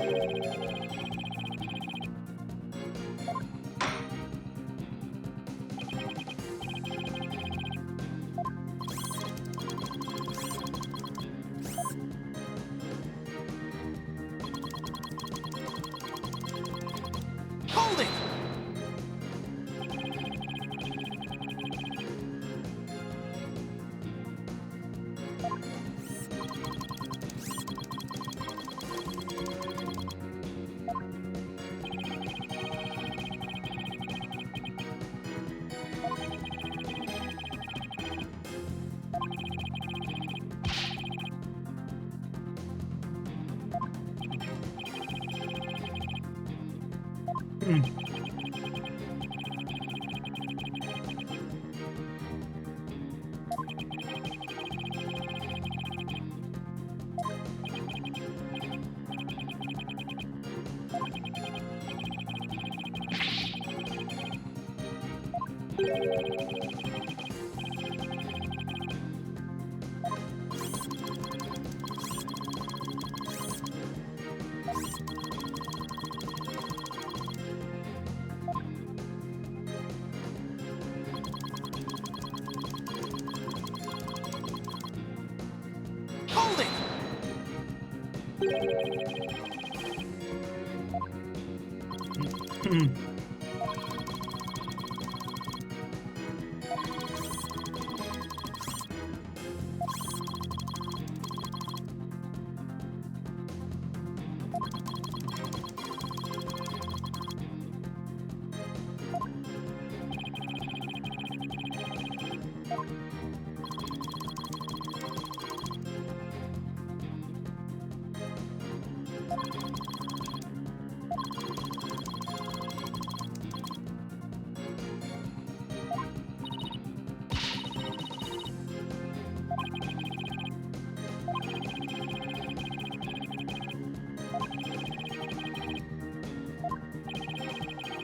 Holding! Holding!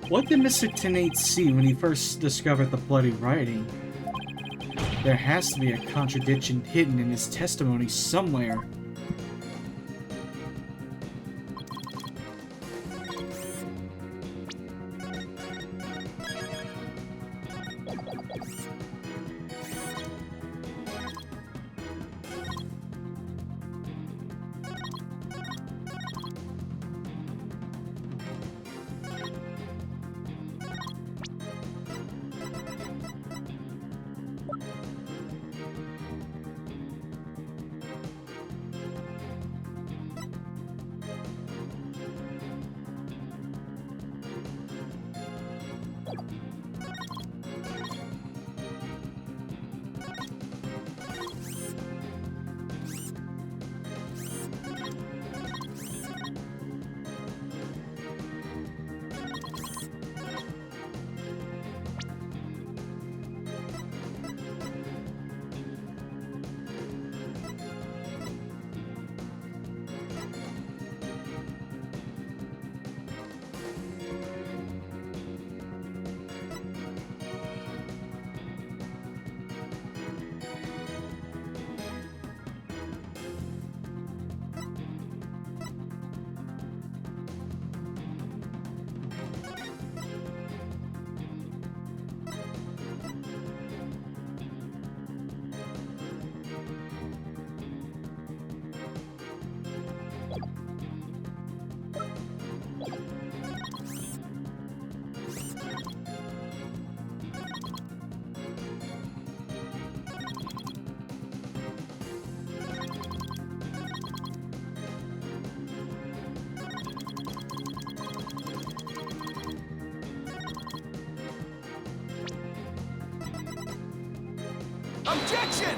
What did Mr. Tenate see when he first discovered the bloody writing? There has to be a contradiction hidden in his testimony somewhere. Objection!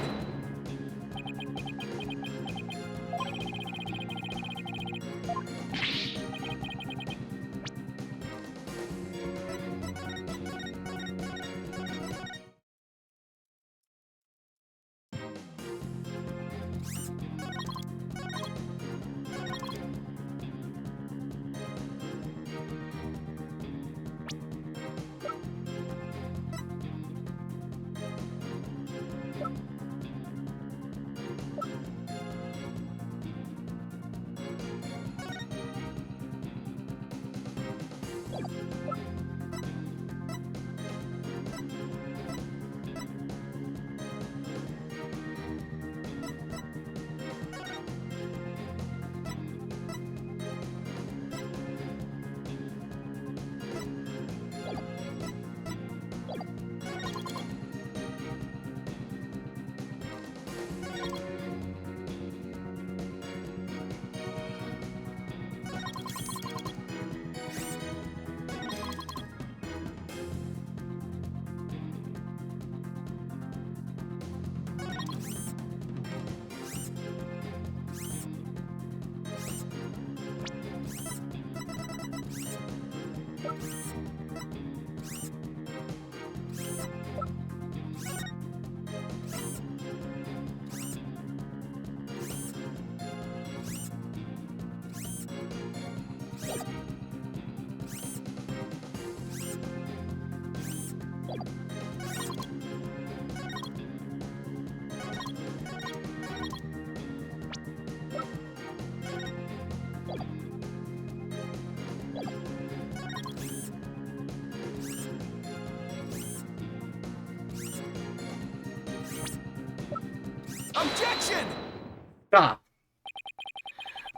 Objection! Stop.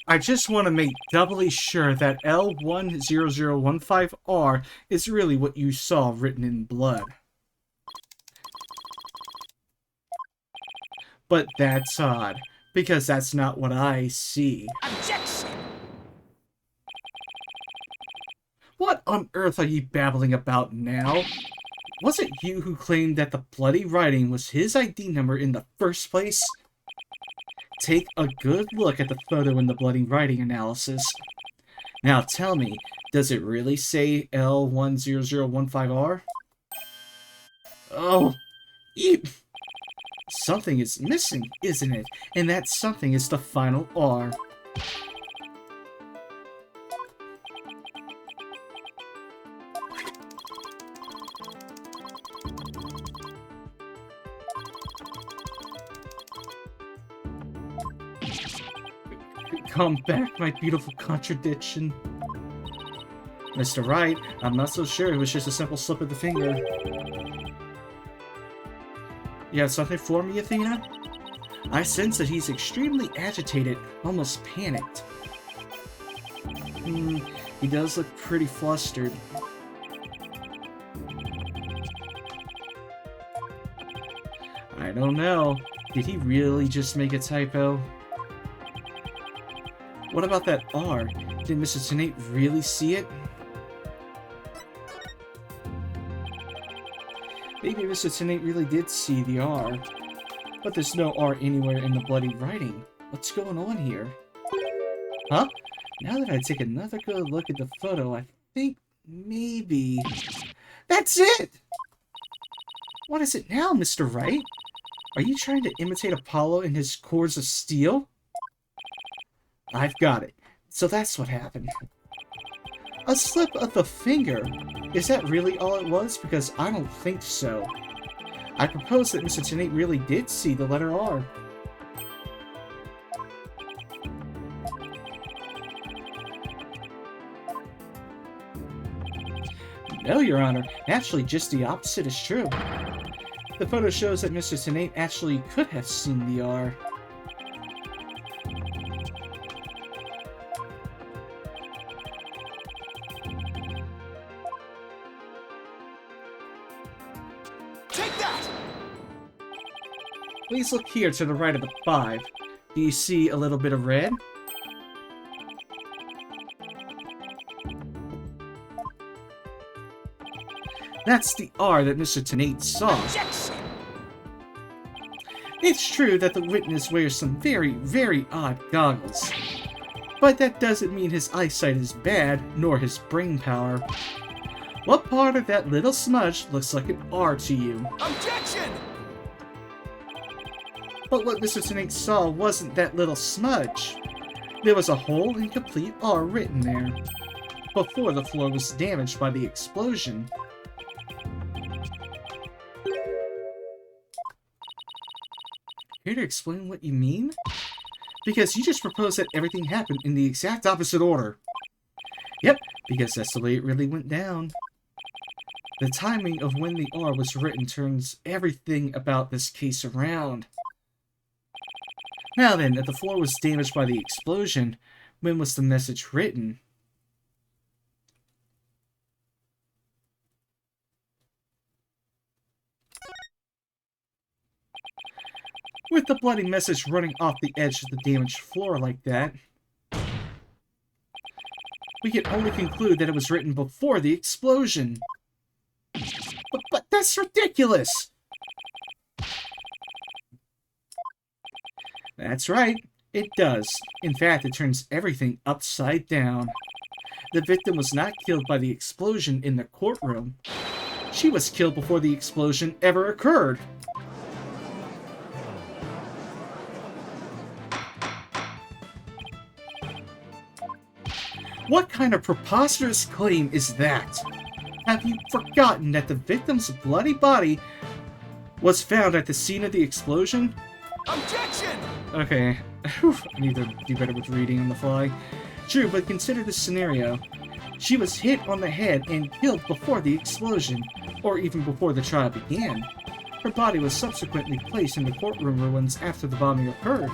I just want to make doubly sure that L10015R is really what you saw written in blood. But that's odd, because that's not what I see. Objection! What on earth are you babbling about now? Was it you who claimed that the bloody writing was his ID number in the first place? Take a good look at the photo in the bloody writing analysis. Now tell me, does it really say L10015R? Oh, something is missing, isn't it? And that something is the final R. Come back, my beautiful contradiction. Mr. Wright, I'm not so sure it was just a simple slip of the finger. You have something for me, Athena? I sense that he's extremely agitated, almost panicked. He does look pretty flustered. I don't know. Did he really just make a typo? What about that R? Did Mr. Tenate really see it? Maybe Mr. Tenate really did see the R. But there's no R anywhere in the bloody writing. What's going on here? Huh? Now that I take another good look at the photo, I think maybe... That's it! What is it now, Mr. Wright? Are you trying to imitate Apollo in his cords of steel? I've got it. So that's what happened. A slip of the finger. Is that really all it was? Because I don't think so. I propose that Mr. Tenate really did see the letter R. No, Your Honor. Actually, just the opposite is true. The photo shows that Mr. Tenate actually could have seen the R. Please look here to the right of the 5. Do you see a little bit of red? That's the R that Mr. Tenate saw. It's true that the witness wears some very, very odd goggles. But that doesn't mean his eyesight is bad, nor his brain power. What part of that little smudge looks like an R to you? Objection! But what Mr. Tenate saw wasn't that little smudge. There was a whole and complete R written there, before the floor was damaged by the explosion. Here to explain what you mean? Because you just proposed that everything happened in the exact opposite order. Yep, because that's the way it really went down. The timing of when the R was written turns everything about this case around. Now then, if the floor was damaged by the explosion, when was the message written? With the bloody message running off the edge of the damaged floor like that, we can only conclude that it was written before the explosion. But that's ridiculous! That's right, it does. In fact, it turns everything upside down. The victim was not killed by the explosion in the courtroom. She was killed before the explosion ever occurred. What kind of preposterous claim is that? Have you forgotten that the victim's bloody body was found at the scene of the explosion? Objection! Okay, I need to do better with reading on the fly. True, but consider this scenario. She was hit on the head and killed before the explosion, or even before the trial began. Her body was subsequently placed in the courtroom ruins after the bombing occurred.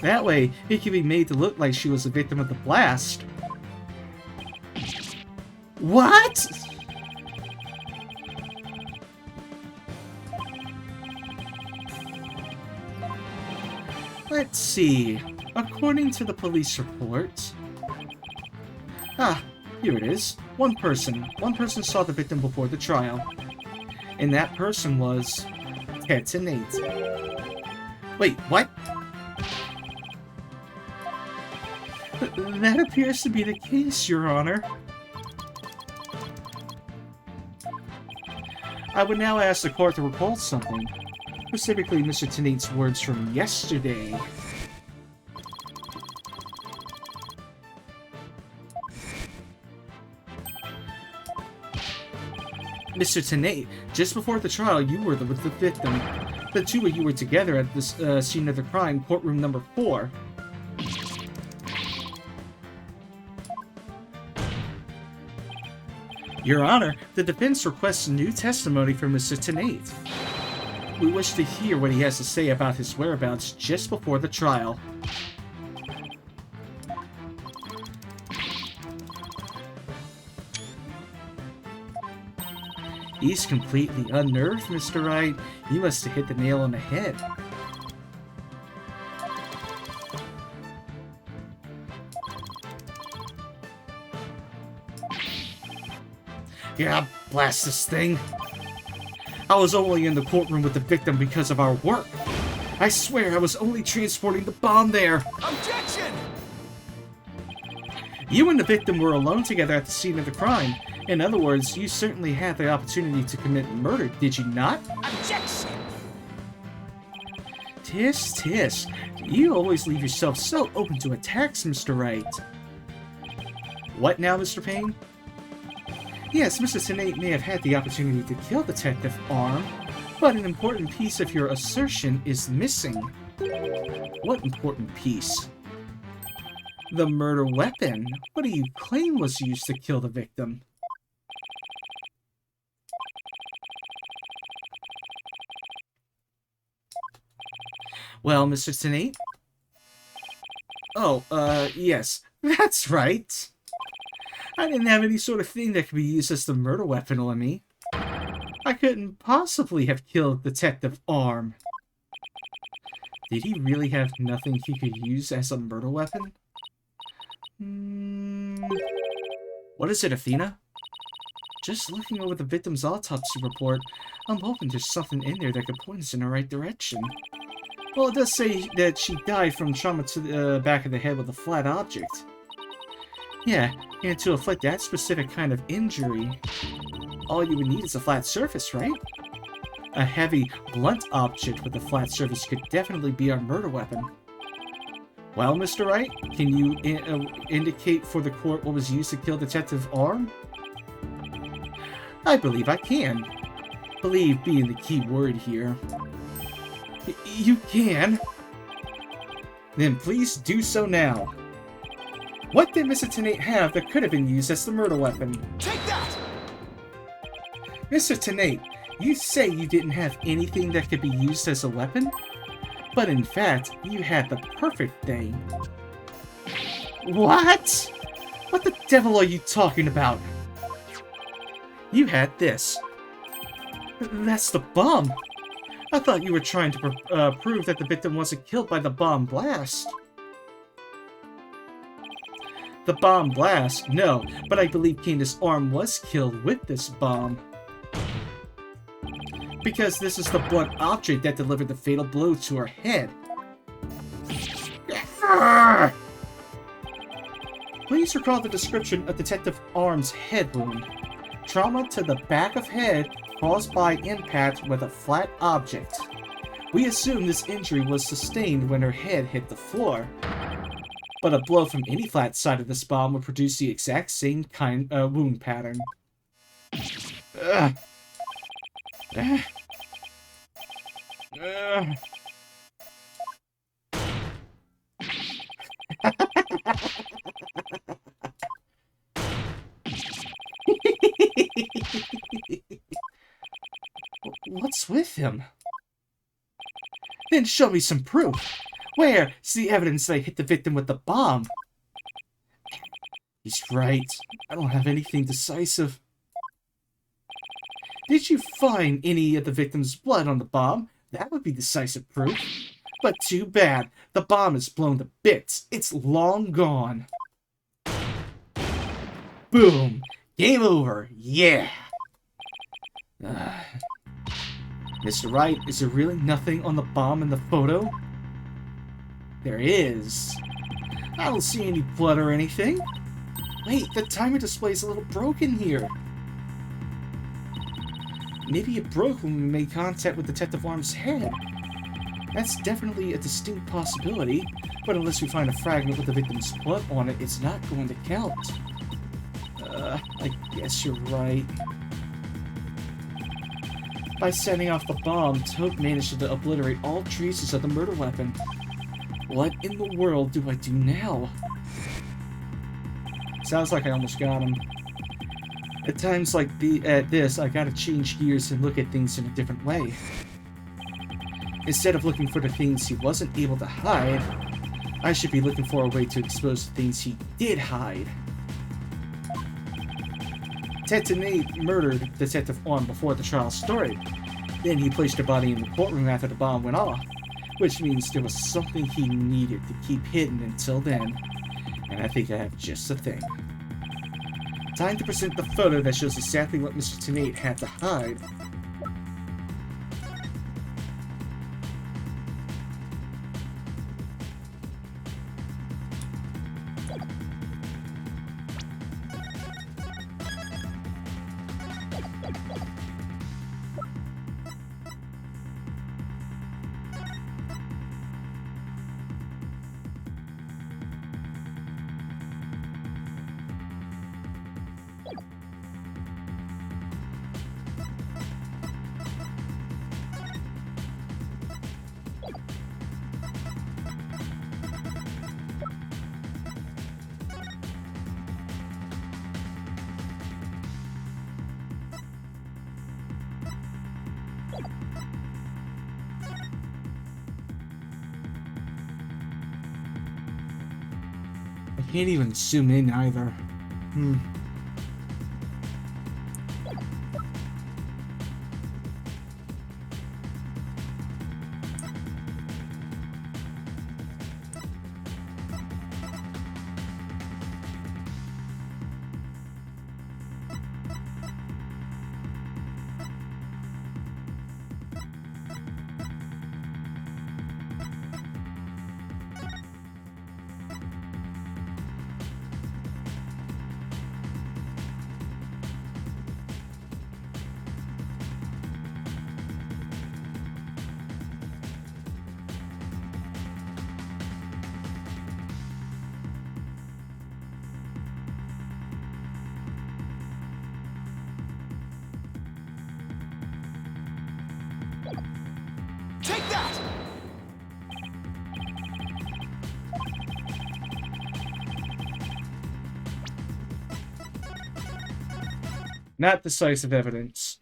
That way, it could be made to look like she was a victim of the blast. What? Let's see. According to the police report... here it is. One person saw the victim before the trial. And that person was... Destinies. Wait, what? That appears to be the case, Your Honor. I would now ask the court to recall something. Specifically, Mr. Tennant's words from yesterday. Mr. Tennant, just before the trial, you were with the victim. The two of you were together at this scene of the crime, courtroom number 4. Your Honor, the defense requests new testimony from Mr. Tennant. We wish to hear what he has to say about his whereabouts just before the trial. He's completely unnerved, Mr. Wright. You must have hit the nail on the head. Yeah, blast this thing. I was only in the courtroom with the victim because of our work. I swear I was only transporting the bomb there. Objection! You and the victim were alone together at the scene of the crime. In other words, you certainly had the opportunity to commit murder, did you not? Objection! Tisk. You always leave yourself so open to attacks, Mr. Wright. What now, Mr. Payne? Yes, Mr. Tennant may have had the opportunity to kill Detective Arm, but an important piece of your assertion is missing. What important piece? The murder weapon. What do you claim was used to kill the victim? Well, Mr. Tennant? Oh, yes. That's right. I didn't have any sort of thing that could be used as the murder weapon on me. I couldn't possibly have killed Detective Arm. Did he really have nothing he could use as a murder weapon? What is it, Athena? Just looking over the victim's autopsy report, I'm hoping there's something in there that could point us in the right direction. Well, it does say that she died from trauma to the back of the head with a flat object. Yeah, and to inflict that specific kind of injury, all you would need is a flat surface, right? A heavy, blunt object with a flat surface could definitely be our murder weapon. Well, Mr. Wright, can you indicate for the court what was used to kill Detective Arm? I believe I can. Believe being the key word here. You can? Then please do so now. What did Mr. Tennant have that could have been used as the murder weapon? Take that! Mr. Tennant, you say you didn't have anything that could be used as a weapon? But in fact, you had the perfect thing. What? What the devil are you talking about? You had this. That's the bomb. I thought you were trying to prove that the victim wasn't killed by the bomb blast. The bomb blast? No, but I believe Candace Arm was killed with this bomb. Because this is the blunt object that delivered the fatal blow to her head. Please recall the description of Detective Arm's head wound. Trauma to the back of head caused by impact with a flat object. We assume this injury was sustained when her head hit the floor. But a blow from any flat side of this bomb would produce the exact same wound pattern. victim. Then show me some proof. Where's the evidence that I hit the victim with the bomb? He's right. I don't have anything decisive. Did you find any of the victim's blood on the bomb? That would be decisive proof. But too bad. The bomb is blown to bits. It's long gone. Boom. Game over. Yeah. Mr. Wright, is there really nothing on the bomb in the photo? There is. I don't see any blood or anything. Wait, the timer display is a little broken here. Maybe it broke when we made contact with Detective Arm's head. That's definitely a distinct possibility, but unless we find a fragment with the victim's blood on it, it's not going to count. I guess you're right. By setting off the bomb, Toad managed to obliterate all traces of the murder weapon. What in the world do I do now? Sounds like I almost got him. At times like this, I gotta change gears and look at things in a different way. Instead of looking for the things he wasn't able to hide, I should be looking for a way to expose the things he did hide. Destinies murdered Detective Arm before the trial started. Then he placed her body in the courtroom after the bomb went off, which means there was something he needed to keep hidden until then. And I think I have just the thing. Time to present the photo that shows exactly what Mr. Tenate had to hide. I can't even zoom in either. Take that! Not decisive evidence.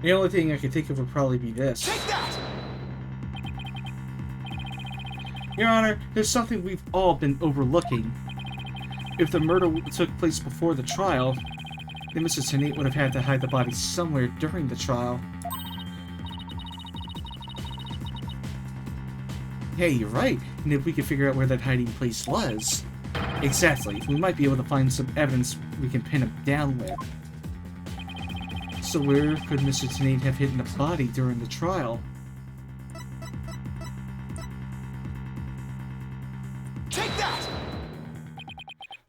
The only thing I could think of would probably be this. Take that! Your Honor, there's something we've all been overlooking. If the murder took place before the trial, then Mr. Tenate would have had to hide the body somewhere during the trial. Hey, you're right. And if we could figure out where that hiding place was... Exactly. We might be able to find some evidence we can pin him down with. So where could Mr. Tenate have hidden the body during the trial? Take that!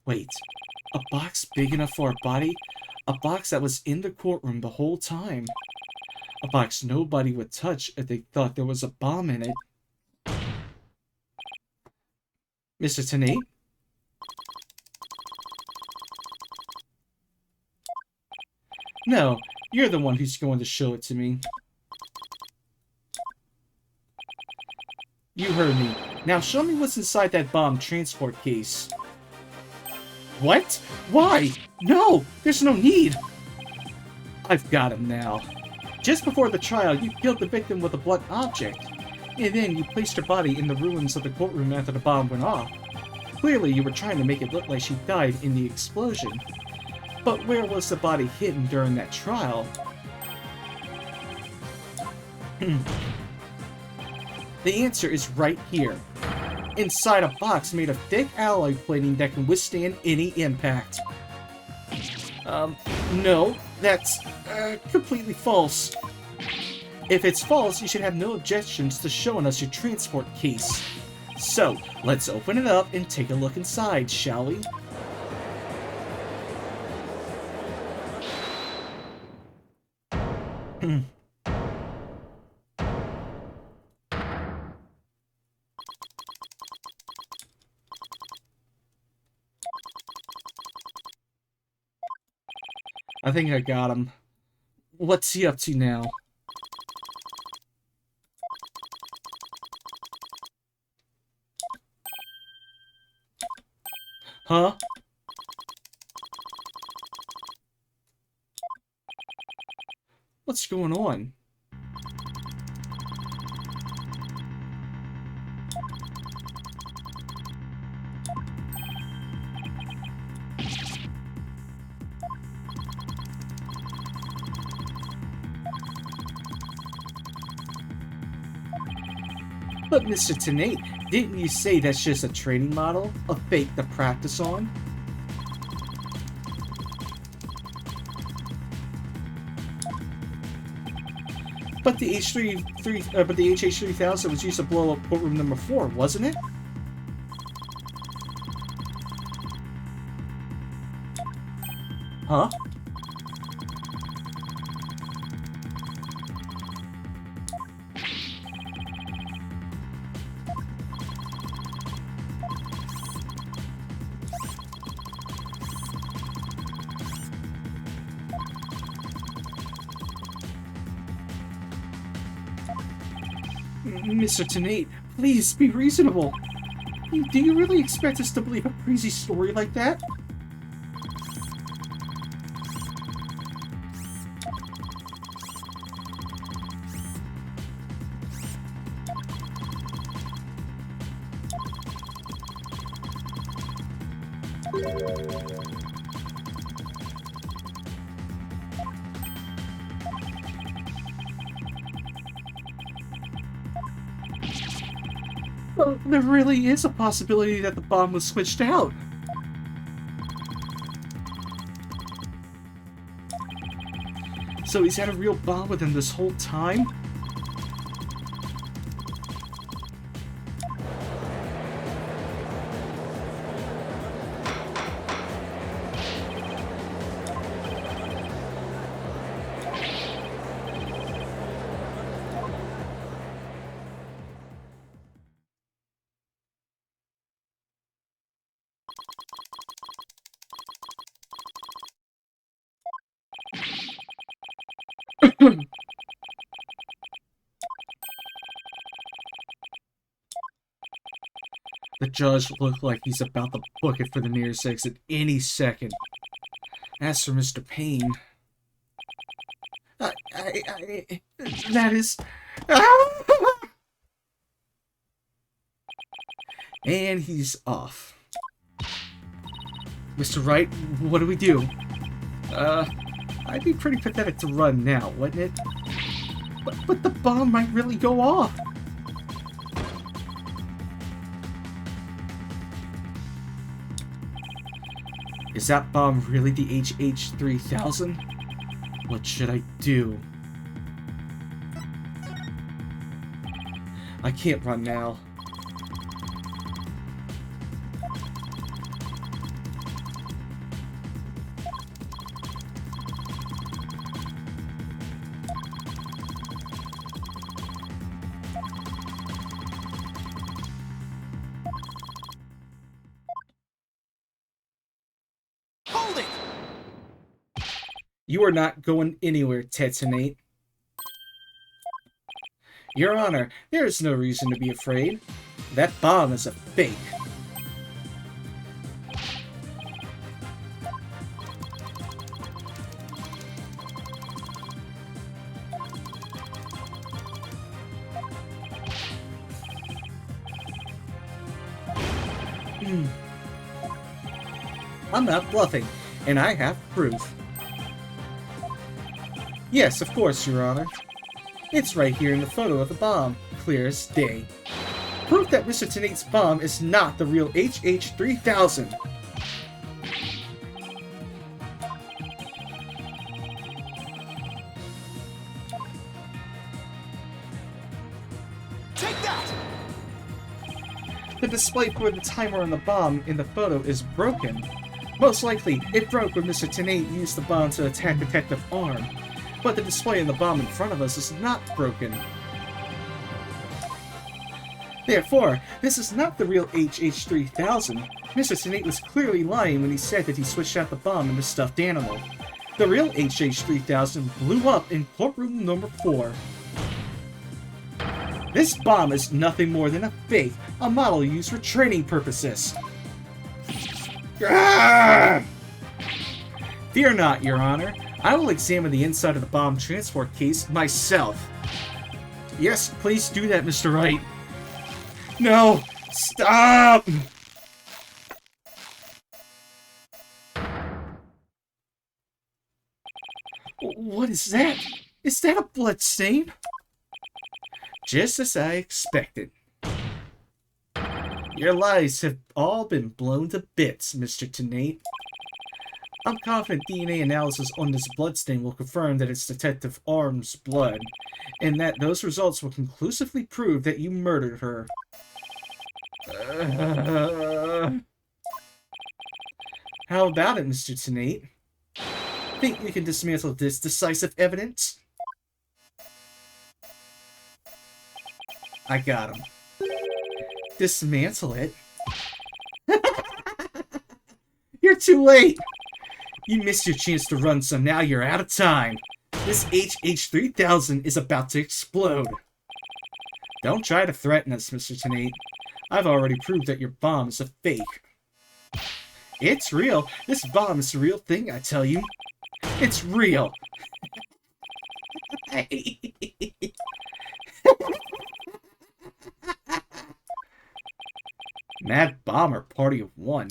Wait, a box big enough for a body? A box that was in the courtroom the whole time? A box nobody would touch if they thought there was a bomb in it? Mr. Tenate? No, you're the one who's going to show it to me. You heard me. Now show me what's inside that bomb transport case. What? Why? No! There's no need! I've got him now. Just before the trial, you killed the victim with a blunt object, and then you placed her body in the ruins of the courtroom after the bomb went off. Clearly, you were trying to make it look like she died in the explosion. But where was the body hidden during that trial? The answer is right here. Inside a box made of thick alloy plating that can withstand any impact. No, that's completely false. If it's false, you should have no objections to showing us your transport case. So, let's open it up and take a look inside, shall we? I think I got him. What's he up to now? Huh? What's going on? But Mr. Tenate, didn't you say that's just a training model? A fake to practice on? But the HH3000 was used to blow up courtroom number 4, wasn't it? Huh? Mr. Tenate, please be reasonable. Do you really expect us to believe a crazy story like that? Well, there really is a possibility that the bomb was switched out. So he's had a real bomb with him this whole time? The judge looked like he's about to book it for the nearest exit any second. As for Mr. Payne... that is... And he's off. Mr. Wright, what do we do? I'd be pretty pathetic to run now, wouldn't it? But the bomb might really go off. Is that bomb really the HH3000? What should I do? I can't run now. Hold it! You are not going anywhere, Tenate. Your Honor, there is no reason to be afraid. That bomb is a fake. I'm not bluffing, and I have proof. Yes, of course, Your Honor. It's right here in the photo of the bomb, clear as day. Proof that Mr. Tenate's bomb is not the real HH-3000. Take that! The display for the timer on the bomb in the photo is broken. Most likely, it broke when Mr. Tenate used the bomb to attack Detective Arm, but the display in the bomb in front of us is not broken. Therefore, this is not the real HH-3000. Mr. Tenate was clearly lying when he said that he switched out the bomb in the stuffed animal. The real HH-3000 blew up in courtroom number 4. This bomb is nothing more than a fake, a model used for training purposes. Ah! Fear not, Your Honor. I will examine the inside of the bomb transport case myself. Yes, please do that, Mr. Wright. No! Stop! What is that? Is that a blood stain? Just as I expected. Your lies have all been blown to bits, Mr. Tenate. I'm confident DNA analysis on this bloodstain will confirm that it's Detective Arm's blood, and that those results will conclusively prove that you murdered her. How about it, Mr. Tenate? Think we can dismantle this decisive evidence? I got him. Dismantle it? You're too late! You missed your chance to run, so now you're out of time. This HH-3000 is about to explode. Don't try to threaten us, Mr. Tenate. I've already proved that your bomb is a fake. It's real. This bomb is the real thing, I tell you. It's real. Mad Bomber Party of One.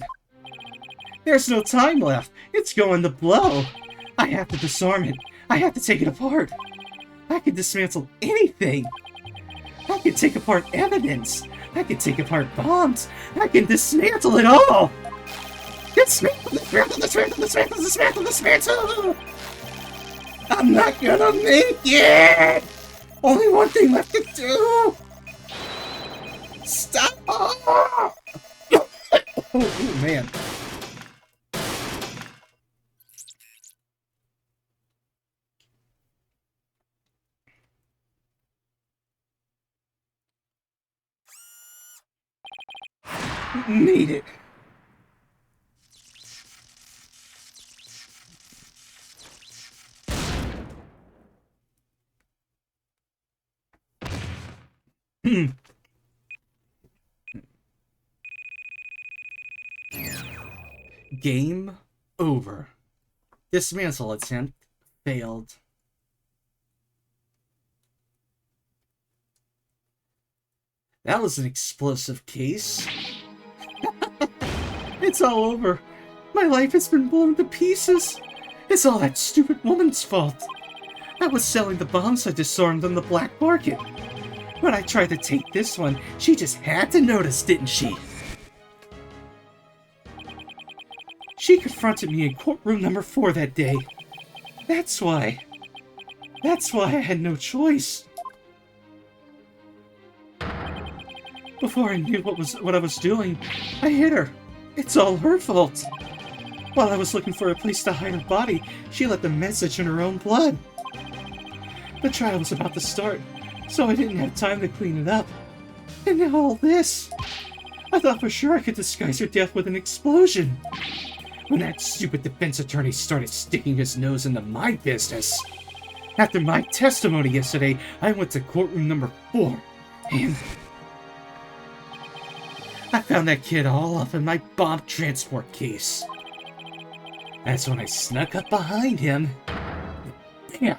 There's no time left. It's going to blow. I have to disarm it. I have to take it apart. I can dismantle anything. I can take apart evidence. I can take apart bombs. I can dismantle it all. Dismantle, dismantle, dismantle, dismantle, dismantle, dismantle. I'm not gonna make it. Only one thing left to do. Stop. Oh, man. Need it. Game over. Dismantle attempt failed. That was an explosive case. It's all over. My life has been blown to pieces. It's all that stupid woman's fault. I was selling the bombs I disarmed on the black market. When I tried to take this one, she just had to notice, didn't she? She confronted me in courtroom number 4 that day. That's why. That's why I had no choice. Before I knew what I was doing, I hit her. It's all her fault. While I was looking for a place to hide her body, she left a message in her own blood. The trial was about to start, so I didn't have time to clean it up. And now all this. I thought for sure I could disguise her death with an explosion. When that stupid defense attorney started sticking his nose into my business. After my testimony yesterday, I went to courtroom number 4, and I found that kid all up in my bomb transport case. That's when I snuck up behind him. Bam!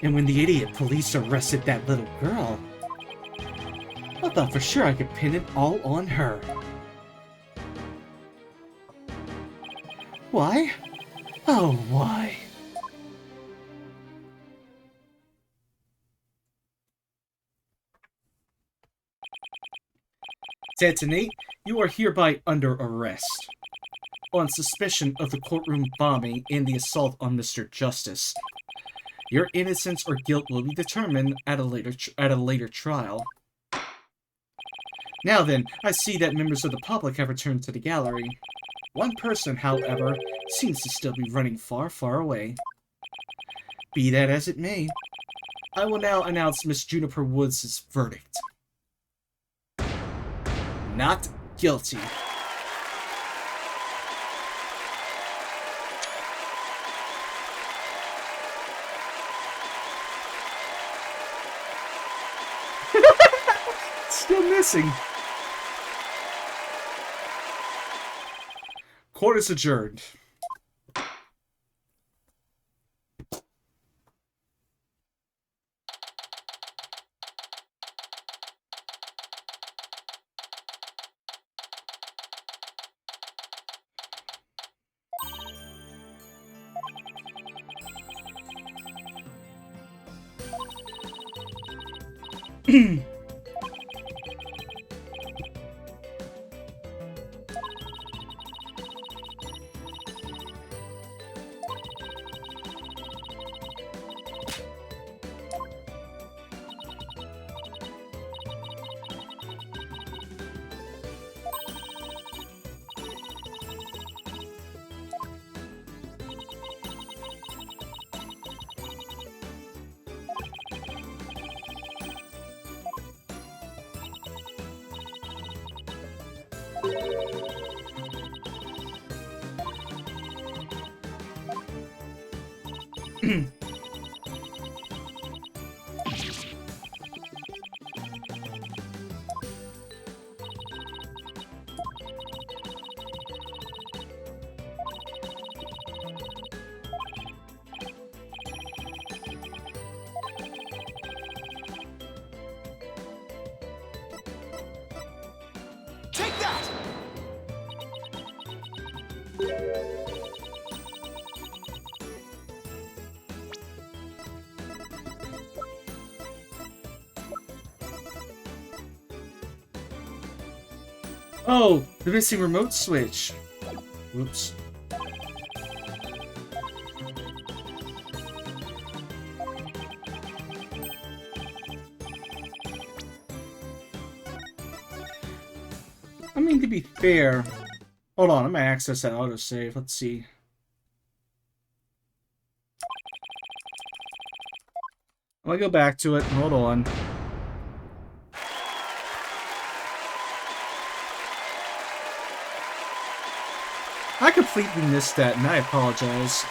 And when the idiot police arrested that little girl, I thought for sure I could pin it all on her. Why? Oh, why? Detonate, you are hereby under arrest on suspicion of the courtroom bombing and the assault on Mr. Justice. Your innocence or guilt will be determined at a later trial. Now then, I see that members of the public have returned to the gallery. One person, however, seems to still be running far, far away. Be that as it may, I will now announce Miss Juniper Woods' verdict. Not guilty. Still missing. Court is adjourned. Take that! Oh, the missing remote switch. Whoops. I mean, to be fair... Hold on, I'm gonna access that autosave. Let's see. I'm gonna go back to it. Hold on. I completely missed that, and I apologize.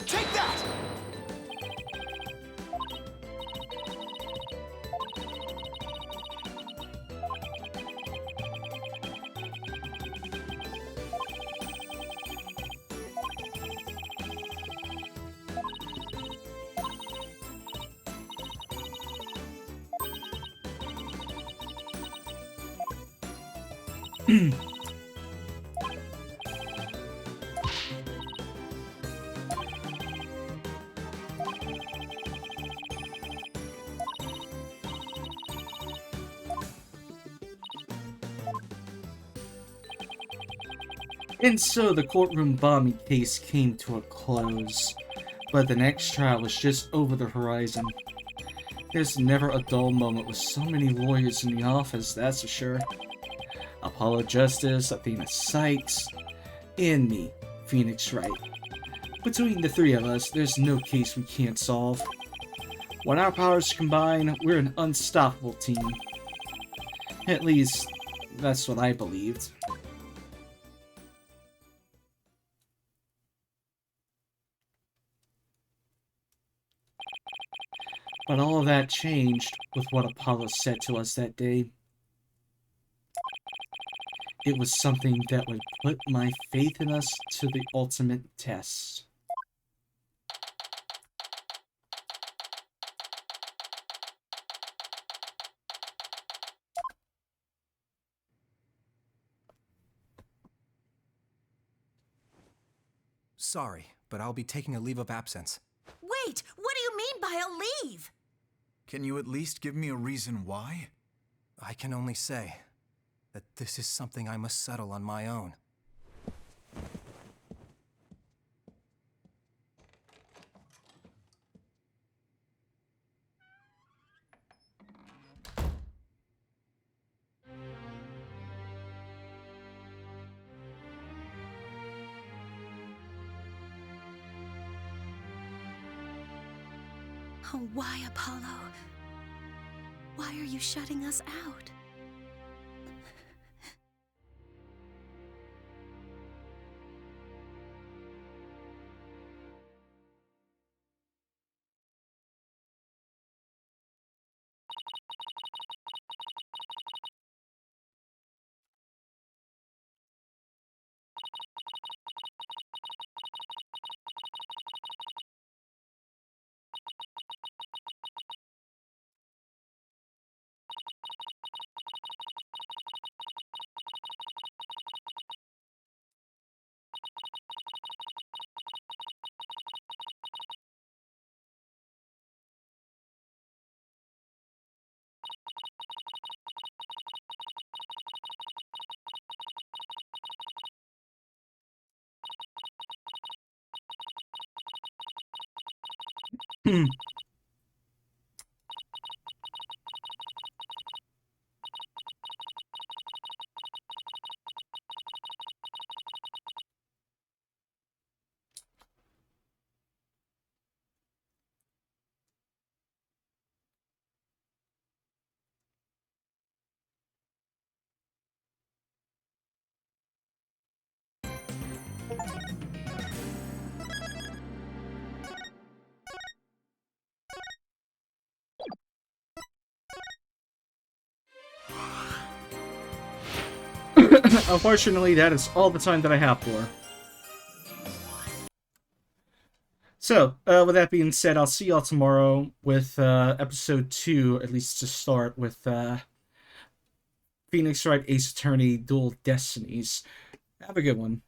Take that! And so the courtroom bombing case came to a close, but the next trial was just over the horizon. There's never a dull moment with so many lawyers in the office, that's for sure. Apollo Justice, Athena Sykes, and me, Phoenix Wright. Between the three of us, there's no case we can't solve. When our powers combine, we're an unstoppable team. At least, that's what I believed. But all of that changed with what Apollo said to us that day. It was something that would put my faith in us to the ultimate test. Sorry, but I'll be taking a leave of absence. Wait, what do you mean by a leave? Can you at least give me a reason why? I can only say that this is something I must settle on my own. Oh, why, Apollo? Why are you shutting us out? Hmm. Unfortunately, that is all the time that I have for. So, with that being said, I'll see y'all tomorrow with episode 2, at least to start, with Phoenix Wright Ace Attorney Dual Destinies. Have a good one.